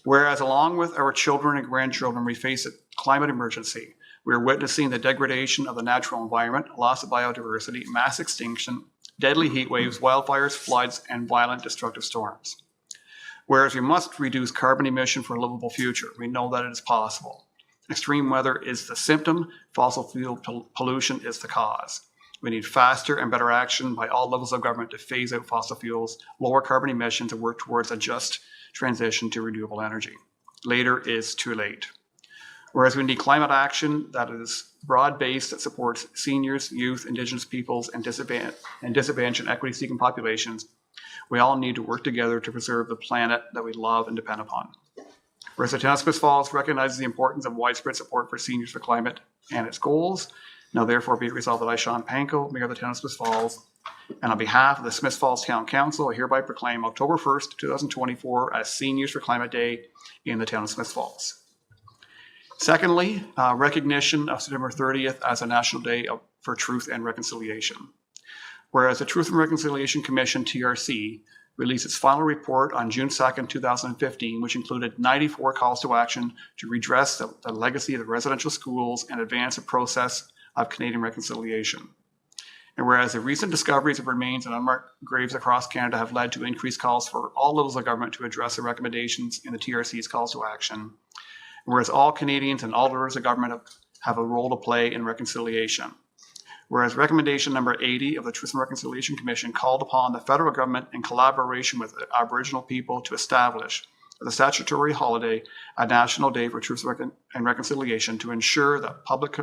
Whereas along with our children and grandchildren, we face a climate emergency. We are witnessing the degradation of the natural environment, loss of biodiversity, mass extinction, deadly heat waves, wildfires, floods, and violent destructive storms. Whereas we must reduce carbon emission for a livable future, we know that it is possible. Extreme weather is the symptom, fossil fuel pollution is the cause. We need faster and better action by all levels of government to phase out fossil fuels, lower carbon emissions, and work towards a just transition to renewable energy. Later is too late. Whereas we need climate action that is broad-based, that supports seniors, youth, Indigenous peoples, and disadvantaged and equity-seeking populations, we all need to work together to preserve the planet that we love and depend upon. Whereas the Town of Smiths Falls recognizes the importance of widespread support for Seniors for Climate and its goals, now therefore be it resolved that I, Sean Panko, Mayor of the Town of Smiths Falls, and on behalf of the Smiths Falls Town Council, I hereby proclaim October 1st, 2024 as Seniors for Climate Day in the Town of Smiths Falls. Secondly, recognition of September 30th as a National Day for Truth and Reconciliation. Whereas the Truth and Reconciliation Commission, TRC, released its final report on June 2nd, 2015, which included 94 calls to action to redress the legacy of the residential schools and advance the process of Canadian reconciliation. And whereas the recent discoveries of remains and unmarked graves across Canada have led to increased calls for all levels of government to address the recommendations in the TRC's calls to action, and whereas all Canadians and all levels of government have a role to play in reconciliation. Whereas recommendation number 80 of the Truth and Reconciliation Commission called upon the federal government in collaboration with the Aboriginal people to establish the statutory holiday, a National Day for Truth and Reconciliation, to ensure that public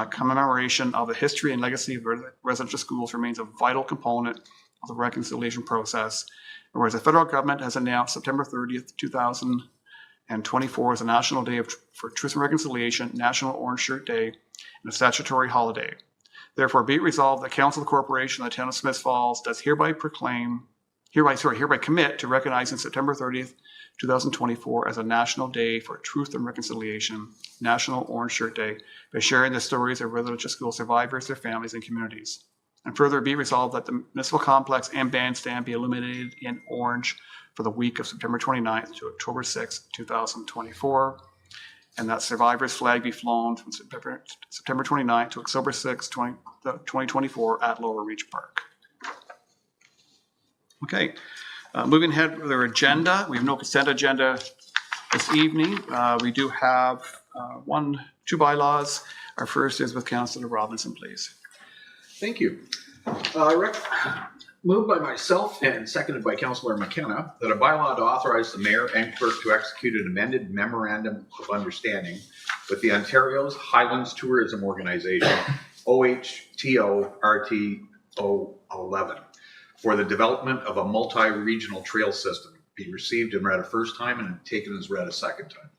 commemoration of the history and legacy of residential schools remains a vital component of the reconciliation process. And whereas the federal government has announced September 30th, 2024 as a National Day for Truth and Reconciliation, National Orange Shirt Day, and a statutory holiday. Therefore, be it resolved that Council of the Corporation of the Town of Smiths Falls does hereby commit to recognizing September 30th, 2024 as a National Day for Truth and Reconciliation, National Orange Shirt Day, by sharing the stories of residential school survivors, their families, and communities. And further, be resolved that the municipal complex and bandstand be illuminated in orange for the week of September 29th to October 6th, 2024, and that survivors' flag be flown from September 29th to October 6th, 2024 at Lower Reach Park. Okay, moving ahead with our agenda. We have no consent agenda this evening. We do have two bylaws. Our first is with Councillor Robinson, please. Thank you. Moved by myself and seconded by Councillor McKenna that a bylaw to authorize the mayor and clerk to execute an amended memorandum of understanding with the Ontario's Highlands Tourism Organization, OHTO RTO 11, for the development of a multi-regional trail system be received and read a first time and taken as read a second time.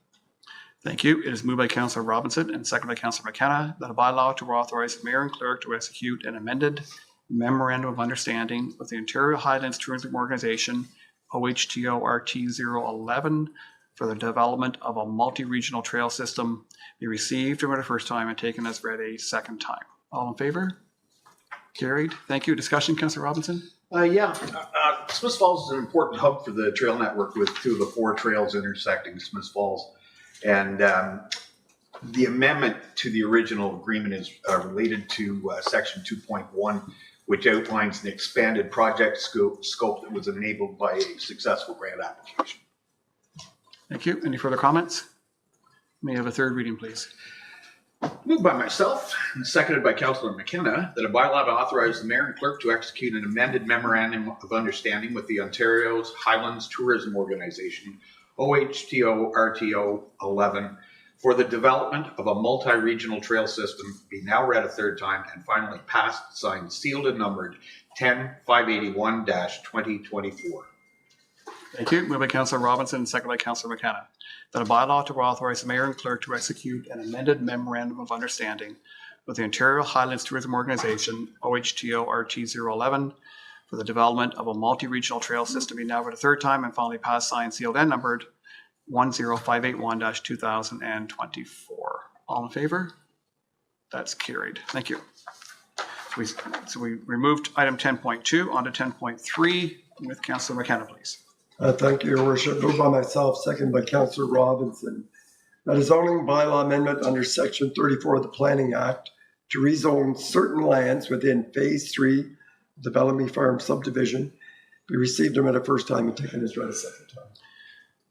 Thank you. It is moved by Councillor Robinson and seconded by Councillor McKenna that a bylaw to authorize the mayor and clerk to execute an amended memorandum of understanding with the Ontario Highlands Tourism Organization, OHTO RT011, for the development of a multi-regional trail system be received and read a first time and taken as read a second time. All in favor? Carried. Thank you. Discussion, Councillor Robinson? Smiths Falls is an important hub for the trail network with two of the four trails intersecting Smiths Falls. And the amendment to the original agreement is related to section 2.1, which outlines the expanded project scope that was enabled by a successful grant application. Thank you. Any further comments? May I have a third reading, please? Moved by myself and seconded by Councillor McKenna that a bylaw to authorize the mayor and clerk to execute an amended memorandum of understanding with the Ontario's Highlands Tourism Organization, OHTO RTO 11, for the development of a multi-regional trail system be now read a third time and finally passed, signed, sealed, and numbered 10-581-2024. Thank you. Moved by Councillor Robinson and seconded by Councillor McKenna that a bylaw to authorize the mayor and clerk to execute an amended memorandum of understanding with the Ontario Highlands Tourism Organization, OHTO RT011, for the development of a multi-regional trail system being now read a third time and finally passed, signed, sealed, and numbered 10581-2024. All in favor? That's carried. Thank you. So we removed item 10.2 onto 10.3 with Councillor McKenna, please. Thank you, Your Worship. Moved by myself, second by Councillor Robinson. That a zoning bylaw amendment under Section 34 of the Planning Act to rezone certain lands within Phase 3 of the Bellamy Farm subdivision be received and read a first time and taken as read a second time.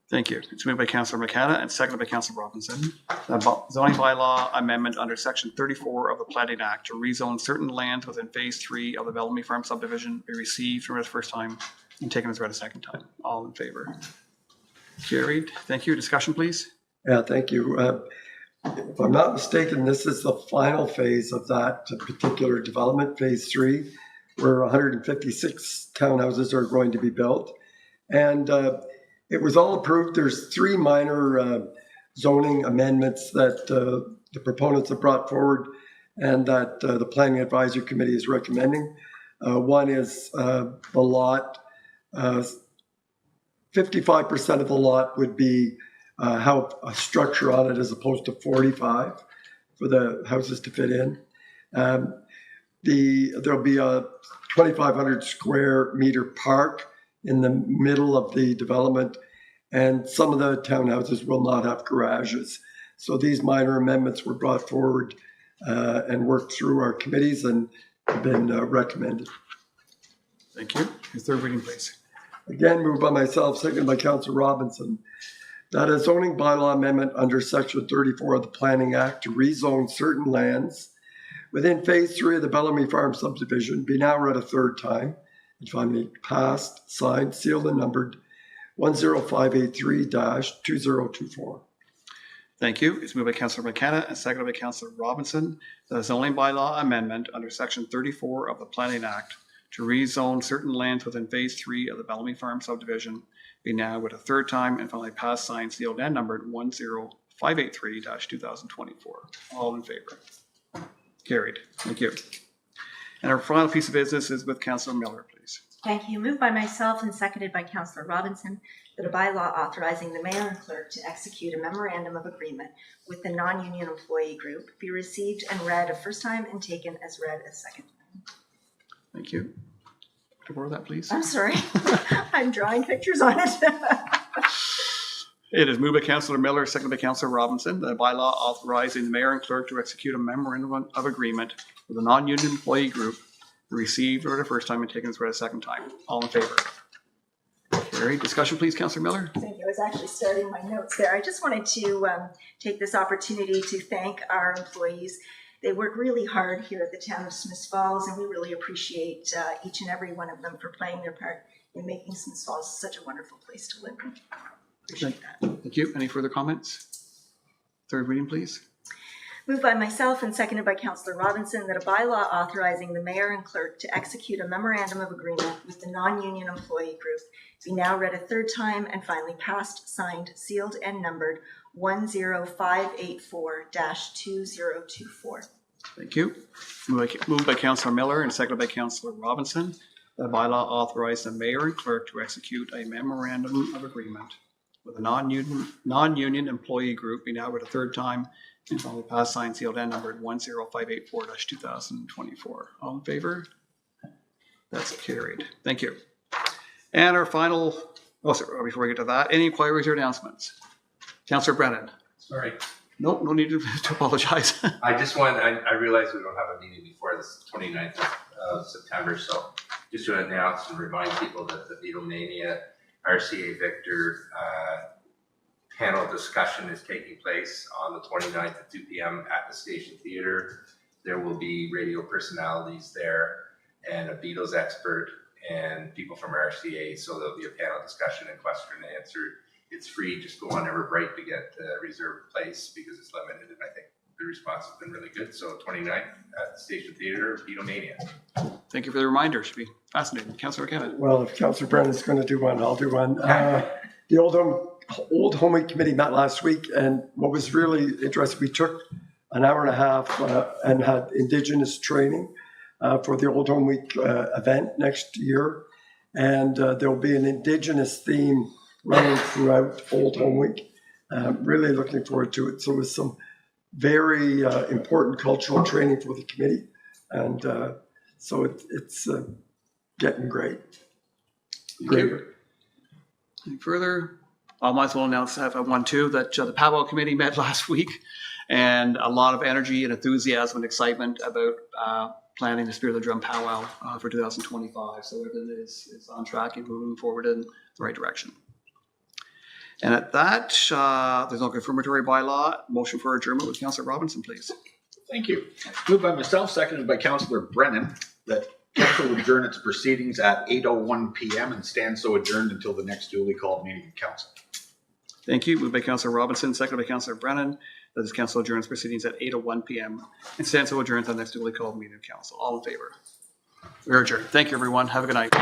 Thank you. It's moved by Councillor McKenna and seconded by Councillor Robinson. The zoning bylaw amendment under Section 34 of the Planning Act to rezone certain lands within Phase 3 of the Bellamy Farm subdivision be received and read a first time and taken as read a second time. All in favor? Carried. Thank you. Discussion, please. Yeah, thank you. If I'm not mistaken, this is the final phase of that particular development, Phase 3, where 156 townhouses are going to be built. And it was all approved. There's 3 minor zoning amendments that the proponents have brought forward and that the Planning Advisory Committee is recommending. One is the lot, 55% of the lot would be have a structure on it as opposed to 45 for the houses to fit in. There'll be a 2,500 square meter park in the middle of the development, and some of the townhouses will not have garages. So these minor amendments were brought forward and worked through our committees and have been recommended. Thank you. Your third reading, please. Again, moved by myself, seconded by Councillor Robinson. That a zoning bylaw amendment under Section 34 of the Planning Act to rezone certain lands within Phase 3 of the Bellamy Farm subdivision be now read a third time and finally passed, signed, sealed, and numbered 10583-2024. Thank you. It's moved by Councillor McKenna and seconded by Councillor Robinson. The zoning bylaw amendment under Section 34 of the Planning Act to rezone certain lands within Phase 3 of the Bellamy Farm subdivision be now read a third time and finally passed, signed, sealed, and numbered 10583-2024. All in favor? Carried. Thank you. And our final piece of business is with Councillor Miller, please. Thank you. Moved by myself and seconded by Councillor Robinson that a bylaw authorizing the mayor and clerk to execute a memorandum of agreement with the non-union employee group be received and read a first time and taken as read a second time. Thank you. Could I borrow that, please? I'm sorry. I'm drawing pictures on it. It is moved by Councillor Miller, seconded by Councillor Robinson, the bylaw authorizing the mayor and clerk to execute a memorandum of agreement with a non-union employee group received read a first time and taken as read a second time. All in favor? Carried. Discussion, plees, Councillor Miller. Thank you. I was actually starting my notes there. I just wanted to take this opportunity to thank our employees. They work really hard here at the town of Smiths Falls, and we really appreciate each and every one of them for playing their part in making Smiths Falls such a wonderful place to live in. Appreciate that. Thank you. Any further comments? Third reading, please. Moved by myself and seconded by Councillor Robinson that a bylaw authorizing the mayor and clerk to execute a memorandum of agreement with the non-union employee group be now read a third time and finally passed, signed, sealed, and numbered 10584-2024. Thank you. Moved by Councillor Miller and seconded by Councillor Robinson. The bylaw authorized the mayor and clerk to execute a memorandum of agreement with a non-union employee group be now read a third time and finally passed, signed, sealed, and numbered 10584-2024. All in favor? That's carried. Thank you. And our final, sorry, before we get to that, any inquiries or announcements? Councillor Brennan. Sorry. Nope, no need to apologize. I realize we don't have a meeting before this 29th of September, so just to announce and remind people that the Beatlemania RCA Victor panel discussion is taking place on the 29th at 2 p.m. at the Station Theatre. There will be radio personalities there and a Beatles expert and people from RCA, so there'll be a panel discussion and question and answer. It's free, just go on Everbright to get a reserved place because it's limited, and I think the response has been really good. So 29th at the Station Theatre, Beatlemania. Thank you for the reminder. Should be fascinating. Councillor Kevin. Well, if Councillor Brennan's going to do one, I'll do one. The Old Home Week Committee met last week, and what was really interesting, we took an hour and a half and had Indigenous training for the Old Home Week event next year. And there'll be an Indigenous theme running throughout Old Home Week. Really looking forward to it. So it was some very important cultural training for the committee. And so it's getting great. Greater. Any further? I might as well announce that one too, that the Powwow Committee met last week, and a lot of energy and enthusiasm and excitement about planning the Spirit of the Drum Powwow for 2025. So everything is on track and moving forward in the right direction. And at that, there's no confirmatory bylaw. Motion for adjournment with Councillor Robinson, please. Thank you. Moved by myself, seconded by Councillor Brennan, that council adjourn its proceedings at 8:01 p.m. and stand so adjourned until the next duly called meeting of council. Thank you. Moved by Councillor Robinson, seconded by Councillor Brennan. That is council adjourns proceedings at 8:01 p.m. and stands so adjourned until the next duly called meeting of council. All in favor? We are adjourned. Thank you, everyone. Have a good night.